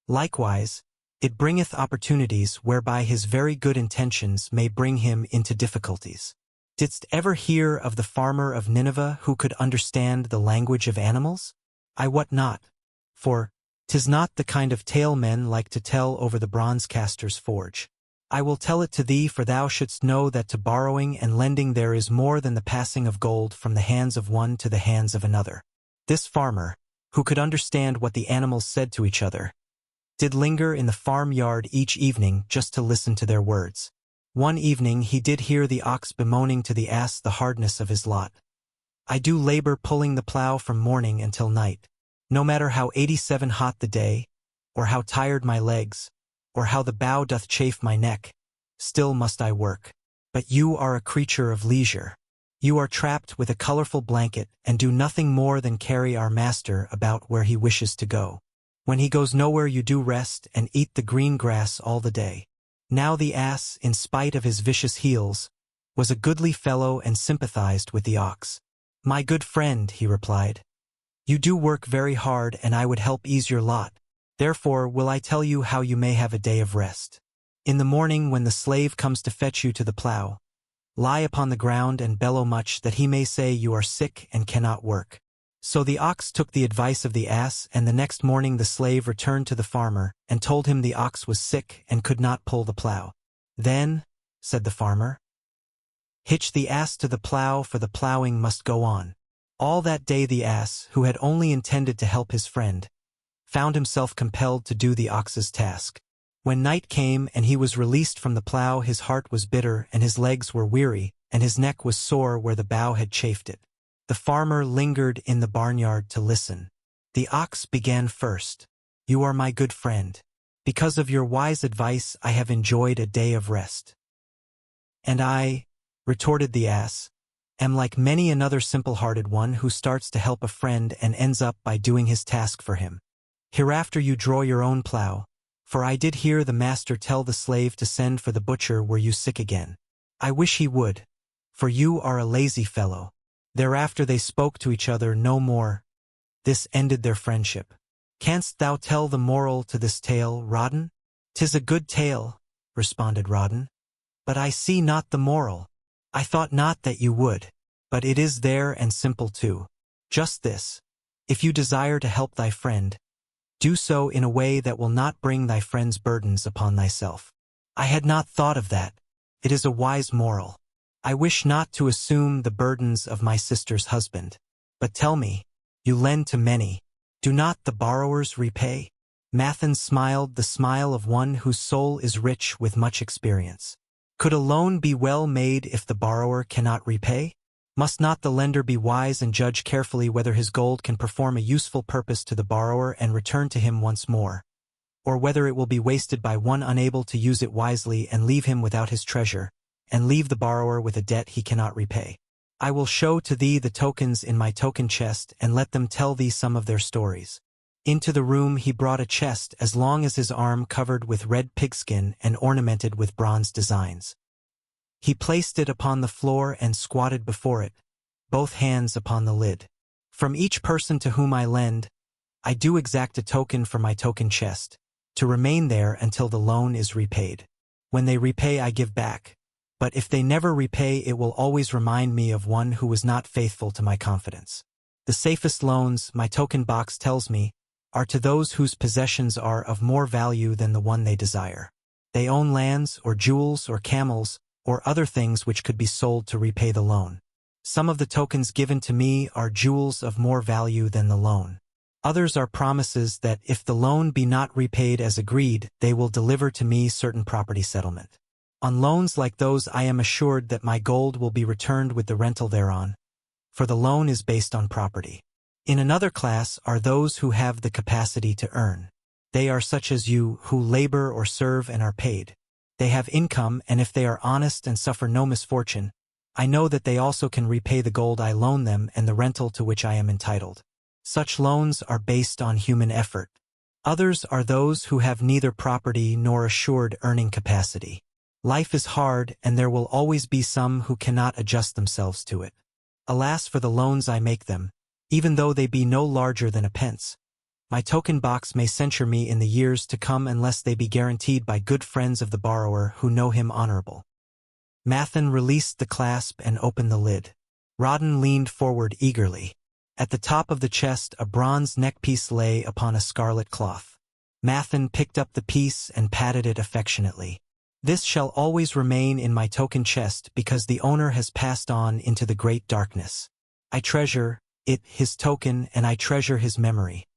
Speaker 2: Likewise, it bringeth opportunities whereby his very good intentions may bring him into difficulties. Didst ever hear of the farmer of Nineveh who could understand the language of animals? I wot not. For 'tis not the kind of tale men like to tell over the bronze-caster's forge. I will tell it to thee, for thou shouldst know that to borrowing and lending there is more than the passing of gold from the hands of one to the hands of another. This farmer, who could understand what the animals said to each other, did linger in the farmyard each evening just to listen to their words. One evening he did hear the ox bemoaning to the ass the hardness of his lot. I do labor pulling the plow from morning until night. No matter how 87 hot the day, or how tired my legs, or how the bow doth chafe my neck, still must I work. But you are a creature of leisure. You are trapped with a colorful blanket and do nothing more than carry our master about where he wishes to go. When he goes nowhere you do rest and eat the green grass all the day. Now the ass, in spite of his vicious heels, was a goodly fellow and sympathized with the ox. My good friend, he replied, you do work very hard and I would help ease your lot. Therefore will I tell you how you may have a day of rest. In the morning when the slave comes to fetch you to the plow, lie upon the ground and bellow much that he may say you are sick and cannot work. So the ox took the advice of the ass, and the next morning the slave returned to the farmer and told him the ox was sick and could not pull the plow. Then, said the farmer, hitch the ass to the plow, for the plowing must go on. All that day the ass, who had only intended to help his friend, found himself compelled to do the ox's task. When night came and he was released from the plow, his heart was bitter and his legs were weary and his neck was sore where the bow had chafed it. The farmer lingered in the barnyard to listen. The ox began first. You are my good friend. Because of your wise advice I have enjoyed a day of rest. And I, retorted the ass, am like many another simple-hearted one who starts to help a friend and ends up by doing his task for him. Hereafter you draw your own plow, for I did hear the master tell the slave to send for the butcher were you sick again. I wish he would, for you are a lazy fellow. Thereafter they spoke to each other no more. This ended their friendship. Canst thou tell the moral to this tale, Rawdon? 'Tis a good tale, responded Rawdon, but I see not the moral. I thought not that you would, but it is there and simple too. Just this, if you desire to help thy friend, do so in a way that will not bring thy friend's burdens upon thyself. I had not thought of that. It is a wise moral. I wish not to assume the burdens of my sister's husband. But tell me, you lend to many. Do not the borrowers repay? Mathan smiled the smile of one whose soul is rich with much experience. Could a loan be well made if the borrower cannot repay? Must not the lender be wise and judge carefully whether his gold can perform a useful purpose to the borrower and return to him once more, or whether it will be wasted by one unable to use it wisely and leave him without his treasure, and leave the borrower with a debt he cannot repay? I will show to thee the tokens in my token chest and let them tell thee some of their stories. Into the room he brought a chest as long as his arm, covered with red pigskin and ornamented with bronze designs. He placed it upon the floor and squatted before it, both hands upon the lid. From each person to whom I lend, I do exact a token for my token chest, to remain there until the loan is repaid. When they repay I give back, but if they never repay it will always remind me of one who was not faithful to my confidence. The safest loans, my token box tells me, are to those whose possessions are of more value than the one they desire. They own lands or jewels or camels or other things which could be sold to repay the loan. Some of the tokens given to me are jewels of more value than the loan. Others are promises that if the loan be not repaid as agreed, they will deliver to me certain property settlement. On loans like those I am assured that my gold will be returned with the rental thereon, for the loan is based on property. In another class are those who have the capacity to earn. They are such as you, who labor or serve and are paid. They have income, and if they are honest and suffer no misfortune, I know that they also can repay the gold I loan them and the rental to which I am entitled. Such loans are based on human effort. Others are those who have neither property nor assured earning capacity. Life is hard, and there will always be some who cannot adjust themselves to it. Alas for the loans I make them, even though they be no larger than a pence. My token box may censure me in the years to come unless they be guaranteed by good friends of the borrower who know him honorable. Mathan released the clasp and opened the lid. Rawdon leaned forward eagerly. At the top of the chest a bronze neckpiece lay upon a scarlet cloth. Mathan picked up the piece and patted it affectionately. This shall always remain in my token chest because the owner has passed on into the great darkness. I treasure it, his token, and I treasure his memory.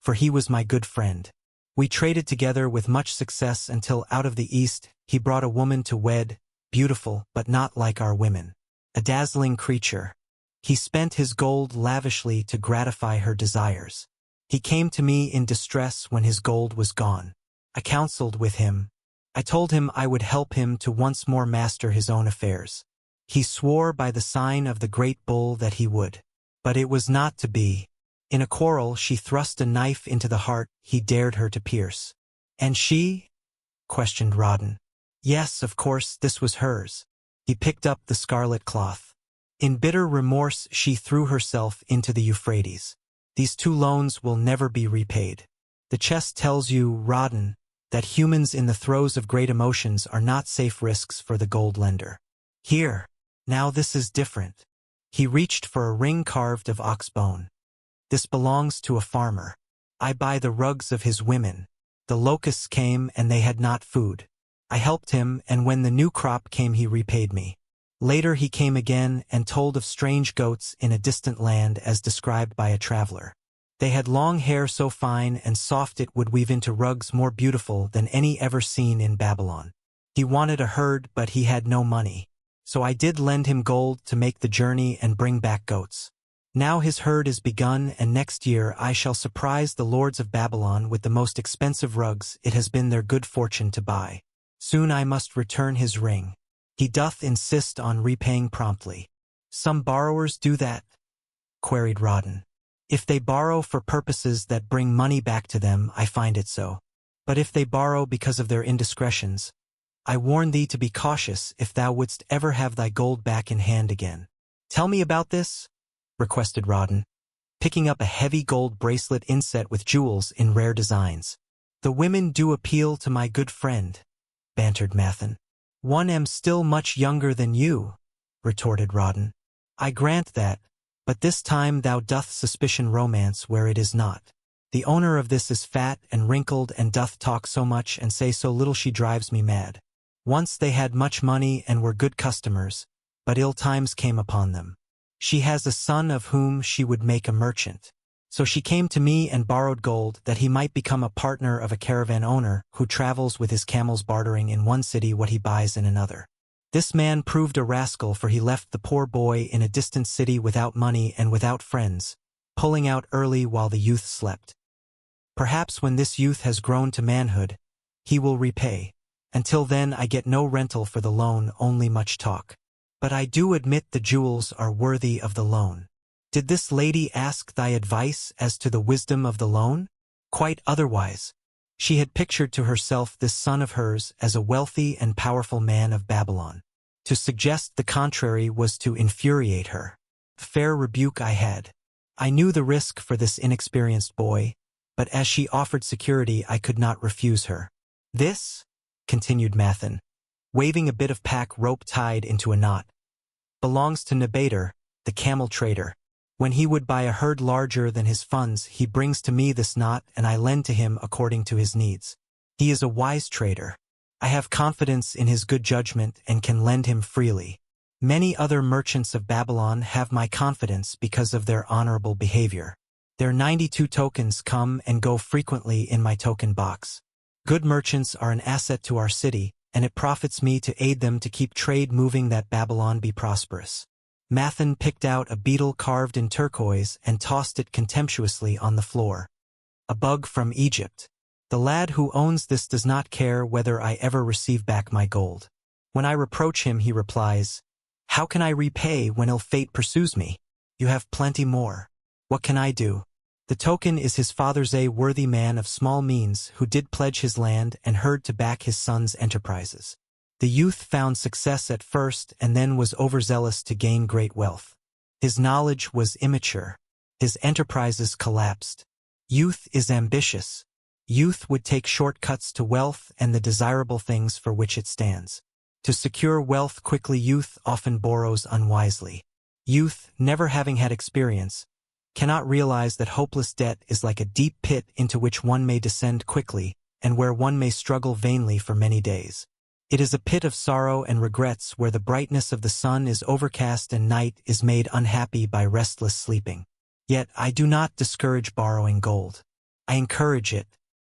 Speaker 2: For he was my good friend. We traded together with much success until out of the East he brought a woman to wed, beautiful but not like our women. A dazzling creature. He spent his gold lavishly to gratify her desires. He came to me in distress when his gold was gone. I counseled with him. I told him I would help him to once more master his own affairs. He swore by the sign of the great bull that he would. But it was not to be. In a quarrel she thrust a knife into the heart he dared her to pierce. And she? Questioned Rawdon. Yes, of course, this was hers. He picked up the scarlet cloth. In bitter remorse she threw herself into the Euphrates. These 2 loans will never be repaid. The chest tells you, Rawdon, that humans in the throes of great emotions are not safe risks for the gold lender. Here, now this is different. He reached for a ring carved of ox bone. This belongs to a farmer. I buy the rugs of his women. The locusts came and they had not food. I helped him, and when the new crop came he repaid me. Later he came again and told of strange goats in a distant land as described by a traveler. They had long hair so fine and soft it would weave into rugs more beautiful than any ever seen in Babylon. He wanted a herd, but he had no money. So I did lend him gold to make the journey and bring back goats. Now his herd is begun, and next year I shall surprise the lords of Babylon with the most expensive rugs it has been their good fortune to buy. Soon I must return his ring. He doth insist on repaying promptly. Some borrowers do that? Queried Rawdon. If they borrow for purposes that bring money back to them, I find it so. But if they borrow because of their indiscretions, I warn thee to be cautious if thou wouldst ever have thy gold back in hand again. Tell me about this, requested Rawdon, picking up a heavy gold bracelet inset with jewels in rare designs. The women do appeal to my good friend, bantered Mathan. One am still much younger than you, retorted Rawdon. I grant that, but this time thou doth suspicion romance where it is not. The owner of this is fat and wrinkled and doth talk so much and say so little she drives me mad. Once they had much money and were good customers, but ill times came upon them. She has a son of whom she would make a merchant. So she came to me and borrowed gold that he might become a partner of a caravan owner who travels with his camels bartering in one city what he buys in another. This man proved a rascal, for he left the poor boy in a distant city without money and without friends, pulling out early while the youth slept. Perhaps when this youth has grown to manhood, he will repay. Until then I get no rental for the loan, only much talk. But I do admit the jewels are worthy of the loan. Did this lady ask thy advice as to the wisdom of the loan? Quite otherwise. She had pictured to herself this son of hers as a wealthy and powerful man of Babylon. To suggest the contrary was to infuriate her. Fair rebuke I had. I knew the risk for this inexperienced boy, but as she offered security I could not refuse her. This, continued Mathan, waving a bit of pack rope tied into a knot, belongs to Nebater, the camel trader. When he would buy a herd larger than his funds, he brings to me this knot and I lend to him according to his needs. He is a wise trader. I have confidence in his good judgment and can lend him freely. Many other merchants of Babylon have my confidence because of their honorable behavior. Their 92 tokens come and go frequently in my token box. Good merchants are an asset to our city, and it profits me to aid them to keep trade moving that Babylon be prosperous. Mathan picked out a beetle carved in turquoise and tossed it contemptuously on the floor. A bug from Egypt. The lad who owns this does not care whether I ever receive back my gold. When I reproach him, he replies, "How can I repay when ill fate pursues me? You have plenty more. What can I do?" The token is his father's a worthy man of small means who did pledge his land and herd to back his son's enterprises. The youth found success at first and then was overzealous to gain great wealth. His knowledge was immature. His enterprises collapsed. Youth is ambitious. Youth would take shortcuts to wealth and the desirable things for which it stands. To secure wealth quickly, youth often borrows unwisely. Youth, never having had experience, cannot realize that hopeless debt is like a deep pit into which one may descend quickly and where one may struggle vainly for many days. It is a pit of sorrow and regrets where the brightness of the sun is overcast and night is made unhappy by restless sleeping. Yet I do not discourage borrowing gold. I encourage it.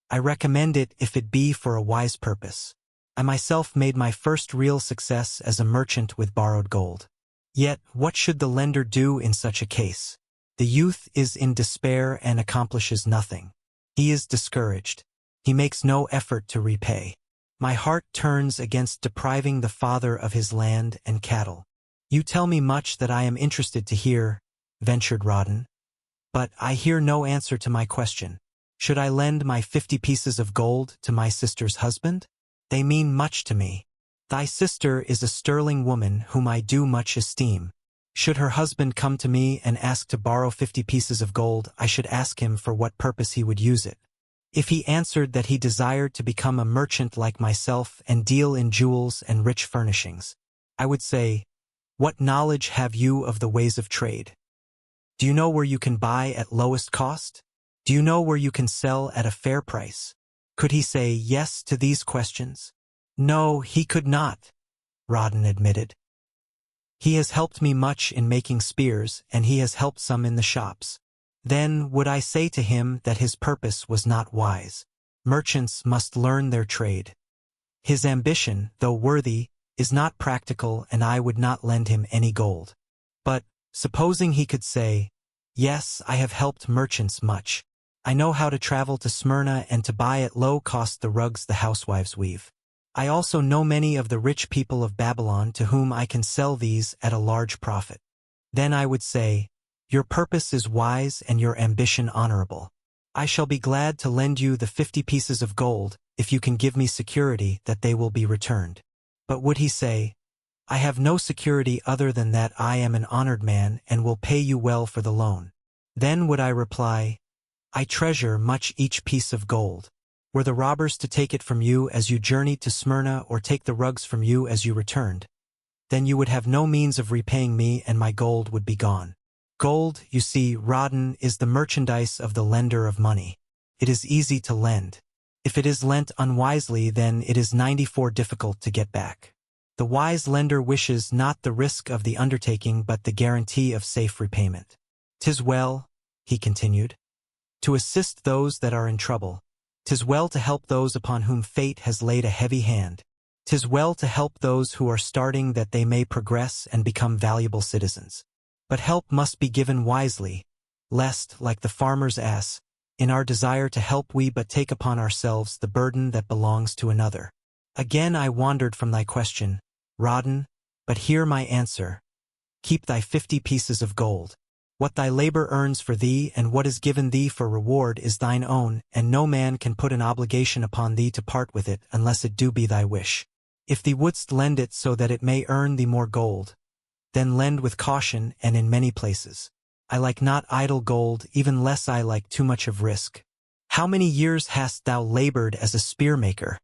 Speaker 2: I recommend it if it be for a wise purpose. I myself made my first real success as a merchant with borrowed gold. Yet, what should the lender do in such a case? The youth is in despair and accomplishes nothing. He is discouraged. He makes no effort to repay. My heart turns against depriving the father of his land and cattle. You tell me much that I am interested to hear, ventured Rawdon. But I hear no answer to my question. Should I lend my 50 pieces of gold to my sister's husband? They mean much to me. Thy sister is a sterling woman whom I do much esteem. Should her husband come to me and ask to borrow 50 pieces of gold, I should ask him for what purpose he would use it. If he answered that he desired to become a merchant like myself and deal in jewels and rich furnishings, I would say, "What knowledge have you of the ways of trade? Do you know where you can buy at lowest cost? Do you know where you can sell at a fair price?" Could he say yes to these questions? No, he could not, Rawdon admitted. He has helped me much in making spears, and he has helped some in the shops. Then would I say to him that his purpose was not wise. Merchants must learn their trade. His ambition, though worthy, is not practical, and I would not lend him any gold. But, supposing he could say, "Yes, I have helped merchants much. I know how to travel to Smyrna and to buy at low cost the rugs the housewives weave. I also know many of the rich people of Babylon to whom I can sell these at a large profit." Then I would say, "Your purpose is wise and your ambition honorable. I shall be glad to lend you the 50 pieces of gold if you can give me security that they will be returned." But would he say, "I have no security other than that I am an honored man and will pay you well for the loan"? Then would I reply, "I treasure much each piece of gold. Were the robbers to take it from you as you journeyed to Smyrna or take the rugs from you as you returned, then you would have no means of repaying me and my gold would be gone." Gold, you see, Rawdon, is the merchandise of the lender of money. It is easy to lend. If it is lent unwisely, then it is 94 difficult to get back. The wise lender wishes not the risk of the undertaking but the guarantee of safe repayment. "'Tis well," he continued, "to assist those that are in trouble. 'Tis well to help those upon whom fate has laid a heavy hand. 'Tis well to help those who are starting that they may progress and become valuable citizens. But help must be given wisely, lest, like the farmer's ass, in our desire to help we but take upon ourselves the burden that belongs to another." Again I wandered from thy question, Rawdon, but hear my answer. Keep thy 50 pieces of gold. What thy labor earns for thee and what is given thee for reward is thine own, and no man can put an obligation upon thee to part with it unless it do be thy wish. If thee wouldst lend it so that it may earn thee more gold, then lend with caution and in many places. I like not idle gold, even less I like too much of risk. How many years hast thou labored as a spear-maker?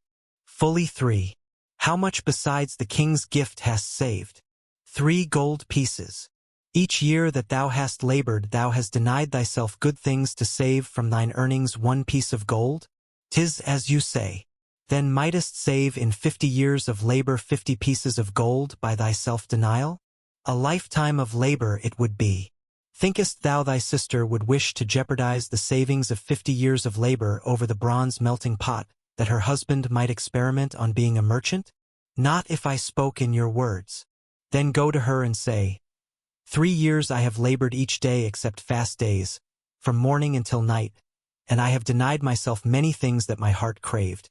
Speaker 2: Fully 3. How much besides the king's gift hast saved? 3 gold pieces. Each year that thou hast labored thou hast denied thyself good things to save from thine earnings 1 piece of gold? 'Tis as you say. Then mightest save in 50 years of labor 50 pieces of gold by thy self-denial? A lifetime of labor it would be. Thinkest thou thy sister would wish to jeopardize the savings of 50 years of labor over the bronze melting pot, that her husband might experiment on being a merchant? Not if I spoke in your words. Then go to her and say, 3 years I have labored each day except fast days, from morning until night, and I have denied myself many things that my heart craved.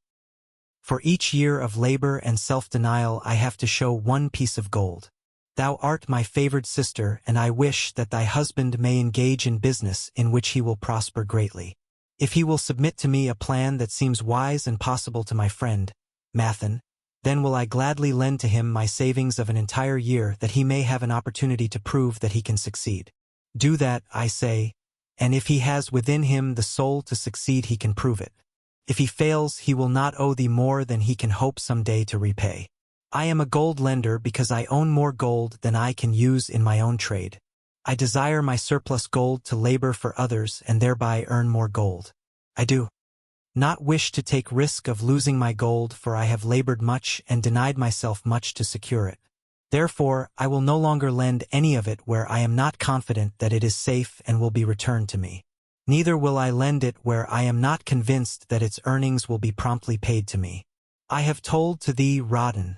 Speaker 2: For each year of labor and self-denial I have to show 1 piece of gold. Thou art my favored sister, and I wish that thy husband may engage in business in which he will prosper greatly. If he will submit to me a plan that seems wise and possible to my friend, Mathan, then will I gladly lend to him my savings of an entire year that he may have an opportunity to prove that he can succeed. Do that, I say, and if he has within him the soul to succeed he can prove it. If he fails, he will not owe thee more than he can hope some day to repay. I am a gold lender because I own more gold than I can use in my own trade. I desire my surplus gold to labor for others and thereby earn more gold. I do not wish to take risk of losing my gold, for I have labored much and denied myself much to secure it. Therefore, I will no longer lend any of it where I am not confident that it is safe and will be returned to me. Neither will I lend it where I am not convinced that its earnings will be promptly paid to me. I have told to thee, Rodden,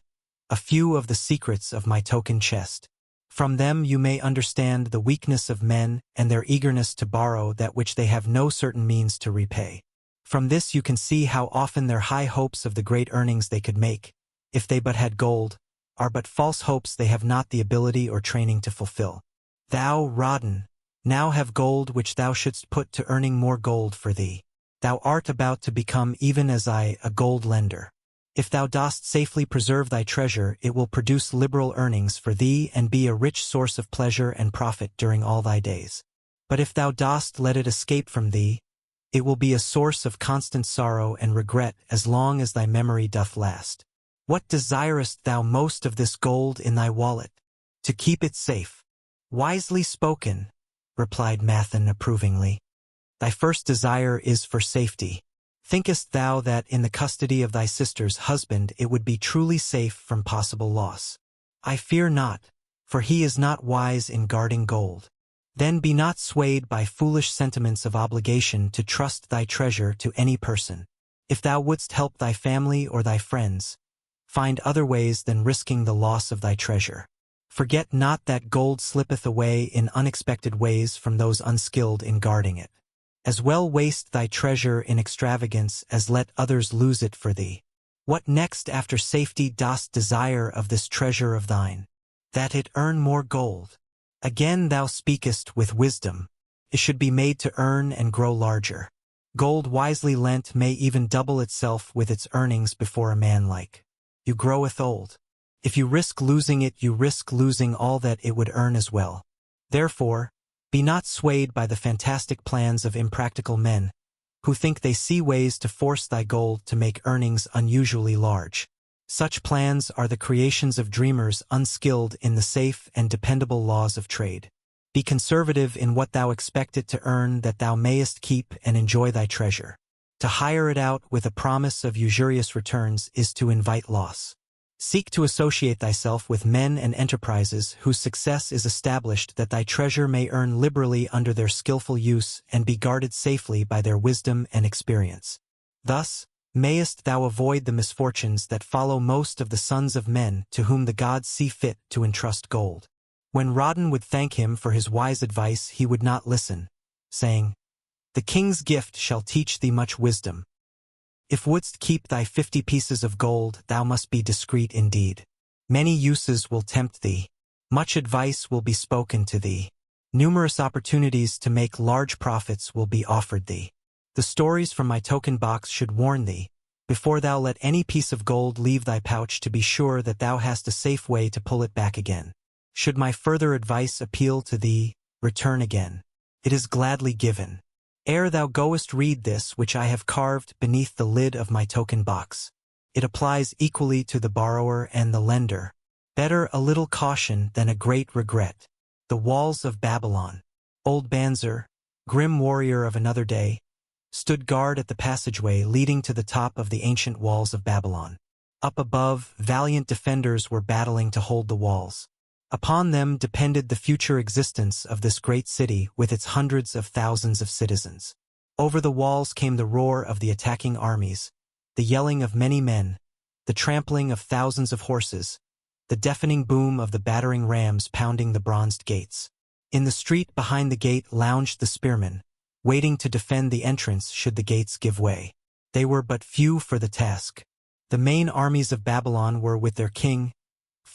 Speaker 2: a few of the secrets of my token chest. From them you may understand the weakness of men and their eagerness to borrow that which they have no certain means to repay. From this you can see how often their high hopes of the great earnings they could make, if they but had gold, are but false hopes they have not the ability or training to fulfill. Thou, Rodden, now have gold which thou shouldst put to earning more gold for thee. Thou art about to become even as I, a gold lender. If thou dost safely preserve thy treasure, it will produce liberal earnings for thee and be a rich source of pleasure and profit during all thy days. But if thou dost let it escape from thee, it will be a source of constant sorrow and regret as long as thy memory doth last. What desirest thou most of this gold in thy wallet? To keep it safe. Wisely spoken, replied Mathan approvingly. Thy first desire is for safety. Thinkest thou that in the custody of thy sister's husband it would be truly safe from possible loss? I fear not, for he is not wise in guarding gold. Then be not swayed by foolish sentiments of obligation to trust thy treasure to any person. If thou wouldst help thy family or thy friends, find other ways than risking the loss of thy treasure. Forget not that gold slippeth away in unexpected ways from those unskilled in guarding it. As well waste thy treasure in extravagance as let others lose it for thee. What next after safety dost desire of this treasure of thine? That it earn more gold. Again thou speakest with wisdom. It should be made to earn and grow larger. Gold wisely lent may even double itself with its earnings before a man like you groweth old. If you risk losing it, you risk losing all that it would earn as well. Therefore, be not swayed by the fantastic plans of impractical men, who think they see ways to force thy gold to make earnings unusually large. Such plans are the creations of dreamers unskilled in the safe and dependable laws of trade. Be conservative in what thou expect it to earn, that thou mayest keep and enjoy thy treasure. To hire it out with a promise of usurious returns is to invite loss. Seek to associate thyself with men and enterprises whose success is established, that thy treasure may earn liberally under their skillful use and be guarded safely by their wisdom and experience. Thus, mayest thou avoid the misfortunes that follow most of the sons of men to whom the gods see fit to entrust gold. When Rodden would thank him for his wise advice, he would not listen, saying, The king's gift shall teach thee much wisdom. If wouldst keep thy 50 pieces of gold, thou must be discreet indeed. Many uses will tempt thee. Much advice will be spoken to thee. Numerous opportunities to make large profits will be offered thee. The stories from my token box should warn thee, before thou let any piece of gold leave thy pouch, to be sure that thou hast a safe way to pull it back again. Should my further advice appeal to thee, return again. It is gladly given. Ere thou goest, read this which I have carved beneath the lid of my token box. It applies equally to the borrower and the lender. Better a little caution than a great regret. The walls of Babylon. Old Banzer, grim warrior of another day, stood guard at the passageway leading to the top of the ancient walls of Babylon. Up above, valiant defenders were battling to hold the walls. Upon them depended the future existence of this great city with its hundreds of thousands of citizens. Over the walls came the roar of the attacking armies, the yelling of many men, the trampling of thousands of horses, the deafening boom of the battering rams pounding the bronzed gates. In the street behind the gate lounged the spearmen, waiting to defend the entrance should the gates give way. They were but few for the task. The main armies of Babylon were with their king,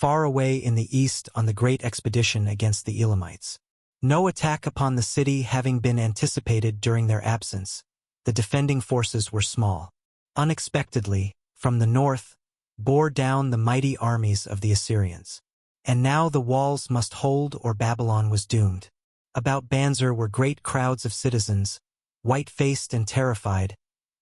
Speaker 2: far away in the east on the great expedition against the Elamites. No attack upon the city having been anticipated during their absence, the defending forces were small. Unexpectedly, from the north, bore down the mighty armies of the Assyrians. And now the walls must hold or Babylon was doomed. About Banzer were great crowds of citizens, white-faced and terrified,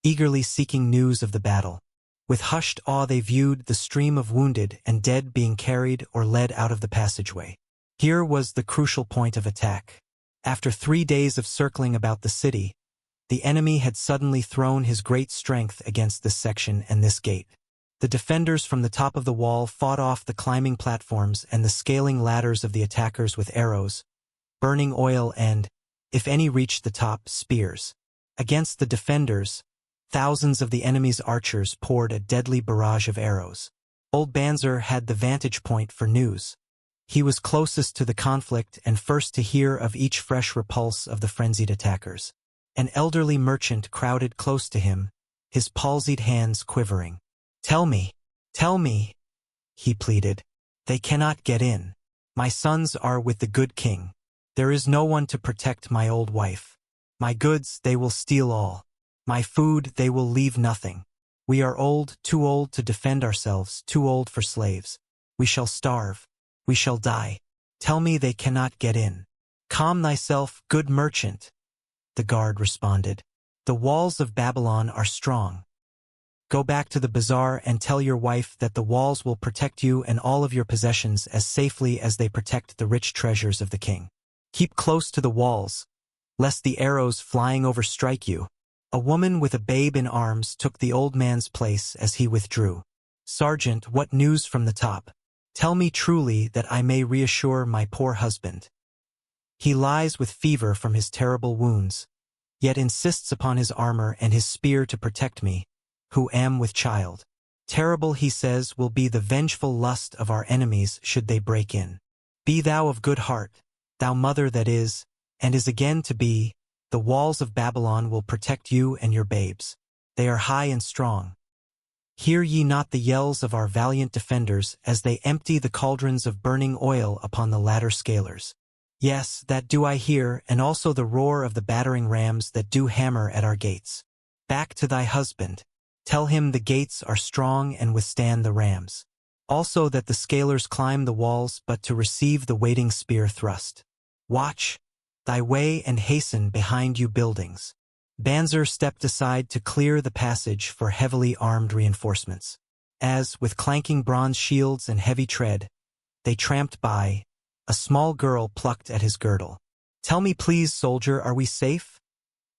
Speaker 2: eagerly seeking news of the battle. With hushed awe they viewed the stream of wounded and dead being carried or led out of the passageway. Here was the crucial point of attack. After 3 days of circling about the city, the enemy had suddenly thrown his great strength against this section and this gate. The defenders from the top of the wall fought off the climbing platforms and the scaling ladders of the attackers with arrows, burning oil and, if any reached the top, spears. Against the defenders, thousands of the enemy's archers poured a deadly barrage of arrows. Old Banzer had the vantage point for news. He was closest to the conflict and first to hear of each fresh repulse of the frenzied attackers. An elderly merchant crowded close to him, his palsied hands quivering. Tell me, he pleaded. They cannot get in. My sons are with the good king. There is no one to protect my old wife. My goods they will steal all. My food they will leave nothing. We are old, too old to defend ourselves, too old for slaves. We shall starve. We shall die. Tell me they cannot get in. Calm thyself, good merchant, the guard responded. The walls of Babylon are strong. Go back to the bazaar and tell your wife that the walls will protect you and all of your possessions as safely as they protect the rich treasures of the king. Keep close to the walls, lest the arrows flying over strike you. A woman with a babe in arms took the old man's place as he withdrew. Sergeant, what news from the top? Tell me truly that I may reassure my poor husband. He lies with fever from his terrible wounds, yet insists upon his armor and his spear to protect me, who am with child. Terrible, he says, will be the vengeful lust of our enemies should they break in. Be thou of good heart, thou mother that is, and is again to be, the walls of Babylon will protect you and your babes. They are high and strong. Hear ye not the yells of our valiant defenders as they empty the cauldrons of burning oil upon the ladder scalers? Yes, that do I hear, and also the roar of the battering rams that do hammer at our gates. Back to thy husband. Tell him the gates are strong and withstand the rams. Also that the scalers climb the walls but to receive the waiting spear thrust. Watch thy way and hasten behind you buildings. Banzer stepped aside to clear the passage for heavily armed reinforcements. As, with clanking bronze shields and heavy tread, they tramped by, a small girl plucked at his girdle. Tell me please, soldier, are we safe?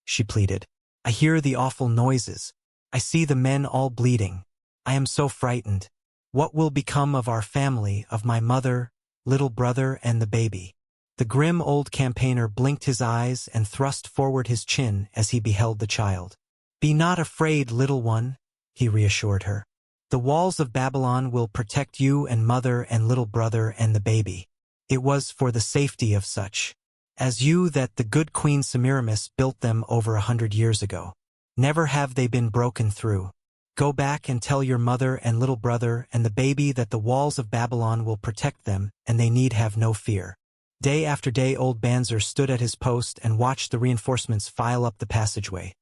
Speaker 2: She pleaded. I hear the awful noises. I see the men all bleeding. I am so frightened. What will become of our family, of my mother, little brother, and the baby? The grim old campaigner blinked his eyes and thrust forward his chin as he beheld the child. Be not afraid, little one, he reassured her. The walls of Babylon will protect you and mother and little brother and the baby. It was for the safety of such as you that the good Queen Semiramis built them over 100 years ago. Never have they been broken through. Go back and tell your mother and little brother and the baby that the walls of Babylon will protect them and they need have no fear. Day after day old Banzer stood at his post and watched the reinforcements file up the passageway,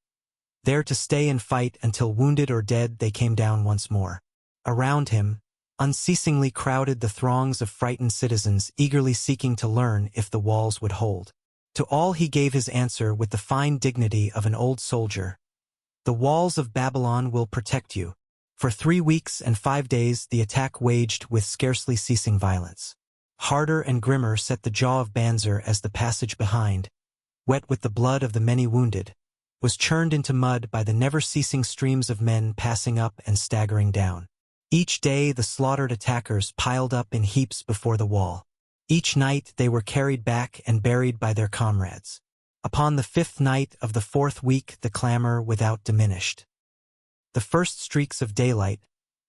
Speaker 2: there to stay and fight until wounded or dead they came down once more. Around him, unceasingly crowded the throngs of frightened citizens eagerly seeking to learn if the walls would hold. To all he gave his answer with the fine dignity of an old soldier. The walls of Babylon will protect you. For 3 weeks and 5 days the attack waged with scarcely ceasing violence. Harder and grimmer set the jaw of Banzer as the passage behind, wet with the blood of the many wounded, was churned into mud by the never-ceasing streams of men passing up and staggering down. Each day the slaughtered attackers piled up in heaps before the wall. Each night they were carried back and buried by their comrades. Upon the 5th night of the 4th week the clamor without diminished. The first streaks of daylight,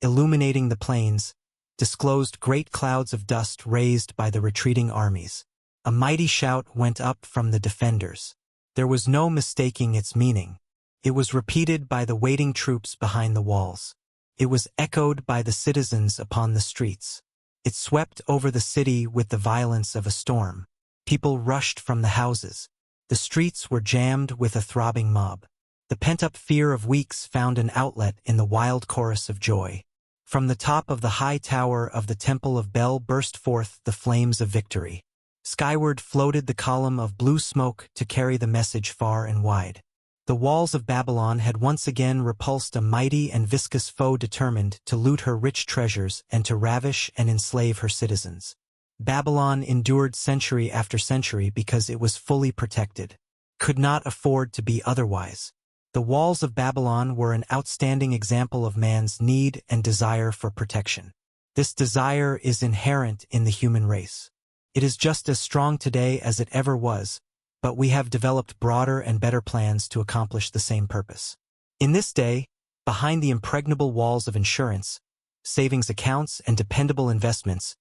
Speaker 2: illuminating the plains, disclosed great clouds of dust raised by the retreating armies. A mighty shout went up from the defenders. There was no mistaking its meaning. It was repeated by the waiting troops behind the walls. It was echoed by the citizens upon the streets. It swept over the city with the violence of a storm. People rushed from the houses. The streets were jammed with a throbbing mob. The pent-up fear of weeks found an outlet in the wild chorus of joy. From the top of the high tower of the Temple of Bel burst forth the flames of victory. Skyward floated the column of blue smoke to carry the message far and wide. The walls of Babylon had once again repulsed a mighty and viscous foe determined to loot her rich treasures and to ravish and enslave her citizens. Babylon endured century after century because it was fully protected. Could not afford to be otherwise. The walls of Babylon were an outstanding example of man's need and desire for protection. This desire is inherent in the human race. It is just as strong today as it ever was, but we have developed broader and better plans to accomplish the same purpose. In this day, behind the impregnable walls of insurance, savings accounts, and dependable investments,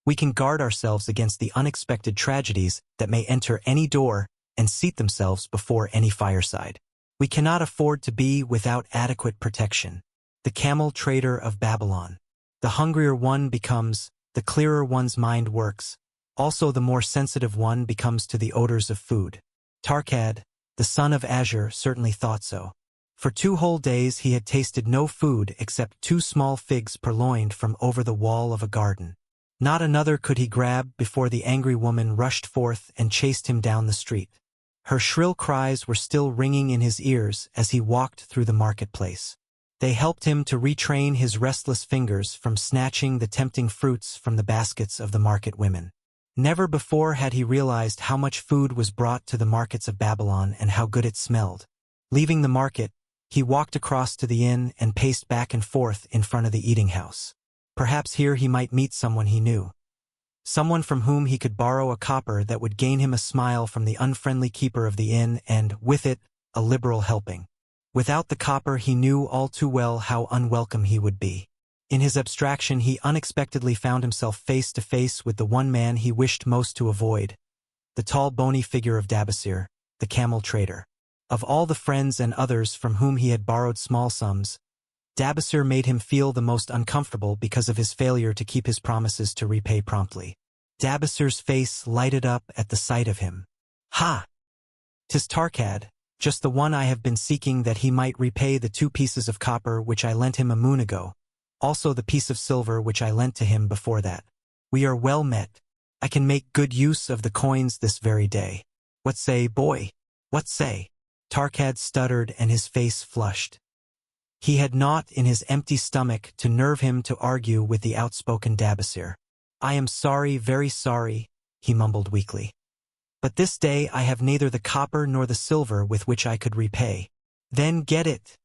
Speaker 2: we can guard ourselves against the unexpected tragedies that may enter any door and seat themselves before any fireside. We cannot afford to be without adequate protection. The camel trader of Babylon. The hungrier one becomes, the clearer one's mind works. Also the more sensitive one becomes to the odors of food. Tarkad, the son of Azure, certainly thought so. For 2 whole days he had tasted no food except 2 small figs purloined from over the wall of a garden. Not another could he grab before the angry woman rushed forth and chased him down the street. Her shrill cries were still ringing in his ears as he walked through the marketplace. They helped him to retrain his restless fingers from snatching the tempting fruits from the baskets of the market women. Never before had he realized how much food was brought to the markets of Babylon and how good it smelled. Leaving the market, he walked across to the inn and paced back and forth in front of the eating house. Perhaps here he might meet someone he knew. Someone from whom he could borrow a copper that would gain him a smile from the unfriendly keeper of the inn and, with it, a liberal helping. Without the copper he knew all too well how unwelcome he would be. In his abstraction he unexpectedly found himself face to face with the one man he wished most to avoid, the tall bony figure of Dabasir, the camel trader. Of all the friends and others from whom he had borrowed small sums, Dabasir made him feel the most uncomfortable because of his failure to keep his promises to repay promptly. Dabasir's face lighted up at the sight of him. "Ha! 'Tis Tarkad, just the one I have been seeking that he might repay the 2 pieces of copper which I lent him a moon ago. Also the piece of silver which I lent to him before that. We are well met. I can make good use of the coins this very day. What say, boy? What say?" Tarkad stuttered and his face flushed. He had naught in his empty stomach to nerve him to argue with the outspoken Dabasir. "I am sorry, very sorry," he mumbled weakly. "But this day I have neither the copper nor the silver with which I could repay." "Then get it,"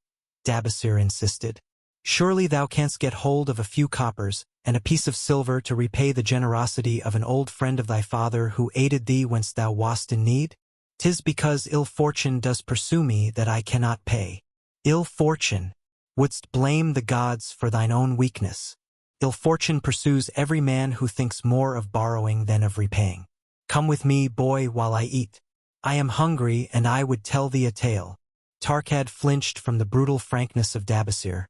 Speaker 2: Dabasir insisted. "Surely thou canst get hold of a few coppers and a piece of silver to repay the generosity of an old friend of thy father who aided thee whence thou wast in need? 'Tis because ill fortune does pursue me that I cannot pay." "Ill fortune? Wouldst blame the gods for thine own weakness? Ill fortune pursues every man who thinks more of borrowing than of repaying. Come with me, boy, while I eat. I am hungry and I would tell thee a tale." Tarkad flinched from the brutal frankness of Dabasir.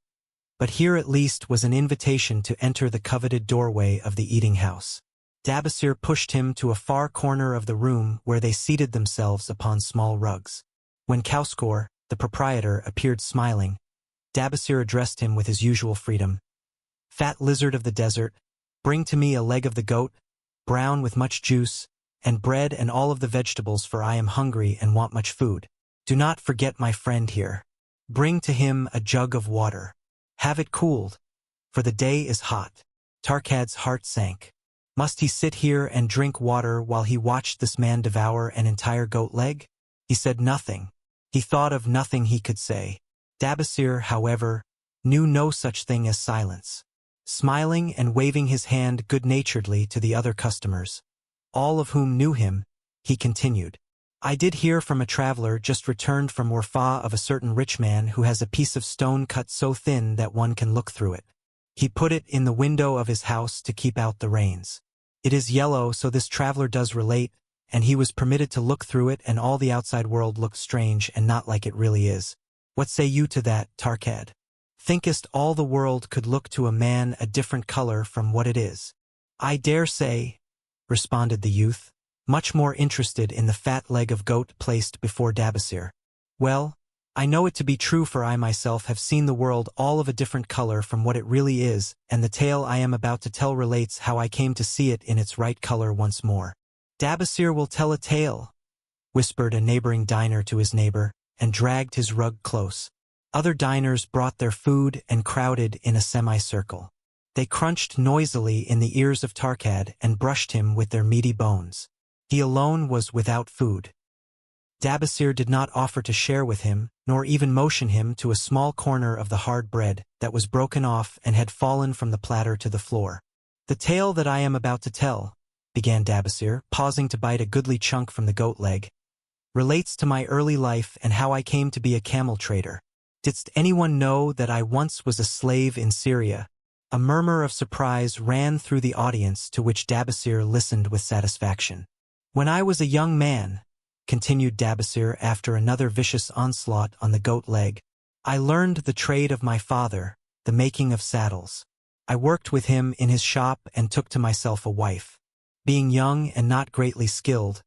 Speaker 2: But here at least was an invitation to enter the coveted doorway of the eating house. Dabasir pushed him to a far corner of the room where they seated themselves upon small rugs. When Kauskor, the proprietor, appeared smiling, Dabasir addressed him with his usual freedom. "Fat lizard of the desert, bring to me a leg of the goat, brown with much juice, and bread and all of the vegetables, for I am hungry and want much food. Do not forget my friend here. Bring to him a jug of water. Have it cooled, for the day is hot." Tarkad's heart sank. Must he sit here and drink water while he watched this man devour an entire goat leg? He said nothing. He thought of nothing he could say. Dabasir, however, knew no such thing as silence. Smiling and waving his hand good-naturedly to the other customers, all of whom knew him, he continued, "I did hear from a traveler just returned from Warfa of a certain rich man who has a piece of stone cut so thin that one can look through it. He put it in the window of his house to keep out the rains. It is yellow, so this traveler does relate, and he was permitted to look through it, and all the outside world looked strange and not like it really is. What say you to that, Tarkad? Thinkest all the world could look to a man a different color from what it is?" I dare say, responded the youth, much more interested in the fat leg of goat placed before Dabasir. Well, I know it to be true, for I myself have seen the world all of a different color from what it really is, and the tale I am about to tell relates how I came to see it in its right color once more. Dabasir will tell a tale, whispered a neighboring diner to his neighbor, and dragged his rug close. Other diners brought their food and crowded in a semicircle. They crunched noisily in the ears of Tarkad and brushed him with their meaty bones. He alone was without food. Dabasir did not offer to share with him, nor even motion him to a small corner of the hard bread that was broken off and had fallen from the platter to the floor. The tale that I am about to tell, began Dabasir, pausing to bite a goodly chunk from the goat leg, relates to my early life and how I came to be a camel trader. Didst anyone know that I once was a slave in Syria? A murmur of surprise ran through the audience, to which Dabasir listened with satisfaction. When I was a young man, continued Dabasir after another vicious onslaught on the goat leg, I learned the trade of my father, the making of saddles. I worked with him in his shop and took to myself a wife. Being young and not greatly skilled,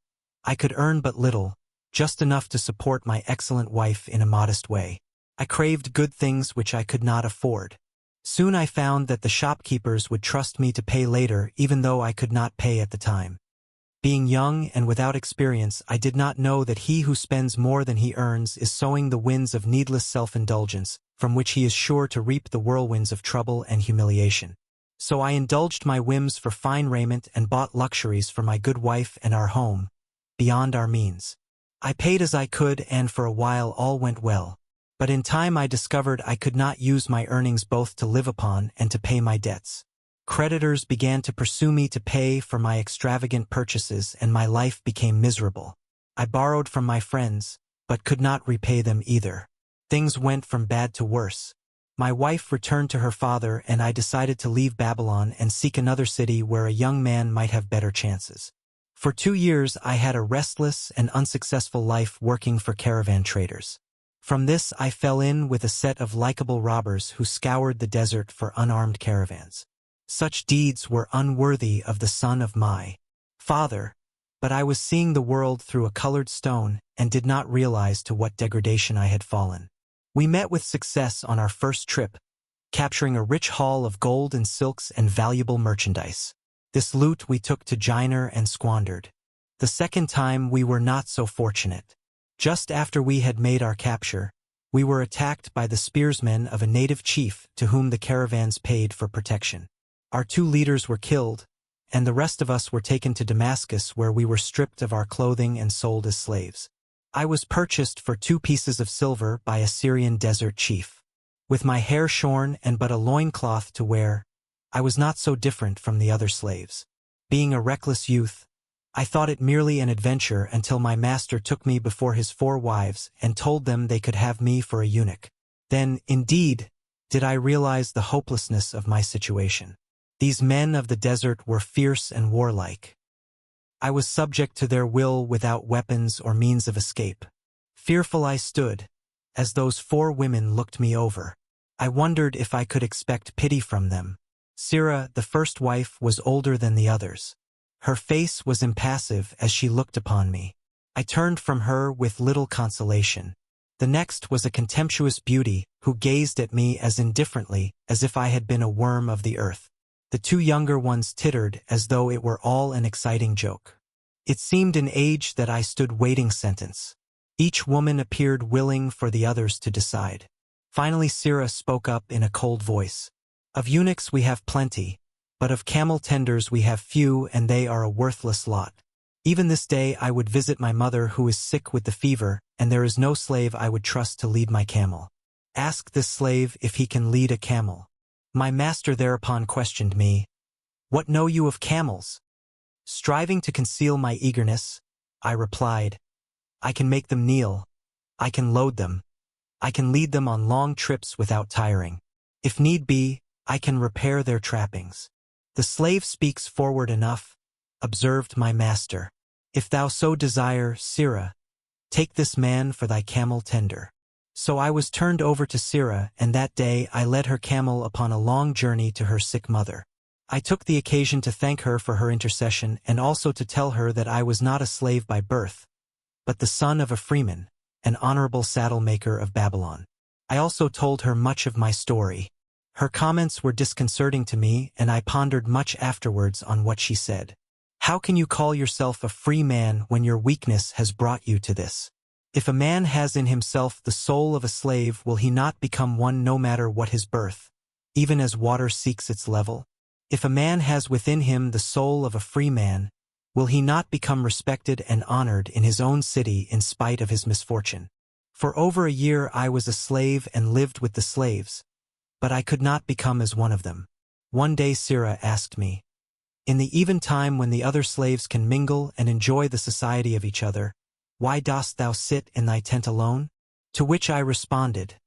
Speaker 2: I could earn but little, just enough to support my excellent wife in a modest way. I craved good things which I could not afford. Soon I found that the shopkeepers would trust me to pay later, even though I could not pay at the time. Being young and without experience, I did not know that he who spends more than he earns is sowing the winds of needless self-indulgence, from which he is sure to reap the whirlwinds of trouble and humiliation. So I indulged my whims for fine raiment and bought luxuries for my good wife and our home, beyond our means. I paid as I could, and for a while all went well. But in time I discovered I could not use my earnings both to live upon and to pay my debts. Creditors began to pursue me to pay for my extravagant purchases, and my life became miserable. I borrowed from my friends, but could not repay them either. Things went from bad to worse. My wife returned to her father, and I decided to leave Babylon and seek another city where a young man might have better chances. For 2 years I had a restless and unsuccessful life working for caravan traders. From this I fell in with a set of likable robbers who scoured the desert for unarmed caravans. Such deeds were unworthy of the son of my father, but I was seeing the world through a colored stone and did not realize to what degradation I had fallen. We met with success on our first trip, capturing a rich haul of gold and silks and valuable merchandise. This loot we took to Jiner and squandered. The second time we were not so fortunate. Just after we had made our capture, we were attacked by the spearsmen of a native chief to whom the caravans paid for protection. Our 2 leaders were killed, and the rest of us were taken to Damascus, where we were stripped of our clothing and sold as slaves. I was purchased for 2 pieces of silver by a Syrian desert chief. With my hair shorn and but a loincloth to wear, I was not so different from the other slaves. Being a reckless youth, I thought it merely an adventure until my master took me before his 4 wives and told them they could have me for a eunuch. Then, indeed, did I realize the hopelessness of my situation. These men of the desert were fierce and warlike. I was subject to their will without weapons or means of escape. Fearful I stood, as those 4 women looked me over. I wondered if I could expect pity from them. Sirah, the first wife, was older than the others. Her face was impassive as she looked upon me. I turned from her with little consolation. The next was a contemptuous beauty who gazed at me as indifferently as if I had been a worm of the earth. The 2 younger ones tittered as though it were all an exciting joke. It seemed an age that I stood waiting sentence. Each woman appeared willing for the others to decide. Finally Sirah spoke up in a cold voice. Of eunuchs we have plenty, but of camel tenders we have few, and they are a worthless lot. Even this day I would visit my mother who is sick with the fever, and there is no slave I would trust to lead my camel. Ask this slave if he can lead a camel. My master thereupon questioned me, "What know you of camels?" Striving to conceal my eagerness, I replied, "I can make them kneel. I can load them. I can lead them on long trips without tiring. If need be, I can repair their trappings." "The slave speaks forward enough," observed my master. "If thou so desire, Sirah, take this man for thy camel tender." So I was turned over to Sirah, and that day I led her camel upon a long journey to her sick mother. I took the occasion to thank her for her intercession and also to tell her that I was not a slave by birth, but the son of a freeman, an honorable saddle-maker of Babylon. I also told her much of my story. Her comments were disconcerting to me, and I pondered much afterwards on what she said. How can you call yourself a free man when your weakness has brought you to this? If a man has in himself the soul of a slave, will he not become one no matter what his birth, even as water seeks its level? If a man has within him the soul of a free man, will he not become respected and honored in his own city in spite of his misfortune? For over a year I was a slave and lived with the slaves, but I could not become as one of them. One day Sirrah asked me, "In the eventime when the other slaves can mingle and enjoy the society of each other, why dost thou sit in thy tent alone?" To which I responded,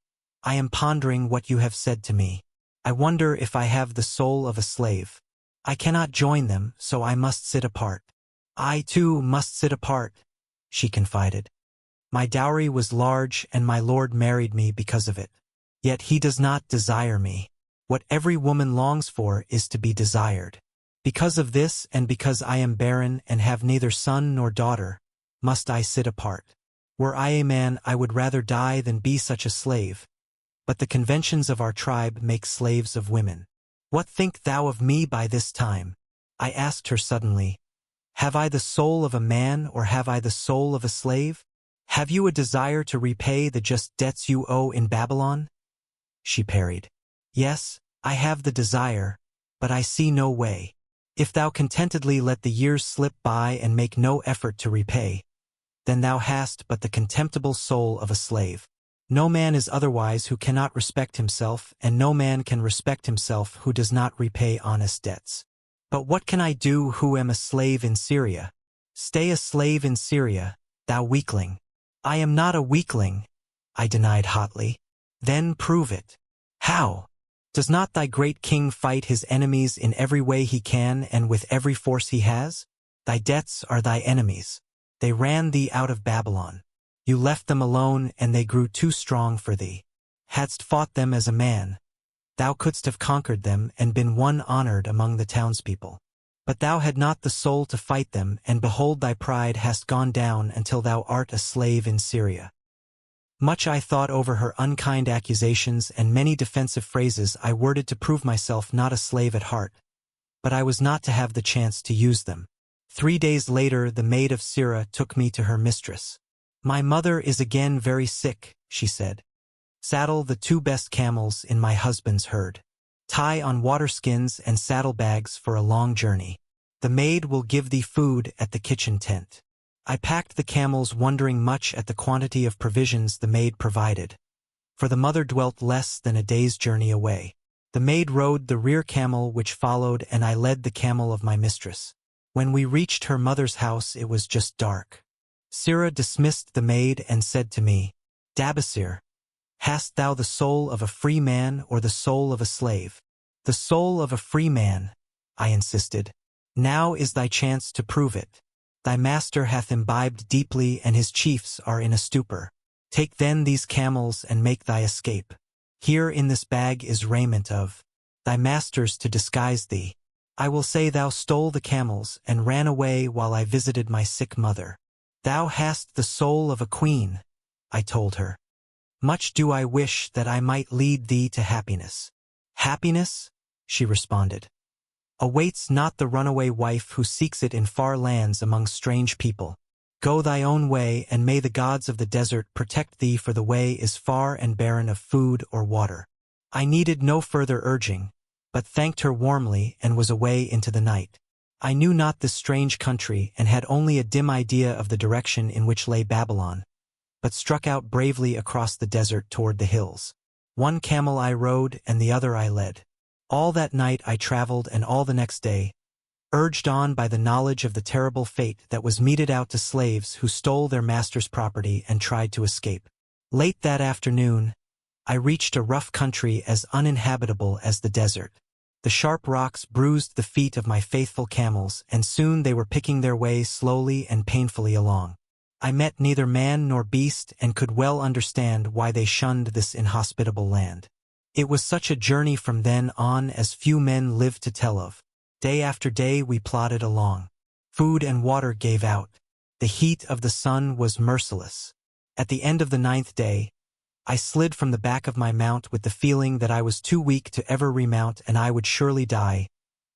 Speaker 2: "I am pondering what you have said to me. I wonder if I have the soul of a slave. I cannot join them, so I must sit apart." "I, too, must sit apart," she confided. "My dowry was large, and my lord married me because of it. Yet he does not desire me. What every woman longs for is to be desired. Because of this, and because I am barren and have neither son nor daughter, must I sit apart. Were I a man, I would rather die than be such a slave. But the conventions of our tribe make slaves of women. What think thou of me by this time?" I asked her suddenly. "Have I the soul of a man, or have I the soul of a slave? Have you a desire to repay the just debts you owe in Babylon?" She parried, "Yes, I have the desire, but I see no way. If thou contentedly let the years slip by and make no effort to repay, then thou hast but the contemptible soul of a slave. No man is otherwise who cannot respect himself, and no man can respect himself who does not repay honest debts. But what can I do who am a slave in Syria? Stay a slave in Syria, thou weakling." "I am not a weakling," I denied hotly. "Then prove it." "How? Does not thy great king fight his enemies in every way he can and with every force he has? Thy debts are thy enemies. They ran thee out of Babylon. You left them alone, and they grew too strong for thee. Hadst fought them as a man, thou couldst have conquered them and been one honored among the townspeople. But thou had not the soul to fight them, and behold, thy pride hast gone down until thou art a slave in Syria." Much I thought over her unkind accusations, and many defensive phrases I worded to prove myself not a slave at heart, but I was not to have the chance to use them. 3 days later the maid of Sirrah took me to her mistress. "My mother is again very sick," she said. "Saddle the 2 best camels in my husband's herd. Tie on waterskins and saddlebags for a long journey. The maid will give thee food at the kitchen tent." I packed the camels, wondering much at the quantity of provisions the maid provided, for the mother dwelt less than a day's journey away. The maid rode the rear camel which followed, and I led the camel of my mistress. When we reached her mother's house it was just dark. Sirrah dismissed the maid and said to me, "Dabasir, hast thou the soul of a free man or the soul of a slave?" "The soul of a free man," I insisted. "Now is thy chance to prove it. Thy master hath imbibed deeply, and his chiefs are in a stupor. Take then these camels and make thy escape. Here in this bag is raiment of thy master's to disguise thee. I will say thou stole the camels and ran away while I visited my sick mother. Thou hast the soul of a queen," I told her. "Much do I wish that I might lead thee to happiness." "Happiness," she responded, "awaits not the runaway wife who seeks it in far lands among strange people. Go thy own way, and may the gods of the desert protect thee, for the way is far and barren of food or water." I needed no further urging, but thanked her warmly and was away into the night. I knew not this strange country and had only a dim idea of the direction in which lay Babylon, but struck out bravely across the desert toward the hills. 1 camel I rode, and the other I led. All that night I traveled, and all the next day, urged on by the knowledge of the terrible fate that was meted out to slaves who stole their master's property and tried to escape. Late that afternoon, I reached a rough country as uninhabitable as the desert. The sharp rocks bruised the feet of my faithful camels, and soon they were picking their way slowly and painfully along. I met neither man nor beast, and could well understand why they shunned this inhospitable land. It was such a journey from then on as few men lived to tell of. Day after day we plodded along. Food and water gave out. The heat of the sun was merciless. At the end of the 9th day, I slid from the back of my mount with the feeling that I was too weak to ever remount and I would surely die,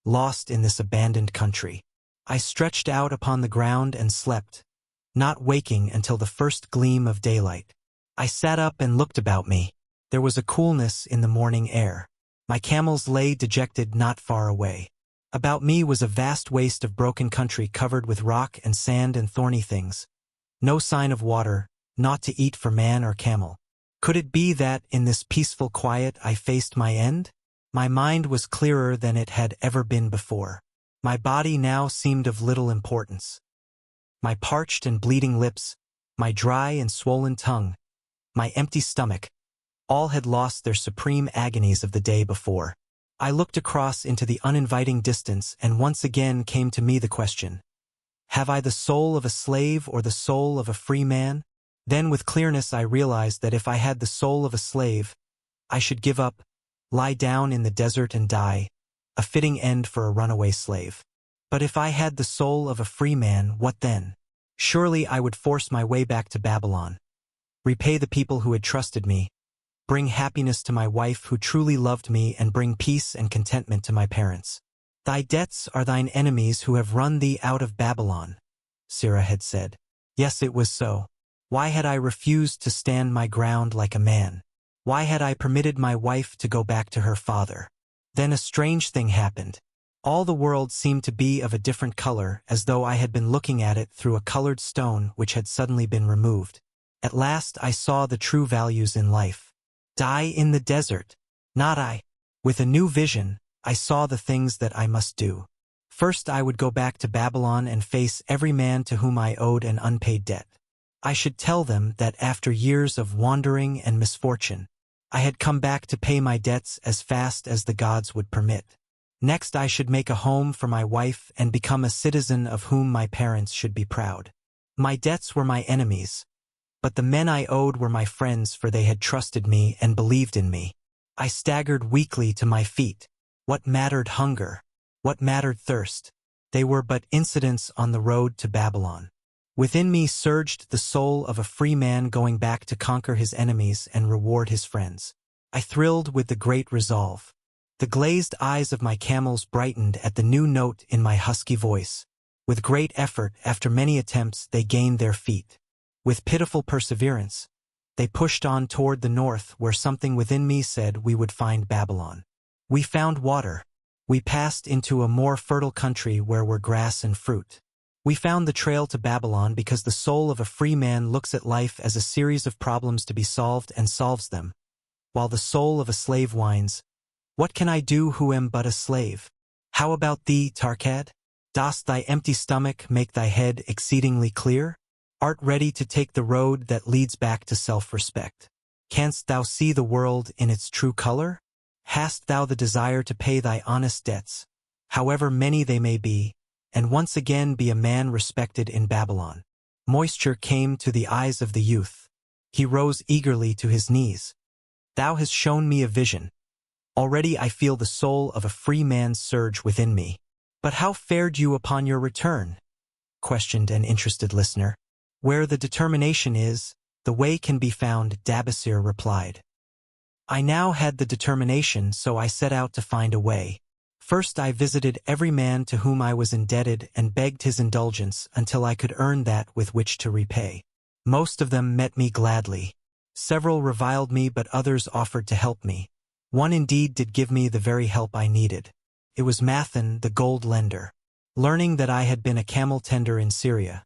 Speaker 2: lost in this abandoned country. I stretched out upon the ground and slept, not waking until the first gleam of daylight. I sat up and looked about me. There was a coolness in the morning air. My camels lay dejected not far away. About me was a vast waste of broken country covered with rock and sand and thorny things. No sign of water, naught to eat for man or camel. Could it be that, in this peaceful quiet, I faced my end? My mind was clearer than it had ever been before. My body now seemed of little importance. My parched and bleeding lips, my dry and swollen tongue, my empty stomach, all had lost their supreme agonies of the day before. I looked across into the uninviting distance and once again came to me the question, have I the soul of a slave or the soul of a free man? Then with clearness I realized that if I had the soul of a slave, I should give up, lie down in the desert and die, a fitting end for a runaway slave. But if I had the soul of a free man, what then? Surely I would force my way back to Babylon, repay the people who had trusted me, bring happiness to my wife who truly loved me and bring peace and contentment to my parents. Thy debts are thine enemies who have run thee out of Babylon, Sirrah had said. Yes, it was so. Why had I refused to stand my ground like a man? Why had I permitted my wife to go back to her father? Then a strange thing happened. All the world seemed to be of a different color, as though I had been looking at it through a colored stone which had suddenly been removed. At last I saw the true values in life. Die in the desert. Not I. With a new vision, I saw the things that I must do. First I would go back to Babylon and face every man to whom I owed an unpaid debt. I should tell them that after years of wandering and misfortune, I had come back to pay my debts as fast as the gods would permit. Next I should make a home for my wife and become a citizen of whom my parents should be proud. My debts were my enemies, but the men I owed were my friends, for they had trusted me and believed in me. I staggered weakly to my feet. What mattered hunger? What mattered thirst? They were but incidents on the road to Babylon. Within me surged the soul of a free man going back to conquer his enemies and reward his friends. I thrilled with the great resolve. The glazed eyes of my camels brightened at the new note in my husky voice. With great effort, after many attempts, they gained their feet. With pitiful perseverance, they pushed on toward the north, where something within me said we would find Babylon. We found water. We passed into a more fertile country where were grass and fruit. We found the trail to Babylon because the soul of a free man looks at life as a series of problems to be solved and solves them, while the soul of a slave whines, "What can I do who am but a slave?" How about thee, Tarkad? Dost thy empty stomach make thy head exceedingly clear? Art ready to take the road that leads back to self-respect? Canst thou see the world in its true color? Hast thou the desire to pay thy honest debts, however many they may be, and once again be a man respected in Babylon? Moisture came to the eyes of the youth. He rose eagerly to his knees. Thou hast shown me a vision. Already I feel the soul of a free man surge within me. But how fared you upon your return? Questioned an interested listener. Where the determination is, the way can be found, Dabasir replied. I now had the determination, so I set out to find a way. First I visited every man to whom I was indebted and begged his indulgence until I could earn that with which to repay. Most of them met me gladly. Several reviled me, but others offered to help me. One indeed did give me the very help I needed. It was Mathan, the gold lender. Learning that I had been a camel tender in Syria,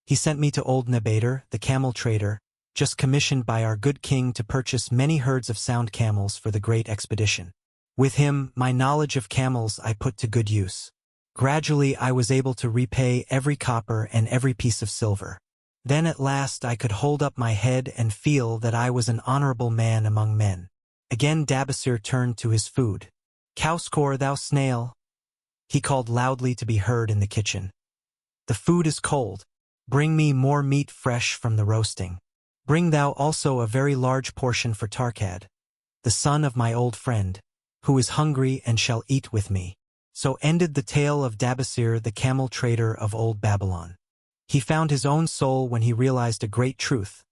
Speaker 2: he sent me to old Nebader, the camel trader, just commissioned by our good king to purchase many herds of sound camels for the great expedition. With him, my knowledge of camels I put to good use. Gradually I was able to repay every copper and every piece of silver. Then at last I could hold up my head and feel that I was an honorable man among men. Again Dabasir turned to his food. Cowscore, thou snail! He called loudly to be heard in the kitchen. The food is cold. Bring me more meat fresh from the roasting. Bring thou also a very large portion for Tarkad, the son of my old friend, who is hungry and shall eat with me. So ended the tale of Dabasir, the camel trader of old Babylon. He found his own soul when he realized a great truth,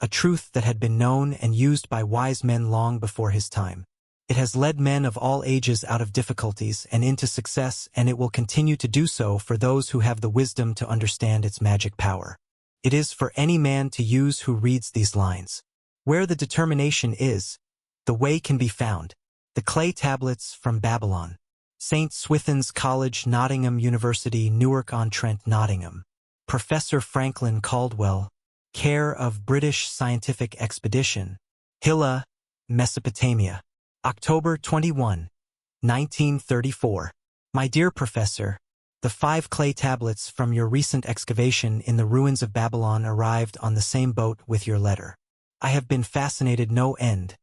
Speaker 2: a truth that had been known and used by wise men long before his time. It has led men of all ages out of difficulties and into success, and it will continue to do so for those who have the wisdom to understand its magic power. It is for any man to use who reads these lines. Where the determination is, the way can be found. The clay tablets from Babylon. St. Swithin's College, Nottingham University, Newark-on-Trent, Nottingham. Professor Franklin Caldwell. Care of British Scientific Expedition. Hilla, Mesopotamia. October 21, 1934. My dear Professor, the 5 clay tablets from your recent excavation in the ruins of Babylon arrived on the same boat with your letter. I have been fascinated no end,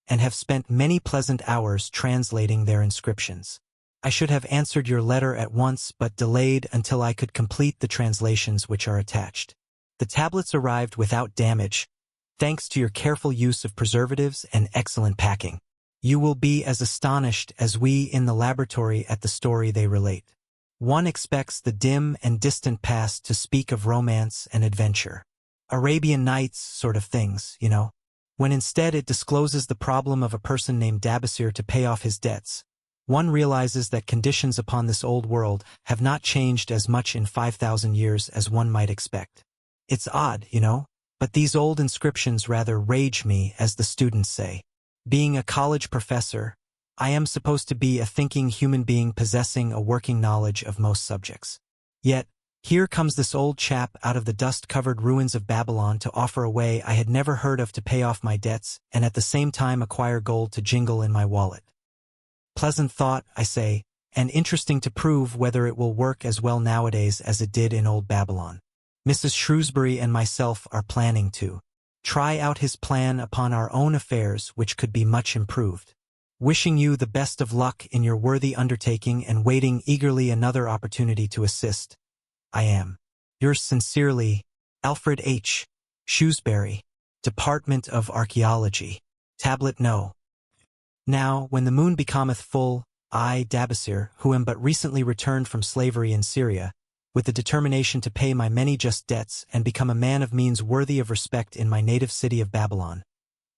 Speaker 2: and have spent many pleasant hours translating their inscriptions. I should have answered your letter at once, but delayed until I could complete the translations which are attached. The tablets arrived without damage, thanks to your careful use of preservatives and excellent packing. You will be as astonished as we in the laboratory at the story they relate. One expects the dim and distant past to speak of romance and adventure. Arabian Nights sort of things, you know. When instead it discloses the problem of a person named Dabasir to pay off his debts, one realizes that conditions upon this old world have not changed as much in 5,000 years as one might expect. It's odd, you know, but these old inscriptions rather rage me, as the students say. Being a college professor, I am supposed to be a thinking human being possessing a working knowledge of most subjects. Yet, here comes this old chap out of the dust-covered ruins of Babylon to offer a way I had never heard of to pay off my debts and at the same time acquire gold to jingle in my wallet. Pleasant thought, I say, and interesting to prove whether it will work as well nowadays as it did in old Babylon. Mrs. Shrewsbury and myself are planning to try out his plan upon our own affairs, which could be much improved. Wishing you the best of luck in your worthy undertaking and waiting eagerly another opportunity to assist, I am, yours sincerely, Alfred H. Shrewsbury, Department of Archaeology. Tablet No. Now, when the moon becometh full, I, Dabasir, who am but recently returned from slavery in Syria, with the determination to pay my many just debts and become a man of means worthy of respect in my native city of Babylon,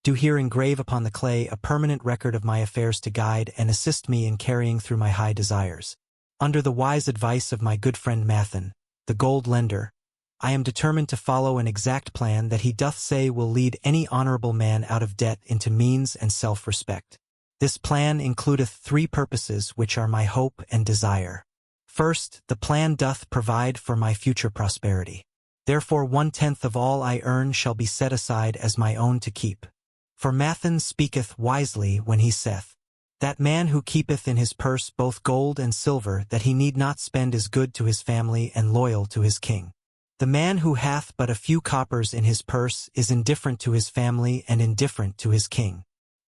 Speaker 2: do here engrave upon the clay a permanent record of my affairs to guide and assist me in carrying through my high desires. Under the wise advice of my good friend Mathan, the gold lender, I am determined to follow an exact plan that he doth say will lead any honorable man out of debt into means and self-respect. This plan includeth 3 purposes which are my hope and desire. First, the plan doth provide for my future prosperity. Therefore 1/10 of all I earn shall be set aside as my own to keep. For Mathan speaketh wisely when he saith, that man who keepeth in his purse both gold and silver that he need not spend is good to his family and loyal to his king. The man who hath but a few coppers in his purse is indifferent to his family and indifferent to his king.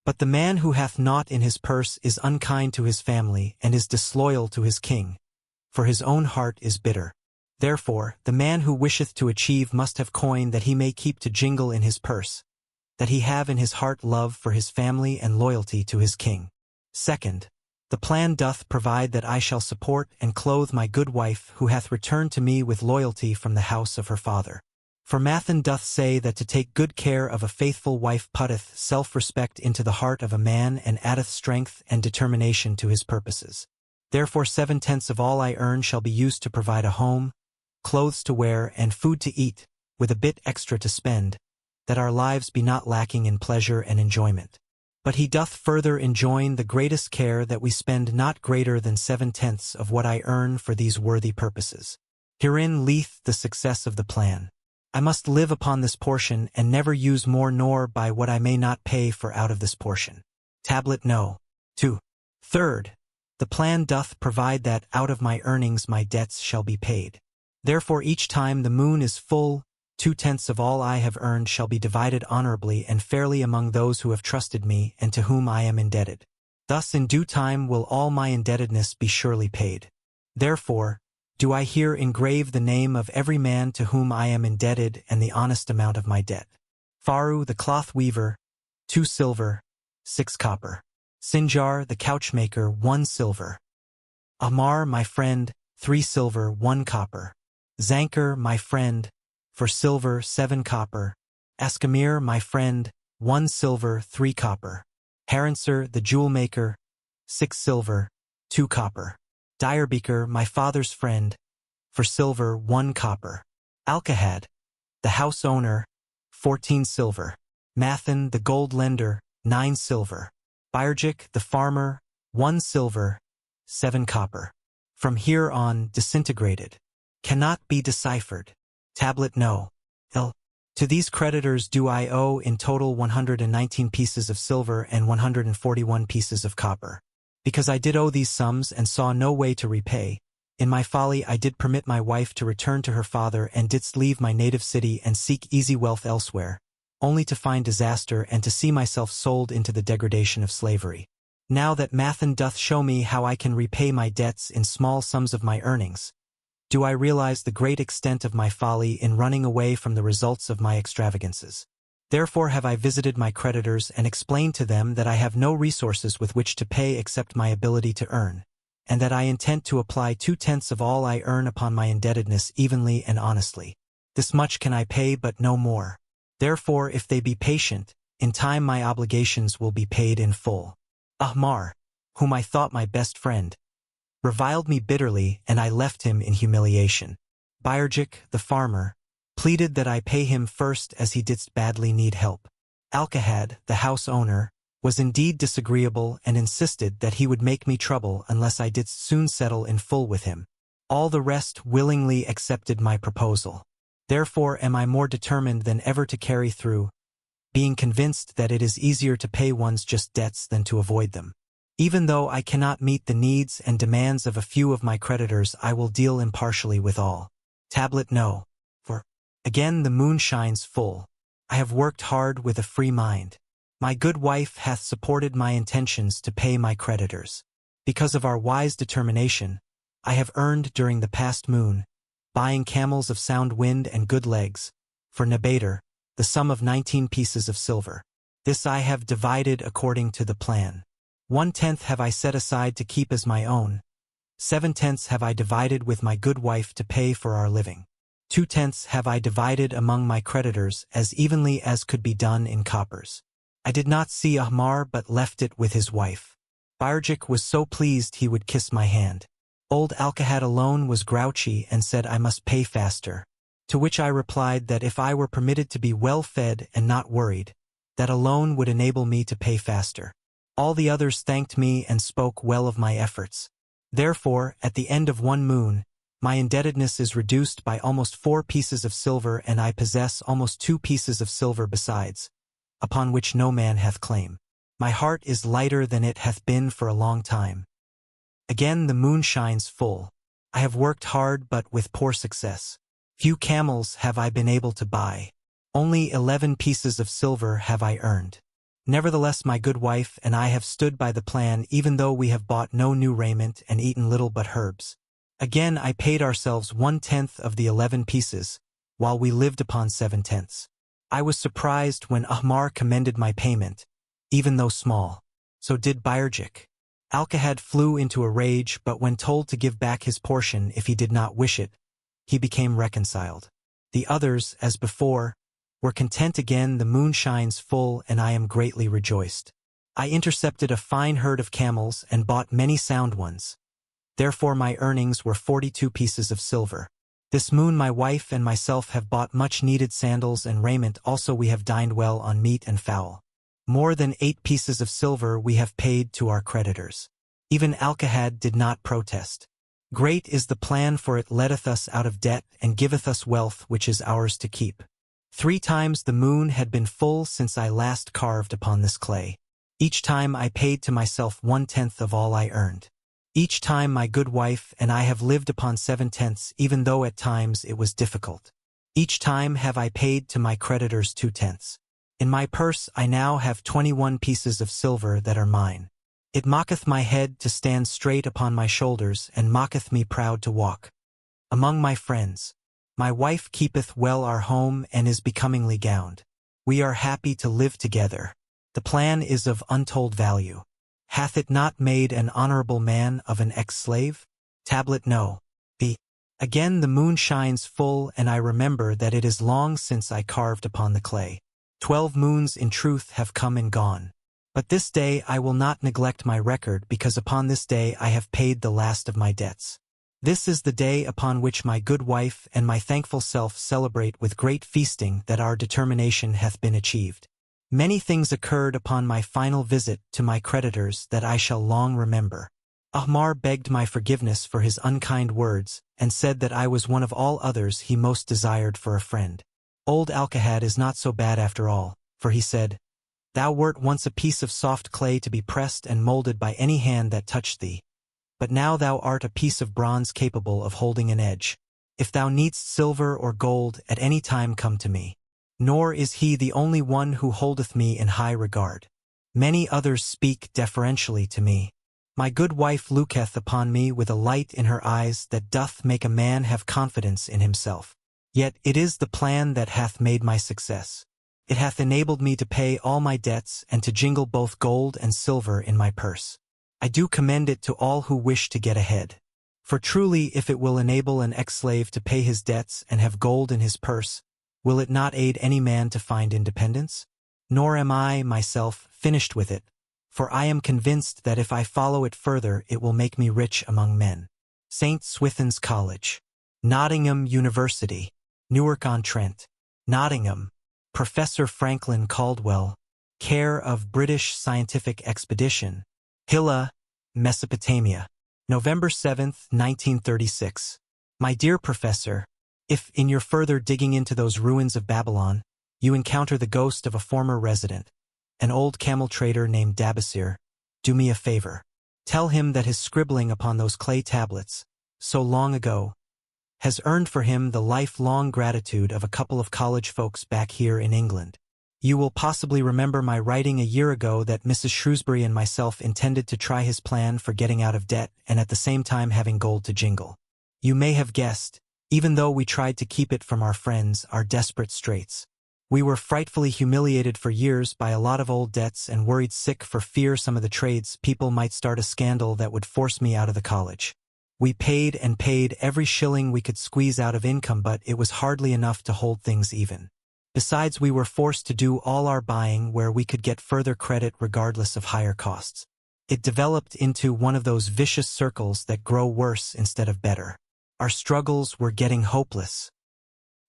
Speaker 2: But the man who hath naught in his purse is unkind to his family and is disloyal to his king, for his own heart is bitter. Therefore, the man who wisheth to achieve must have coin that he may keep to jingle in his purse, that he have in his heart love for his family and loyalty to his king. Second, the plan doth provide that I shall support and clothe my good wife who hath returned to me with loyalty from the house of her father. For Mathan doth say that to take good care of a faithful wife putteth self-respect into the heart of a man and addeth strength and determination to his purposes. Therefore 7/10 of all I earn shall be used to provide a home, clothes to wear, and food to eat, with a bit extra to spend, that our lives be not lacking in pleasure and enjoyment. But he doth further enjoin the greatest care that we spend not greater than 7/10 of what I earn for these worthy purposes. Herein lieth the success of the plan. I must live upon this portion and never use more nor by what I may not pay for out of this portion. Tablet No. 2. Third, the plan doth provide that out of my earnings my debts shall be paid. Therefore each time the moon is full, 2/10 of all I have earned shall be divided honorably and fairly among those who have trusted me and to whom I am indebted. Thus in due time will all my indebtedness be surely paid. Therefore, do I here engrave the name of every man to whom I am indebted and the honest amount of my debt. Faru the cloth weaver, 2 silver, 6 copper. Sinjar the couchmaker, 1 silver. Amar, my friend, 3 silver, 1 copper. Zankar, my friend, for silver, 7 copper. Askamir, my friend, 1 silver, 3 copper. Haransar, the jewel maker, 6 silver, 2 copper. Dyerbeaker, my father's friend, for silver, 1 copper. Alkahad, the house owner, 14 silver. Mathan, the gold lender, 9 silver. Byrjik, the farmer, 1 silver, 7 copper. From here on, disintegrated. Cannot be deciphered. Tablet no. L. To these creditors do I owe in total 119 pieces of silver and 141 pieces of copper. Because I did owe these sums and saw no way to repay, in my folly I did permit my wife to return to her father and didst leave my native city and seek easy wealth elsewhere, only to find disaster and to see myself sold into the degradation of slavery. Now that Mathan doth show me how I can repay my debts in small sums of my earnings, do I realize the great extent of my folly in running away from the results of my extravagances. Therefore have I visited my creditors and explained to them that I have no resources with which to pay except my ability to earn, and that I intend to apply 2/10 of all I earn upon my indebtedness evenly and honestly. This much can I pay but no more. Therefore if they be patient, in time my obligations will be paid in full. Ahmar, whom I thought my best friend, reviled me bitterly and I left him in humiliation. Byrjik, the farmer, pleaded that I pay him first as he didst badly need help. Alkahad, the house owner, was indeed disagreeable and insisted that he would make me trouble unless I didst soon settle in full with him. All the rest willingly accepted my proposal. Therefore am I more determined than ever to carry through, being convinced that it is easier to pay one's just debts than to avoid them. Even though I cannot meet the needs and demands of a few of my creditors, I will deal impartially with all. Tablet no. For, again the moon shines full. I have worked hard with a free mind. My good wife hath supported my intentions to pay my creditors. Because of our wise determination, I have earned during the past moon, buying camels of sound wind and good legs, for Nabater, the sum of 19 pieces of silver. This I have divided according to the plan. 1/10 have I set aside to keep as my own. 7/10 have I divided with my good wife to pay for our living. 2/10 have I divided among my creditors as evenly as could be done in coppers. I did not see Ahmar but left it with his wife. Byrjik was so pleased he would kiss my hand. Old Alkahad alone was grouchy and said I must pay faster. To which I replied that if I were permitted to be well fed and not worried, that alone would enable me to pay faster. All the others thanked me and spoke well of my efforts. Therefore, at the end of one moon, my indebtedness is reduced by almost 4 pieces of silver and I possess almost 2 pieces of silver besides, upon which no man hath claim. My heart is lighter than it hath been for a long time. Again the moon shines full. I have worked hard but with poor success. Few camels have I been able to buy. Only 11 pieces of silver have I earned. Nevertheless my good wife and I have stood by the plan even though we have bought no new raiment and eaten little but herbs. Again I paid ourselves 1/10 of the 11 pieces, while we lived upon 7/10. I was surprised when Ahmar commended my payment, even though small. So did Byrjik. Alkahad flew into a rage, but when told to give back his portion if he did not wish it, he became reconciled. The others, as before, were content again. The moon shines full and I am greatly rejoiced. I intercepted a fine herd of camels and bought many sound ones. Therefore my earnings were 42 pieces of silver. This moon my wife and myself have bought much needed sandals and raiment, also we have dined well on meat and fowl. More than 8 pieces of silver we have paid to our creditors. Even Alkahad did not protest. Great is the plan, for it letteth us out of debt and giveth us wealth which is ours to keep. 3 times the moon had been full since I last carved upon this clay. Each time I paid to myself 1/10 of all I earned. Each time my good wife and I have lived upon 7/10, even though at times it was difficult. Each time have I paid to my creditors 2/10. In my purse I now have 21 pieces of silver that are mine. It mocketh my head to stand straight upon my shoulders, and mocketh me proud to walk among my friends. My wife keepeth well our home and is becomingly gowned. We are happy to live together. The plan is of untold value. Hath it not made an honorable man of an ex-slave? Tablet no. B. Again the moon shines full, and I remember that it is long since I carved upon the clay. 12 moons in truth have come and gone. But this day I will not neglect my record, because upon this day I have paid the last of my debts. This is the day upon which my good wife and my thankful self celebrate with great feasting that our determination hath been achieved. Many things occurred upon my final visit to my creditors that I shall long remember. Ahmar begged my forgiveness for his unkind words, and said that I was one of all others he most desired for a friend. Old Alcahad is not so bad after all, for he said, "Thou wert once a piece of soft clay to be pressed and molded by any hand that touched thee. But now thou art a piece of bronze capable of holding an edge. If thou needst silver or gold, at any time come to me. Nor is he the only one who holdeth me in high regard. Many others speak deferentially to me. My good wife looketh upon me with a light in her eyes that doth make a man have confidence in himself. Yet it is the plan that hath made my success. It hath enabled me to pay all my debts and to jingle both gold and silver in my purse. I do commend it to all who wish to get ahead. For truly if it will enable an ex-slave to pay his debts and have gold in his purse, will it not aid any man to find independence? Nor am I, myself, finished with it, for I am convinced that if I follow it further it will make me rich among men. St. Swithin's College, Nottingham University, Newark-on-Trent, Nottingham, Professor Franklin Caldwell, care of British Scientific Expedition, Hilla, Mesopotamia, November 7, 1936. My dear Professor, if, in your further digging into those ruins of Babylon, you encounter the ghost of a former resident, an old camel trader named Dabasir, do me a favor. Tell him that his scribbling upon those clay tablets, so long ago, has earned for him the lifelong gratitude of a couple of college folks back here in England. You will possibly remember my writing a year ago that Mrs. Shrewsbury and myself intended to try his plan for getting out of debt and at the same time having gold to jingle. You may have guessed, even though we tried to keep it from our friends, our desperate straits. We were frightfully humiliated for years by a lot of old debts and worried sick for fear some of the trades people might start a scandal that would force me out of the college. We paid and paid every shilling we could squeeze out of income, but it was hardly enough to hold things even. Besides, we were forced to do all our buying where we could get further credit regardless of higher costs. It developed into one of those vicious circles that grow worse instead of better. Our struggles were getting hopeless.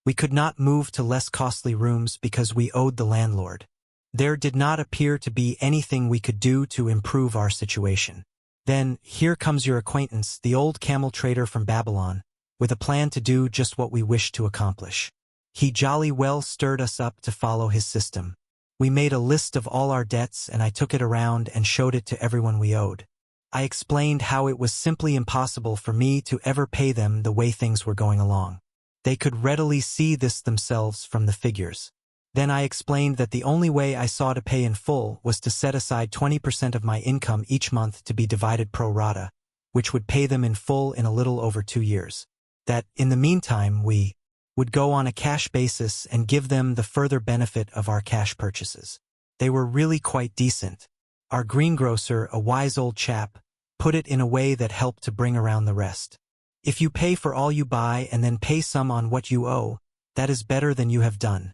Speaker 2: We could not move to less costly rooms because we owed the landlord. There did not appear to be anything we could do to improve our situation. Then, here comes your acquaintance, the old camel trader from Babylon, with a plan to do just what we wished to accomplish. He jolly well stirred us up to follow his system. We made a list of all our debts and I took it around and showed it to everyone we owed. I explained how it was simply impossible for me to ever pay them the way things were going along. They could readily see this themselves from the figures. Then I explained that the only way I saw to pay in full was to set aside 20% of my income each month to be divided pro rata, which would pay them in full in a little over 2 years. That, in the meantime, we would go on a cash basis and give them the further benefit of our cash purchases. They were really quite decent. Our greengrocer, a wise old chap, put it in a way that helped to bring around the rest. If you pay for all you buy and then pay some on what you owe, that is better than you have done.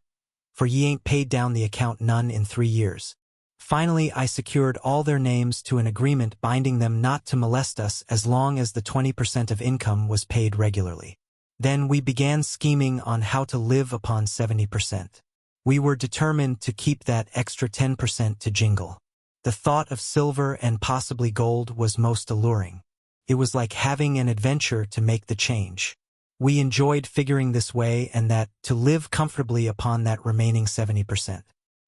Speaker 2: For ye ain't paid down the account none in 3 years. Finally, I secured all their names to an agreement binding them not to molest us as long as the 20% of income was paid regularly. Then we began scheming on how to live upon 70%. We were determined to keep that extra 10% to jingle. The thought of silver and possibly gold was most alluring. It was like having an adventure to make the change. We enjoyed figuring this way and that to live comfortably upon that remaining 70%.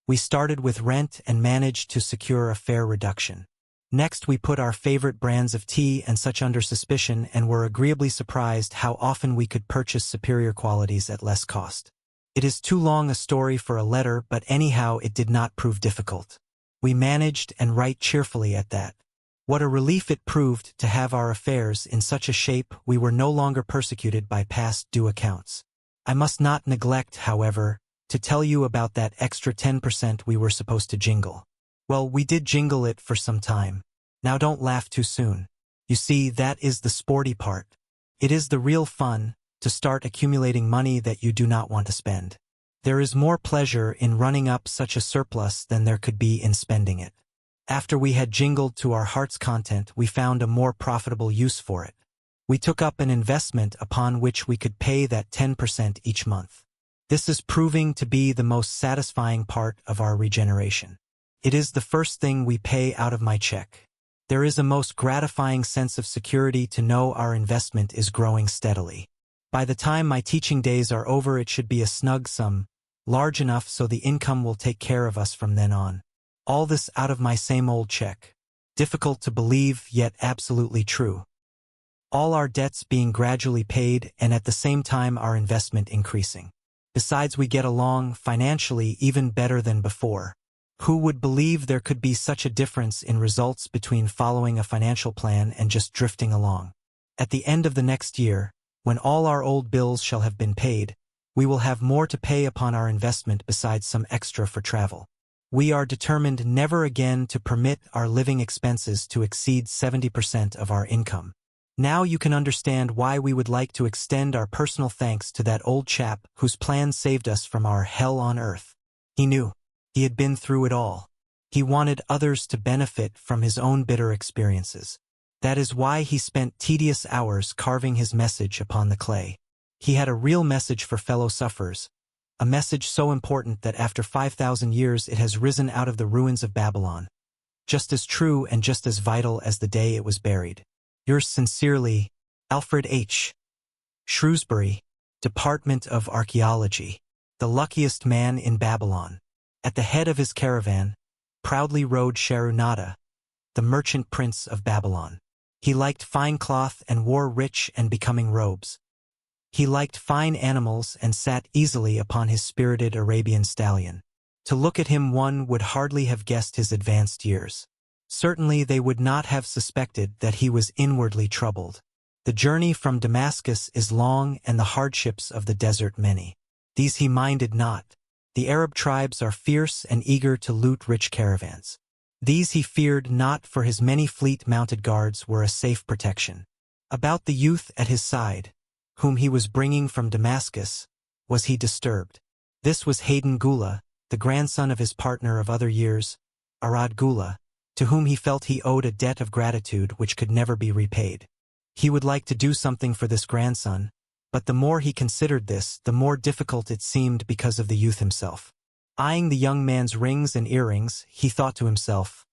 Speaker 2: We started with rent and managed to secure a fair reduction. Next, we put our favorite brands of tea and such under suspicion and were agreeably surprised how often we could purchase superior qualities at less cost. It is too long a story for a letter, but anyhow it did not prove difficult. We managed and right cheerfully at that. What a relief it proved to have our affairs in such a shape we were no longer persecuted by past due accounts. I must not neglect, however, to tell you about that extra 10% we were supposed to jingle. Well, we did jingle it for some time. Now don't laugh too soon. You see, that is the sporty part. It is the real fun, to start accumulating money that you do not want to spend. There is more pleasure in running up such a surplus than there could be in spending it. After we had jingled to our heart's content, we found a more profitable use for it. We took up an investment upon which we could pay that 10% each month. This is proving to be the most satisfying part of our regeneration. It is the first thing we pay out of my check. There is a most gratifying sense of security to know our investment is growing steadily. By the time my teaching days are over, it should be a snug sum, large enough so the income will take care of us from then on. All this out of my same old check. Difficult to believe, yet absolutely true. All our debts being gradually paid and at the same time our investment increasing. Besides, we get along financially even better than before. Who would believe there could be such a difference in results between following a financial plan and just drifting along? At the end of the next year, when all our old bills shall have been paid, we will have more to pay upon our investment besides some extra for travel. We are determined never again to permit our living expenses to exceed 70% of our income. Now you can understand why we would like to extend our personal thanks to that old chap whose plan saved us from our hell on earth. He knew. He had been through it all. He wanted others to benefit from his own bitter experiences. That is why he spent tedious hours carving his message upon the clay. He had a real message for fellow sufferers, a message so important that after 5,000 years it has risen out of the ruins of Babylon, just as true and just as vital as the day it was buried. Yours sincerely, Alfred H. Shrewsbury, Department of Archaeology, the luckiest man in Babylon. At the head of his caravan, proudly rode Sharunata, the merchant prince of Babylon. He liked fine cloth and wore rich and becoming robes. He liked fine animals and sat easily upon his spirited Arabian stallion. To look at him one would hardly have guessed his advanced years. Certainly they would not have suspected that he was inwardly troubled. The journey from Damascus is long and the hardships of the desert many. These he minded not. The Arab tribes are fierce and eager to loot rich caravans. These he feared not, for his many fleet-mounted guards were a safe protection. About the youth at his side, whom he was bringing from Damascus, was he disturbed. This was Hayden Gula, the grandson of his partner of other years, Arad Gula, to whom he felt he owed a debt of gratitude which could never be repaid. He would like to do something for this grandson, but the more he considered this, the more difficult it seemed because of the youth himself. Eyeing the young man's rings and earrings, he thought to himself,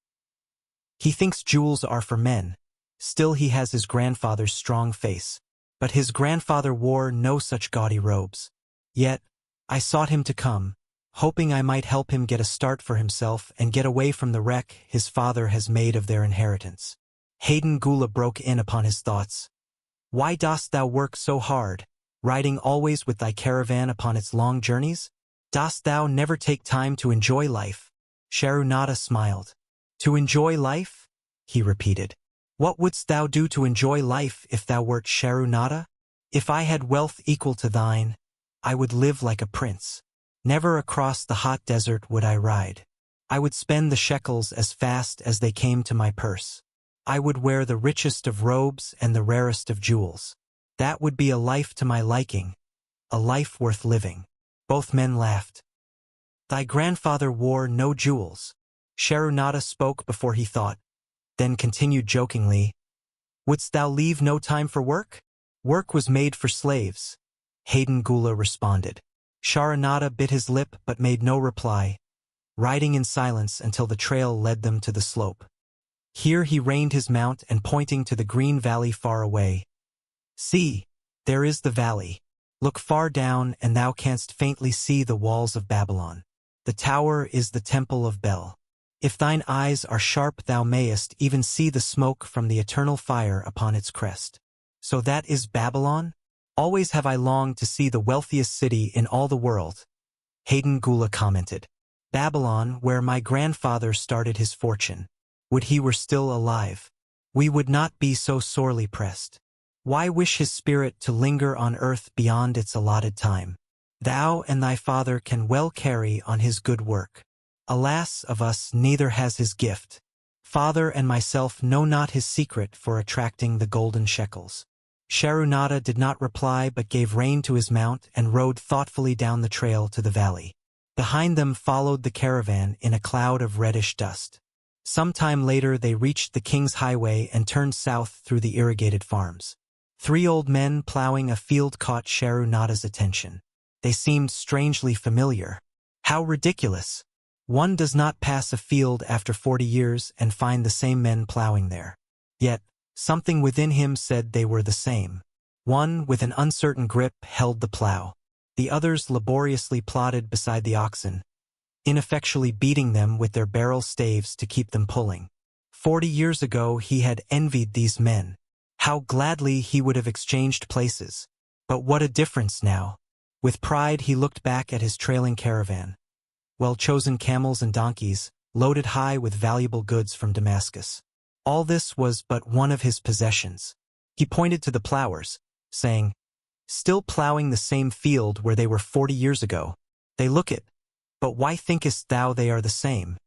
Speaker 2: "He thinks jewels are for men. Still he has his grandfather's strong face. But his grandfather wore no such gaudy robes. Yet, I sought him to come, hoping I might help him get a start for himself and get away from the wreck his father has made of their inheritance." Hayden Gula broke in upon his thoughts. "Why dost thou work so hard, riding always with thy caravan upon its long journeys? Dost thou never take time to enjoy life?" Sharunata smiled. "To enjoy life?" he repeated. "What wouldst thou do to enjoy life if thou wert Sharunata? If I had wealth equal to thine, I would live like a prince. Never across the hot desert would I ride. I would spend the shekels as fast as they came to my purse. I would wear the richest of robes and the rarest of jewels. That would be a life to my liking, a life worth living." Both men laughed. "Thy grandfather wore no jewels." Sharunata spoke before he thought, then continued jokingly, "Wouldst thou leave no time for work? Work was made for slaves." Hayden Gula responded. Sharunata bit his lip but made no reply, riding in silence until the trail led them to the slope. Here he reined his mount and pointing to the green valley far away. "See, there is the valley. Look far down and thou canst faintly see the walls of Babylon. The tower is the temple of Bel. If thine eyes are sharp thou mayest even see the smoke from the eternal fire upon its crest. So that is Babylon? Always have I longed to see the wealthiest city in all the world." Hayden Gula commented. "Babylon, where my grandfather started his fortune. Would he were still alive. We would not be so sorely pressed. Why wish his spirit to linger on earth beyond its allotted time? Thou and thy father can well carry on his good work. Alas of us, neither has his gift. Father and myself know not his secret for attracting the golden shekels. Sharunata did not reply but gave rein to his mount and rode thoughtfully down the trail to the valley. Behind them followed the caravan in a cloud of reddish dust. Some time later they reached the King's Highway and turned south through the irrigated farms. 3 old men plowing a field caught Sharunata's attention. They seemed strangely familiar. How ridiculous! One does not pass a field after 40 years and find the same men plowing there. Yet, something within him said they were the same. One, with an uncertain grip, held the plow. The others laboriously plodded beside the oxen, ineffectually beating them with their barrel staves to keep them pulling. 40 years ago he had envied these men. How gladly he would have exchanged places. But what a difference now! With pride he looked back at his trailing caravan. Well-chosen camels and donkeys, loaded high with valuable goods from Damascus. All this was but one of his possessions. He pointed to the plowers, saying, "Still plowing the same field where they were 40 years ago. They look it. But why thinkest thou they are the same?"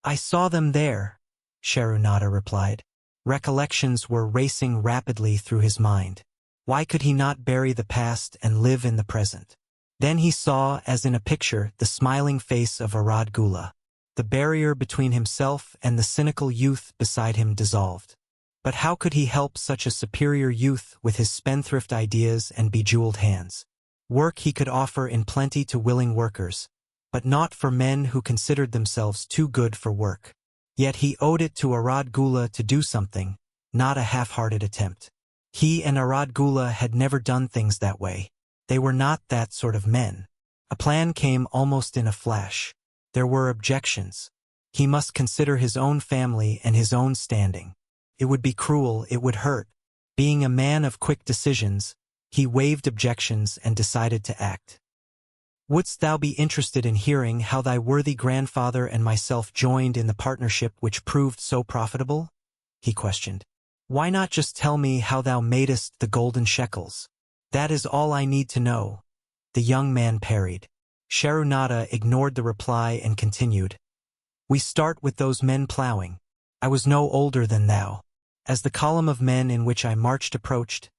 Speaker 2: "I saw them there," Sharunata replied. Recollections were racing rapidly through his mind. Why could he not bury the past and live in the present? Then he saw, as in a picture, the smiling face of Arad Gula. The barrier between himself and the cynical youth beside him dissolved. But how could he help such a superior youth with his spendthrift ideas and bejeweled hands? Work he could offer in plenty to willing workers, but not for men who considered themselves too good for work. Yet he owed it to Arad Gula to do something, not a half-hearted attempt. He and Arad Gula had never done things that way. They were not that sort of men. A plan came almost in a flash. There were objections. He must consider his own family and his own standing. It would be cruel, it would hurt. Being a man of quick decisions, he waived objections and decided to act. "Wouldst thou be interested in hearing how thy worthy grandfather and myself joined in the partnership which proved so profitable?" he questioned. "Why not just tell me how thou madest the golden shekels? That is all I need to know," the young man parried. Sharunata ignored the reply and continued. "We start with those men plowing. I was no older than thou. As the column of men in which I marched approached,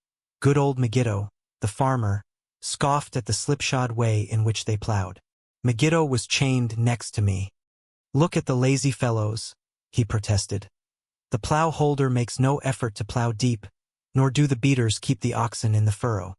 Speaker 2: good old Megiddo, the farmer, scoffed at the slipshod way in which they plowed. Megiddo was chained next to me. 'Look at the lazy fellows,' he protested. 'The plow holder makes no effort to plow deep, nor do the beaters keep the oxen in the furrow.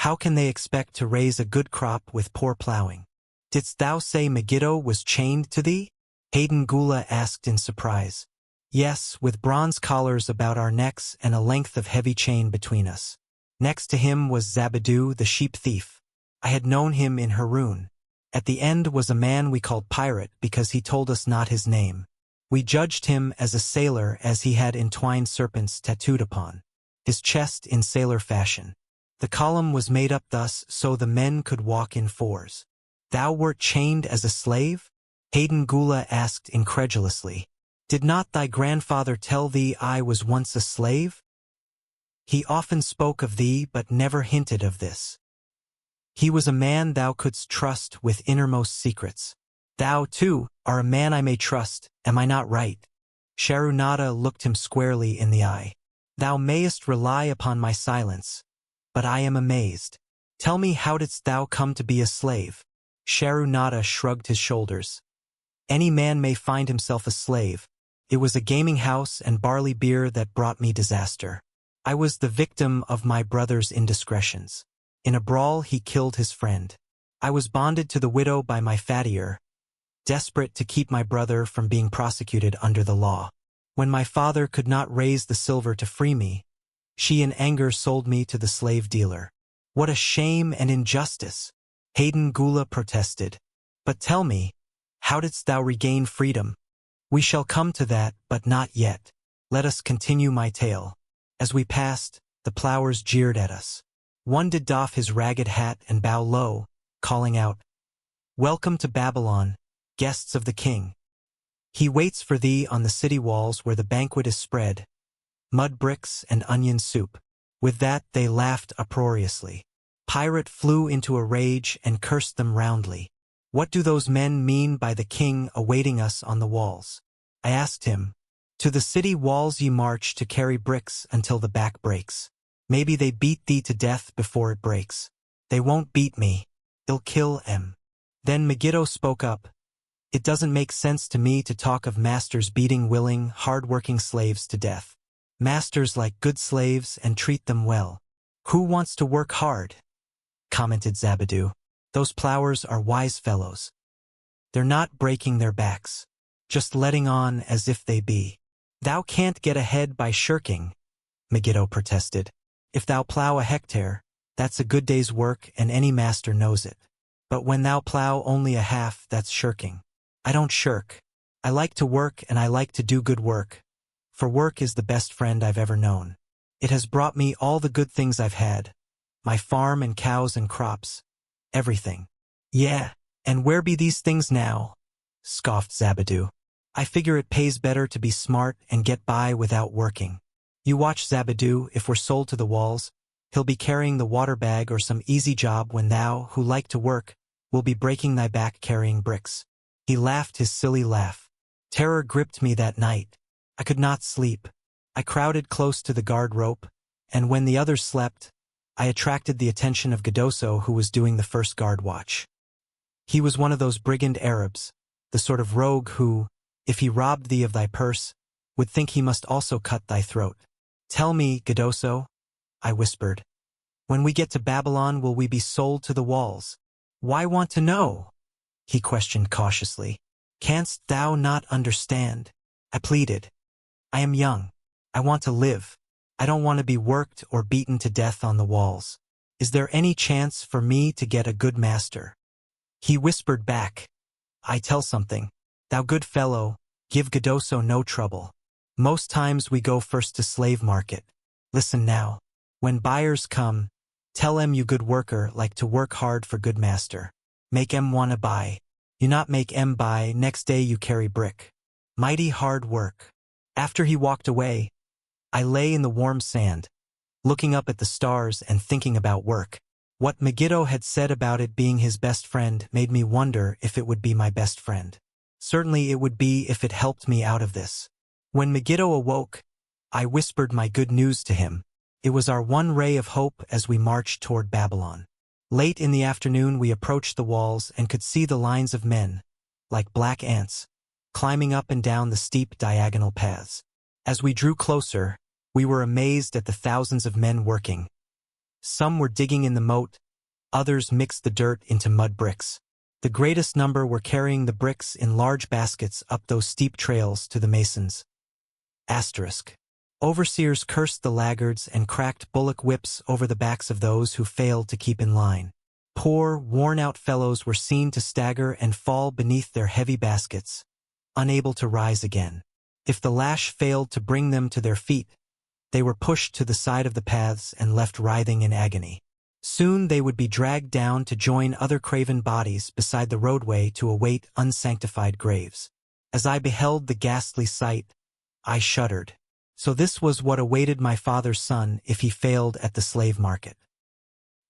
Speaker 2: How can they expect to raise a good crop with poor plowing?' 'Didst thou say Megiddo was chained to thee?' Hayden Gula asked in surprise. 'Yes, with bronze collars about our necks and a length of heavy chain between us. Next to him was Zabadu the sheep thief. I had known him in Haroun. At the end was a man we called Pirate because he told us not his name. We judged him as a sailor as he had entwined serpents tattooed upon his chest in sailor fashion. The column was made up thus so the men could walk in fours.' 'Thou wert chained as a slave?' Hayden Gula asked incredulously. 'Did not thy grandfather tell thee I was once a slave?' 'He often spoke of thee but never hinted of this. He was a man thou couldst trust with innermost secrets. Thou, too, are a man I may trust, am I not right?' Sharunata looked him squarely in the eye. 'Thou mayest rely upon my silence, but I am amazed. Tell me, how didst thou come to be a slave?' Sharunata shrugged his shoulders. 'Any man may find himself a slave. It was a gaming house and barley beer that brought me disaster. I was the victim of my brother's indiscretions. In a brawl he killed his friend. I was bonded to the widow by my fattier, desperate to keep my brother from being prosecuted under the law. When my father could not raise the silver to free me, she in anger sold me to the slave dealer. What a shame and injustice!' Hayden Gula protested. 'But tell me, how didst thou regain freedom?' 'We shall come to that, but not yet. Let us continue my tale. As we passed, the plowers jeered at us. One did doff his ragged hat and bow low, calling out, "Welcome to Babylon, guests of the king. He waits for thee on the city walls where the banquet is spread, mud bricks and onion soup." With that they laughed uproariously. Pirate flew into a rage and cursed them roundly. "What do those men mean by the king awaiting us on the walls?" I asked him. To the city walls ye march to carry bricks until the back breaks. Maybe they beat thee to death before it breaks. They won't beat me. They'll kill em. Then Megiddo spoke up. It doesn't make sense to me to talk of masters beating willing, hard-working slaves to death. Masters like good slaves and treat them well. Who wants to work hard? Commented Zabadu. Those plowers are wise fellows. They're not breaking their backs, just letting on as if they be. Thou can't get ahead by shirking, Megiddo protested. If thou plow a hectare, that's a good day's work and any master knows it. But when thou plow only a half, that's shirking. I don't shirk. I like to work and I like to do good work. For work is the best friend I've ever known. It has brought me all the good things I've had. My farm and cows and crops. Everything. Yeah, and where be these things now? Scoffed Zabadu. I figure it pays better to be smart and get by without working. You watch Zabadu, if we're sold to the walls, he'll be carrying the water bag or some easy job when thou, who like to work, will be breaking thy back carrying bricks. He laughed his silly laugh. Terror gripped me that night. I could not sleep. I crowded close to the guard rope, and when the others slept, I attracted the attention of Gadoso, who was doing the first guard watch. He was one of those brigand Arabs, the sort of rogue who, if he robbed thee of thy purse, would think he must also cut thy throat. Tell me, Gadoso, I whispered, when we get to Babylon will we be sold to the walls? Why want to know? He questioned cautiously. Canst thou not understand? I pleaded. I am young. I want to live. I don't want to be worked or beaten to death on the walls. Is there any chance for me to get a good master? He whispered back. I tell something. Thou good fellow, give Gadoso no trouble. Most times we go first to slave market. Listen now. When buyers come, tell em you good worker like to work hard for good master. Make em wanna buy. You not make em buy, next day you carry brick. Mighty hard work. After he walked away, I lay in the warm sand, looking up at the stars and thinking about work. What Megiddo had said about it being his best friend made me wonder if it would be my best friend. Certainly it would be if it helped me out of this. When Megiddo awoke, I whispered my good news to him. It was our one ray of hope as we marched toward Babylon. Late in the afternoon we approached the walls and could see the lines of men, like black ants, climbing up and down the steep diagonal paths. As we drew closer, we were amazed at the thousands of men working. Some were digging in the moat, others mixed the dirt into mud bricks. The greatest number were carrying the bricks in large baskets up those steep trails to the masons. Asterisk. Overseers cursed the laggards and cracked bullock whips over the backs of those who failed to keep in line. Poor, worn-out fellows were seen to stagger and fall beneath their heavy baskets, unable to rise again. If the lash failed to bring them to their feet, they were pushed to the side of the paths and left writhing in agony. Soon they would be dragged down to join other craven bodies beside the roadway to await unsanctified graves. As I beheld the ghastly sight, I shuddered. So this was what awaited my father's son if he failed at the slave market.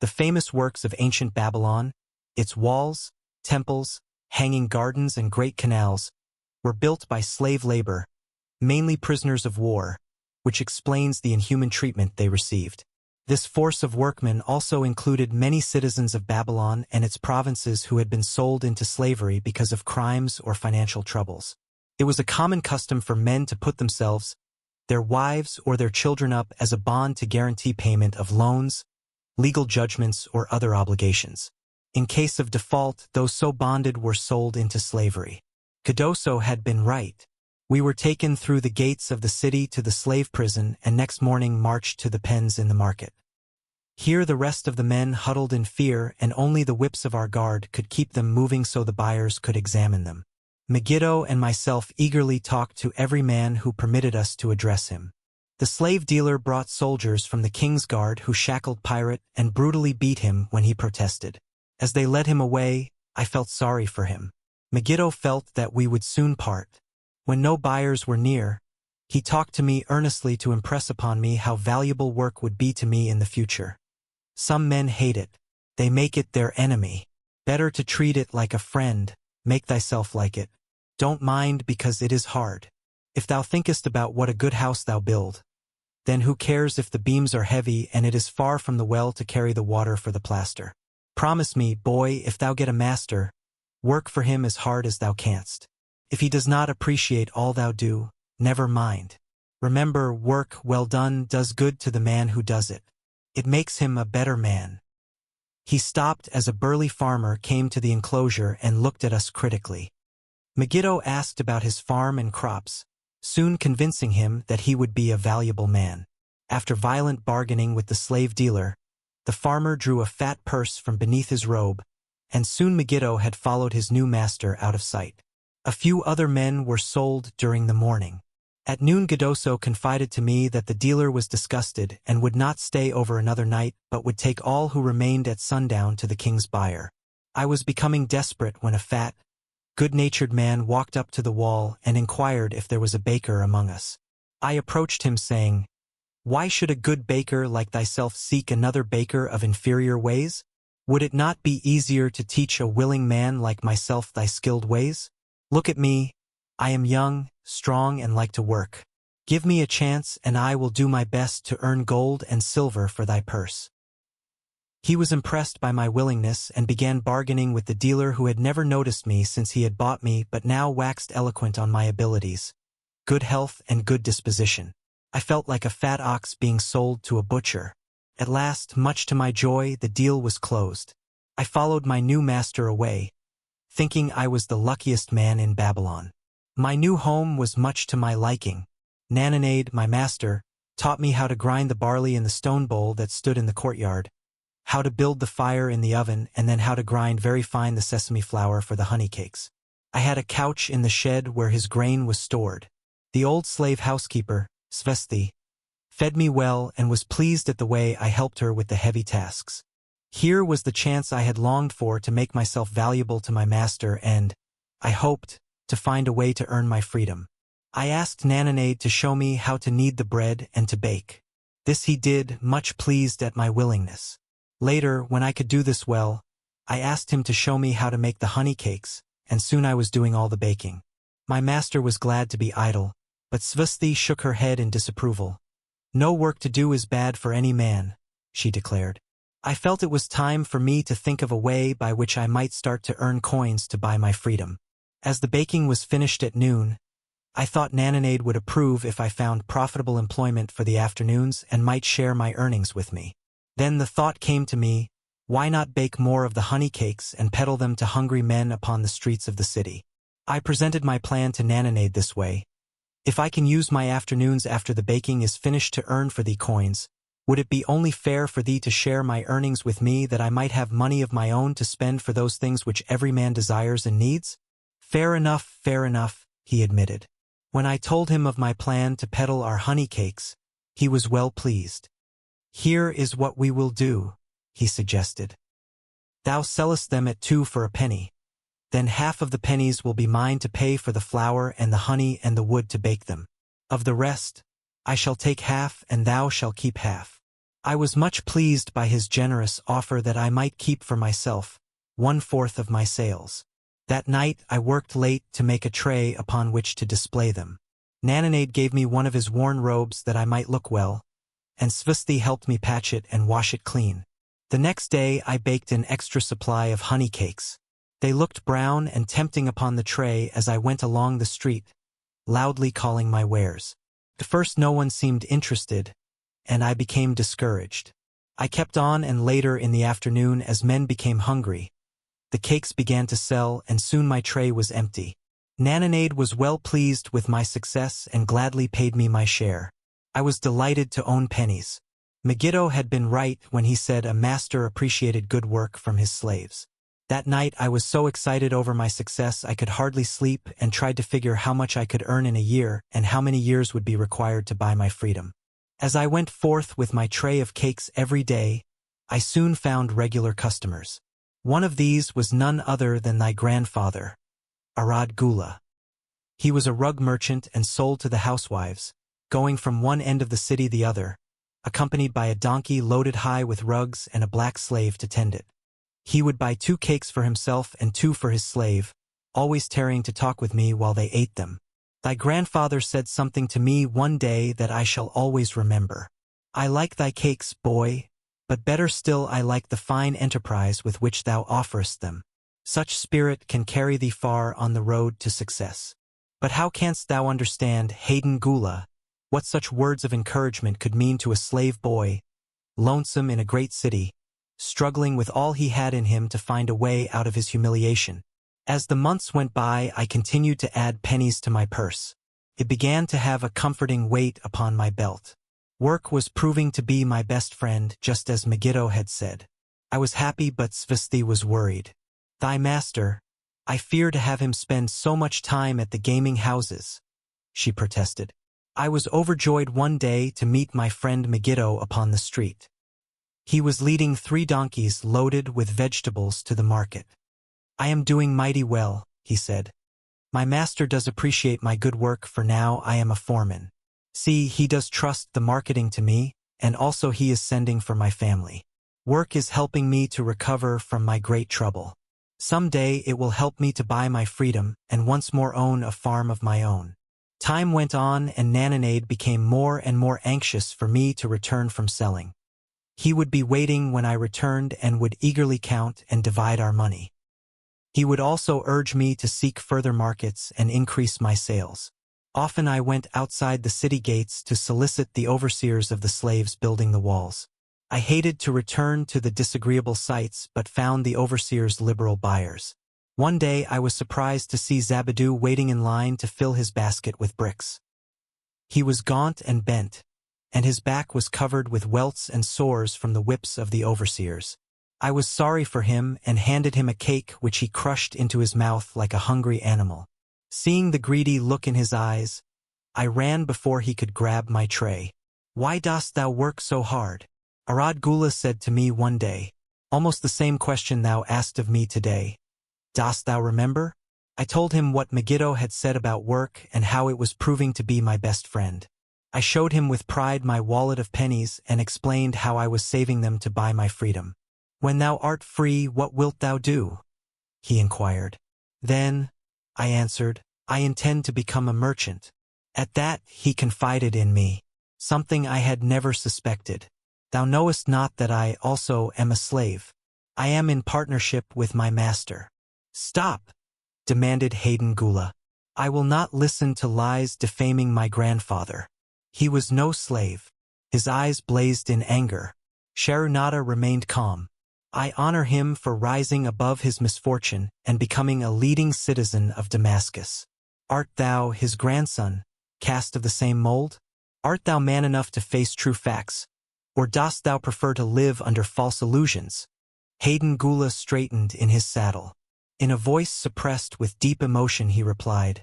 Speaker 2: The famous works of ancient Babylon, its walls, temples, hanging gardens and great canals, were built by slave labor, mainly prisoners of war, which explains the inhuman treatment they received. This force of workmen also included many citizens of Babylon and its provinces who had been sold into slavery because of crimes or financial troubles. It was a common custom for men to put themselves, their wives or their children up as a bond to guarantee payment of loans, legal judgments, or other obligations. In case of default, those so bonded were sold into slavery. Gadoso had been right. We were taken through the gates of the city to the slave prison and next morning marched to the pens in the market. Here the rest of the men huddled in fear and only the whips of our guard could keep them moving so the buyers could examine them. Megiddo and myself eagerly talked to every man who permitted us to address him. The slave dealer brought soldiers from the king's guard who shackled Pirate and brutally beat him when he protested. As they led him away, I felt sorry for him. Megiddo felt that we would soon part. When no buyers were near, he talked to me earnestly to impress upon me how valuable work would be to me in the future. Some men hate it. They make it their enemy. Better to treat it like a friend. Make thyself like it. Don't mind because it is hard. If thou thinkest about what a good house thou build, then who cares if the beams are heavy and it is far from the well to carry the water for the plaster? Promise me, boy, if thou get a master, work for him as hard as thou canst. If he does not appreciate all thou do, never mind. Remember, work well done does good to the man who does it. It makes him a better man. He stopped as a burly farmer came to the enclosure and looked at us critically. Megiddo asked about his farm and crops, soon convincing him that he would be a valuable man. After violent bargaining with the slave dealer, the farmer drew a fat purse from beneath his robe, and soon Megiddo had followed his new master out of sight. A few other men were sold during the morning. At noon Gadoso confided to me that the dealer was disgusted and would not stay over another night but would take all who remained at sundown to the king's buyer. I was becoming desperate when a fat, good-natured man walked up to the wall and inquired if there was a baker among us. I approached him saying, "Why should a good baker like thyself seek another baker of inferior ways? Would it not be easier to teach a willing man like myself thy skilled ways? Look at me, I am young, strong, and like to work. Give me a chance and I will do my best to earn gold and silver for thy purse." He was impressed by my willingness and began bargaining with the dealer who had never noticed me since he had bought me but now waxed eloquent on my abilities, good health and good disposition. I felt like a fat ox being sold to a butcher. At last, much to my joy, the deal was closed. I followed my new master away, thinking I was the luckiest man in Babylon. My new home was much to my liking. Nananade, my master, taught me how to grind the barley in the stone bowl that stood in the courtyard, how to build the fire in the oven, and then how to grind very fine the sesame flour for the honey cakes. I had a couch in the shed where his grain was stored. The old slave housekeeper, Svesti, fed me well and was pleased at the way I helped her with the heavy tasks. Here was the chance I had longed for to make myself valuable to my master and, I hoped, to find a way to earn my freedom. I asked Nananade to show me how to knead the bread and to bake. This he did, much pleased at my willingness. Later, when I could do this well, I asked him to show me how to make the honey cakes, and soon I was doing all the baking. My master was glad to be idle, but Svesti shook her head in disapproval. "No work to do is bad for any man," she declared. I felt it was time for me to think of a way by which I might start to earn coins to buy my freedom. As the baking was finished at noon, I thought Nananade would approve if I found profitable employment for the afternoons and might share my earnings with me. Then the thought came to me, why not bake more of the honey cakes and peddle them to hungry men upon the streets of the city? I presented my plan to Nananade this way. "If I can use my afternoons after the baking is finished to earn for thee coins, would it be only fair for thee to share my earnings with me that I might have money of my own to spend for those things which every man desires and needs?" Fair enough, he admitted. When I told him of my plan to peddle our honey cakes, he was well pleased. "Here is what we will do," he suggested. "Thou sellest them at 2 for a penny. Then half of the pennies will be mine to pay for the flour and the honey and the wood to bake them. Of the rest, I shall take half and thou shalt keep half." I was much pleased by his generous offer that I might keep for myself 1/4 of my sales. That night I worked late to make a tray upon which to display them. Nananade gave me one of his worn robes that I might look well, and Svesti helped me patch it and wash it clean. The next day I baked an extra supply of honey cakes. They looked brown and tempting upon the tray as I went along the street, loudly calling my wares. At first no one seemed interested, and I became discouraged. I kept on, and later in the afternoon, as men became hungry, the cakes began to sell and soon my tray was empty. Nananade was well pleased with my success and gladly paid me my share. I was delighted to own pennies. Megiddo had been right when he said a master appreciated good work from his slaves. That night I was so excited over my success I could hardly sleep and tried to figure how much I could earn in a year and how many years would be required to buy my freedom. As I went forth with my tray of cakes every day, I soon found regular customers. One of these was none other than thy grandfather, Arad Gula. He was a rug merchant and sold to the housewives, going from one end of the city the other, accompanied by a donkey loaded high with rugs and a black slave to tend it. He would buy 2 cakes for himself and 2 for his slave, always tarrying to talk with me while they ate them. Thy grandfather said something to me one day that I shall always remember. I like thy cakes, boy, but better still I like the fine enterprise with which thou offerest them. Such spirit can carry thee far on the road to success. But how canst thou understand, Hayden Gula, what such words of encouragement could mean to a slave boy, lonesome in a great city, struggling with all he had in him to find a way out of his humiliation? As the months went by, I continued to add pennies to my purse. It began to have a comforting weight upon my belt. Work was proving to be my best friend, just as Megiddo had said. I was happy, but Svasti was worried. Thy master, I fear to have him spend so much time at the gaming houses, she protested. I was overjoyed one day to meet my friend Megiddo upon the street. He was leading 3 donkeys loaded with vegetables to the market. I am doing mighty well, he said. My master does appreciate my good work, for now I am a foreman. See, he does trust the marketing to me, and also he is sending for my family. Work is helping me to recover from my great trouble. Some day it will help me to buy my freedom and once more own a farm of my own. Time went on, and Nananade became more and more anxious for me to return from selling. He would be waiting when I returned and would eagerly count and divide our money. He would also urge me to seek further markets and increase my sales. Often I went outside the city gates to solicit the overseers of the slaves building the walls. I hated to return to the disagreeable sights, but found the overseers liberal buyers. One day I was surprised to see Zabadu waiting in line to fill his basket with bricks. He was gaunt and bent, and his back was covered with welts and sores from the whips of the overseers. I was sorry for him and handed him a cake which he crushed into his mouth like a hungry animal. Seeing the greedy look in his eyes, I ran before he could grab my tray. Why dost thou work so hard? Arad Gula said to me one day, almost the same question thou asked of me today. Dost thou remember? I told him what Megiddo had said about work and how it was proving to be my best friend. I showed him with pride my wallet of pennies and explained how I was saving them to buy my freedom. When thou art free, what wilt thou do? He inquired. Then, I answered, I intend to become a merchant. At that, he confided in me, something I had never suspected. Thou knowest not that I also am a slave. I am in partnership with my master. Stop, demanded Hayden Gula. I will not listen to lies defaming my grandfather. He was no slave. His eyes blazed in anger. Sharunata remained calm. I honor him for rising above his misfortune and becoming a leading citizen of Damascus. Art thou, his grandson, cast of the same mold? Art thou man enough to face true facts? Or dost thou prefer to live under false illusions? Hayden Gula straightened in his saddle. In a voice suppressed with deep emotion he replied,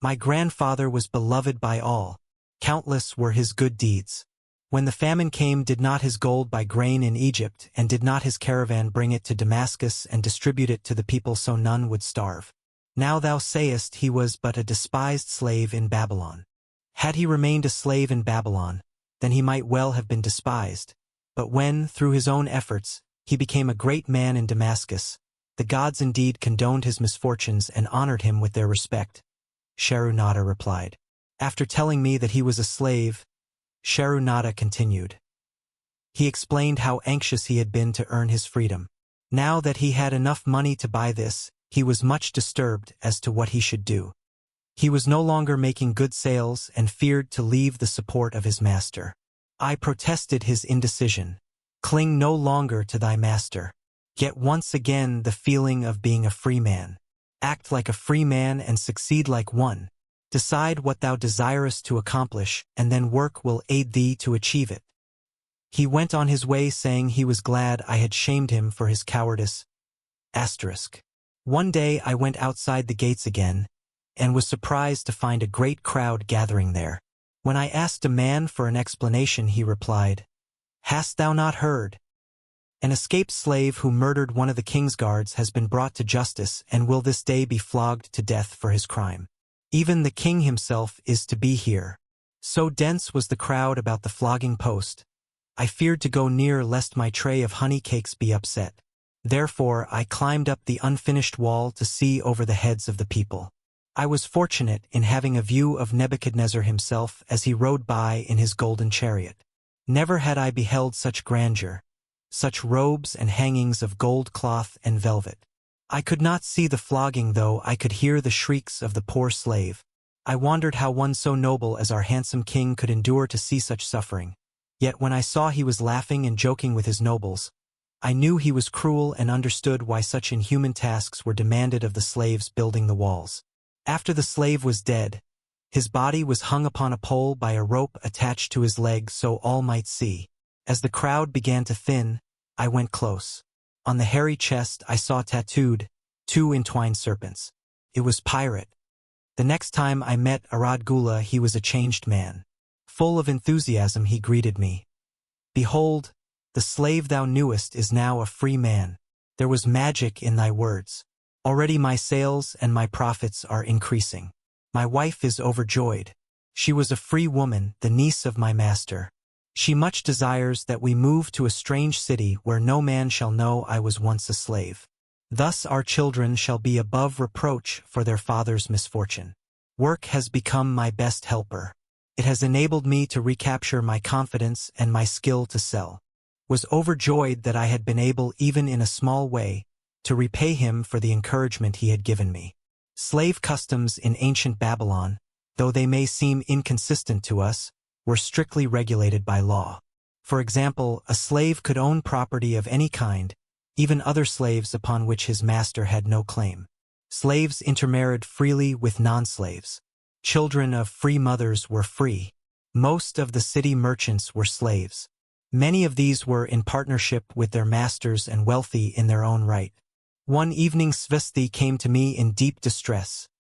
Speaker 2: My grandfather was beloved by all. Countless were his good deeds. When the famine came, did not his gold buy grain in Egypt, and did not his caravan bring it to Damascus and distribute it to the people so none would starve? Now thou sayest he was but a despised slave in Babylon. Had he remained a slave in Babylon, then he might well have been despised. But when, through his own efforts, he became a great man in Damascus, the gods indeed condoned his misfortunes and honored him with their respect. Sharunata replied. After telling me that he was a slave, Sharunata continued. He explained how anxious he had been to earn his freedom. Now that he had enough money to buy this, he was much disturbed as to what he should do. He was no longer making good sales and feared to leave the support of his master. I protested his indecision. Cling no longer to thy master. Get once again the feeling of being a free man. Act like a free man and succeed like one. Decide what thou desirest to accomplish, and then work will aid thee to achieve it. He went on his way saying he was glad I had shamed him for his cowardice. One day I went outside the gates again, and was surprised to find a great crowd gathering there. When I asked a man for an explanation, he replied, Hast thou not heard? An escaped slave who murdered one of the king's guards has been brought to justice and will this day be flogged to death for his crime. Even the king himself is to be here. So dense was the crowd about the flogging post, I feared to go near lest my tray of honey cakes be upset. Therefore I climbed up the unfinished wall to see over the heads of the people. I was fortunate in having a view of Nebuchadnezzar himself as he rode by in his golden chariot. Never had I beheld such grandeur, such robes and hangings of gold cloth and velvet. I could not see the flogging, though I could hear the shrieks of the poor slave. I wondered how one so noble as our handsome king could endure to see such suffering. Yet when I saw he was laughing and joking with his nobles, I knew he was cruel and understood why such inhuman tasks were demanded of the slaves building the walls. After the slave was dead, his body was hung upon a pole by a rope attached to his leg so all might see. As the crowd began to thin, I went close. On the hairy chest I saw tattooed 2 entwined serpents. It was Pirate. The next time I met Aradgula, he was a changed man. Full of enthusiasm he greeted me. Behold, the slave thou knewest is now a free man. There was magic in thy words. Already my sales and my profits are increasing. My wife is overjoyed. She was a free woman, the niece of my master. She much desires that we move to a strange city where no man shall know I was once a slave. Thus our children shall be above reproach for their father's misfortune. Work has become my best helper. It has enabled me to recapture my confidence and my skill to sell. Was overjoyed that I had been able, even in a small way, to repay him for the encouragement he had given me. Slave customs in ancient Babylon, though they may seem inconsistent to us, were strictly regulated by law. For example, a slave could own property of any kind, even other slaves upon which his master had no claim. Slaves intermarried freely with non-slaves. Children of free mothers were free. Most of the city merchants were slaves. Many of these were in partnership with their masters and wealthy in their own right. One evening Svesti came to me in deep distress.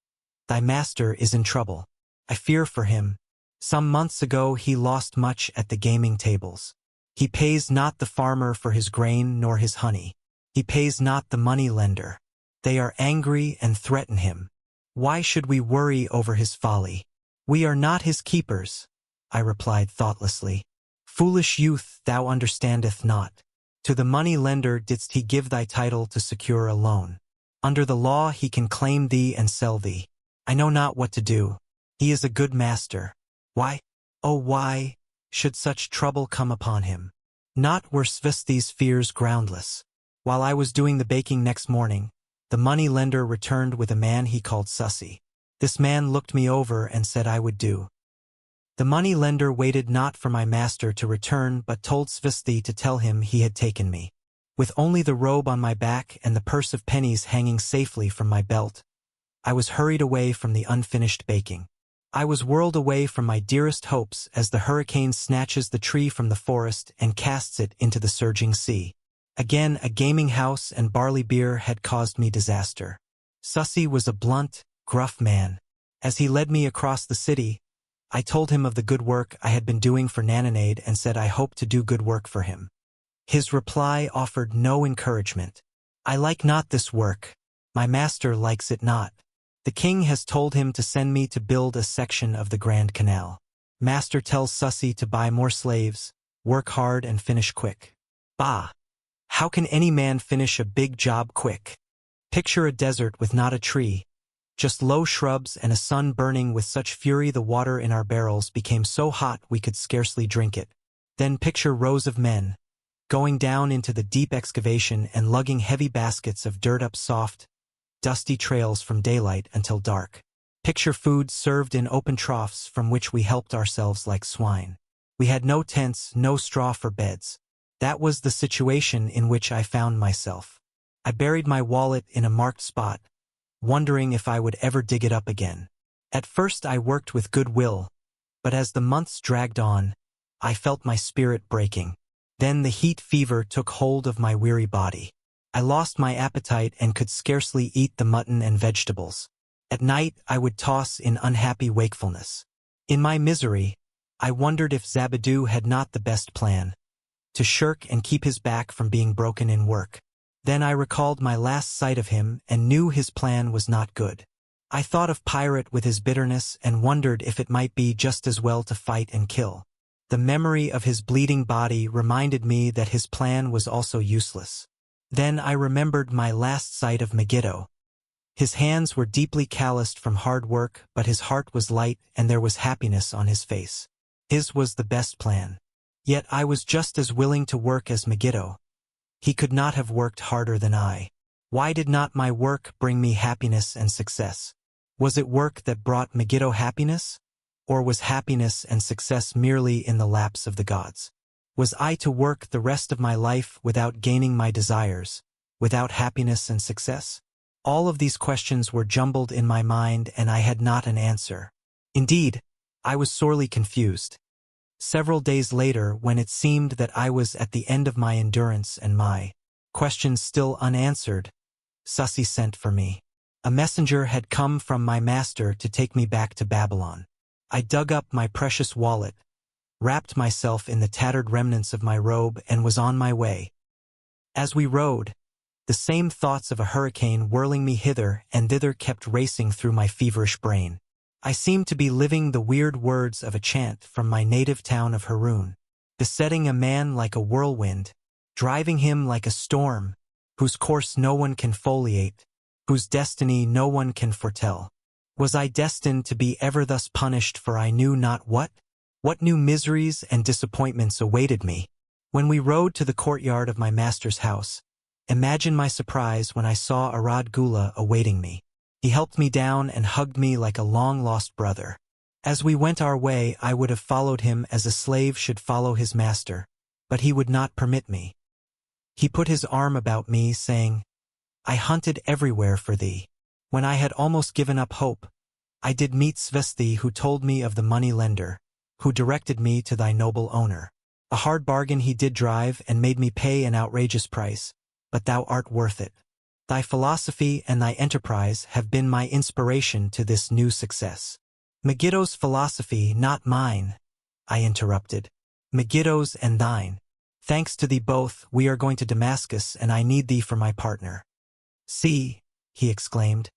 Speaker 2: Thy master is in trouble. I fear for him. Some months ago he lost much at the gaming tables. He pays not the farmer for his grain nor his honey. He pays not the money lender. They are angry and threaten him. Why should we worry over his folly? We are not his keepers, I replied thoughtlessly. Foolish youth, thou understandest not. To the money lender didst he give thy title to secure a loan. Under the law he can claim thee and sell thee. I know not what to do. He is a good master. Why, oh why, should such trouble come upon him? Not were Svesti's fears groundless. While I was doing the baking next morning, the money lender returned with a man he called Sussy. This man looked me over and said I would do. The money lender waited not for my master to return but told Svesti to tell him he had taken me. With only the robe on my back and the purse of pennies hanging safely from my belt, I was hurried away from the unfinished baking. I was whirled away from my dearest hopes as the hurricane snatches the tree from the forest and casts it into the surging sea. Again, a gaming house and barley beer had caused me disaster. Sussy was a blunt, gruff man. As he led me across the city, I told him of the good work I had been doing for Nananade and said I hoped to do good work for him. His reply offered no encouragement. I like not this work. My master likes it not. The king has told him to send me to build a section of the Grand Canal. Master tells Sussy to buy more slaves, work hard and finish quick. Bah! How can any man finish a big job quick? Picture a desert with not a tree, just low shrubs and a sun burning with such fury the water in our barrels became so hot we could scarcely drink it. Then picture rows of men, going down into the deep excavation and lugging heavy baskets of dirt up soft, dusty trails from daylight until dark. Picture food served in open troughs from which we helped ourselves like swine. We had no tents, no straw for beds. That was the situation in which I found myself. I buried my wallet in a marked spot, wondering if I would ever dig it up again. At first I worked with good will, but as the months dragged on, I felt my spirit breaking. Then the heat fever took hold of my weary body. I lost my appetite and could scarcely eat the mutton and vegetables. At night I would toss in unhappy wakefulness. In my misery, I wondered if Zabadoo had not the best plan, to shirk and keep his back from being broken in work. Then I recalled my last sight of him and knew his plan was not good. I thought of Pirate with his bitterness and wondered if it might be just as well to fight and kill. The memory of his bleeding body reminded me that his plan was also useless. Then I remembered my last sight of Megiddo. His hands were deeply calloused from hard work, but his heart was light and there was happiness on his face. His was the best plan. Yet I was just as willing to work as Megiddo. He could not have worked harder than I. Why did not my work bring me happiness and success? Was it work that brought Megiddo happiness? Or was happiness and success merely in the laps of the gods? Was I to work the rest of my life without gaining my desires, without happiness and success? All of these questions were jumbled in my mind and I had not an answer. Indeed, I was sorely confused. Several days later, when it seemed that I was at the end of my endurance and my questions still unanswered, Susi sent for me. A messenger had come from my master to take me back to Babylon. I dug up my precious wallet, wrapped myself in the tattered remnants of my robe, and was on my way. As we rode, the same thoughts of a hurricane whirling me hither and thither kept racing through my feverish brain. I seemed to be living the weird words of a chant from my native town of Haroun, besetting a man like a whirlwind, driving him like a storm, whose course no one can foliate, whose destiny no one can foretell. Was I destined to be ever thus punished for I knew not what? What new miseries and disappointments awaited me? When we rode to the courtyard of my master's house, imagine my surprise when I saw Arad Gula awaiting me. He helped me down and hugged me like a long-lost brother. As we went our way, I would have followed him as a slave should follow his master, but he would not permit me. He put his arm about me, saying, "I hunted everywhere for thee. When I had almost given up hope, I did meet Svesti, who told me of the money-lender, who directed me to thy noble owner. A hard bargain he did drive and made me pay an outrageous price, but thou art worth it. Thy philosophy and thy enterprise have been my inspiration to this new success." "Megiddo's philosophy, not mine," I interrupted. "Megiddo's and thine. Thanks to thee both, we are going to Damascus, and I need thee for my partner." "See," he exclaimed,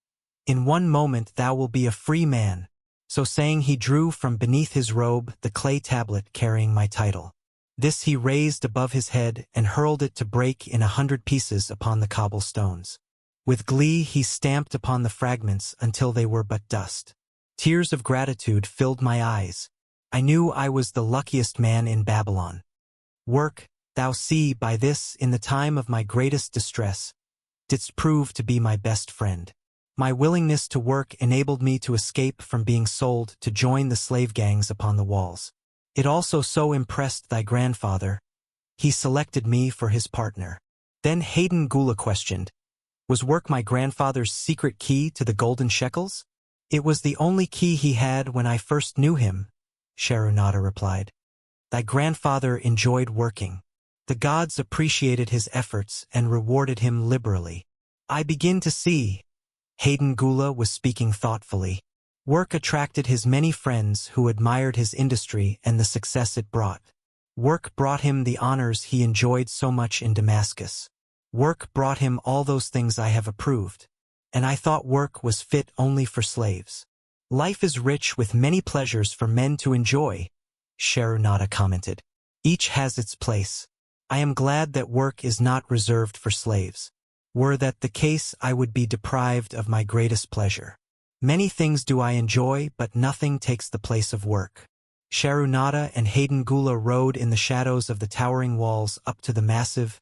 Speaker 2: "in one moment thou wilt be a free man." So saying, he drew from beneath his robe the clay tablet carrying my title. This he raised above his head and hurled it to break in 100 pieces upon the cobblestones. With glee he stamped upon the fragments until they were but dust. Tears of gratitude filled my eyes. I knew I was the luckiest man in Babylon. Work, thou see, by this, in the time of my greatest distress, didst prove to be my best friend. My willingness to work enabled me to escape from being sold to join the slave gangs upon the walls. It also so impressed thy grandfather, he selected me for his partner. Then Hayden Gula questioned, "Was work my grandfather's secret key to the golden shekels?" "It was the only key he had when I first knew him," Sharunata replied. "Thy grandfather enjoyed working. The gods appreciated his efforts and rewarded him liberally." "I begin to see." Hayden Gula was speaking thoughtfully. Work attracted his many friends who admired his industry and the success it brought. Work brought him the honors he enjoyed so much in Damascus. Work brought him all those things I have approved. And I thought work was fit only for slaves. "Life is rich with many pleasures for men to enjoy," Sharunata commented. "Each has its place. I am glad that work is not reserved for slaves. Were that the case, I would be deprived of my greatest pleasure. Many things do I enjoy, but nothing takes the place of work." Sharunata and Hayden Gula rode in the shadows of the towering walls up to the massive,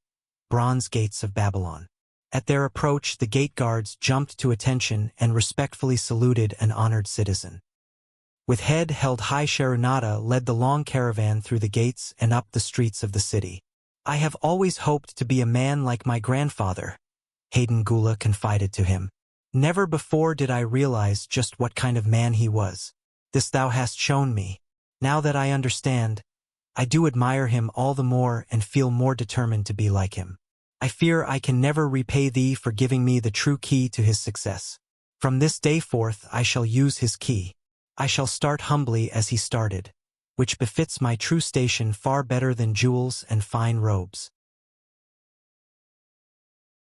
Speaker 2: bronze gates of Babylon. At their approach, the gate guards jumped to attention and respectfully saluted an honored citizen. With head held high, Sharunata led the long caravan through the gates and up the streets of the city. "I have always hoped to be a man like my grandfather," Hayden Gula confided to him. "Never before did I realize just what kind of man he was. This thou hast shown me. Now that I understand, I do admire him all the more and feel more determined to be like him. I fear I can never repay thee for giving me the true key to his success. From this day forth I shall use his key. I shall start humbly as he started, which befits my true station far better than jewels and fine robes.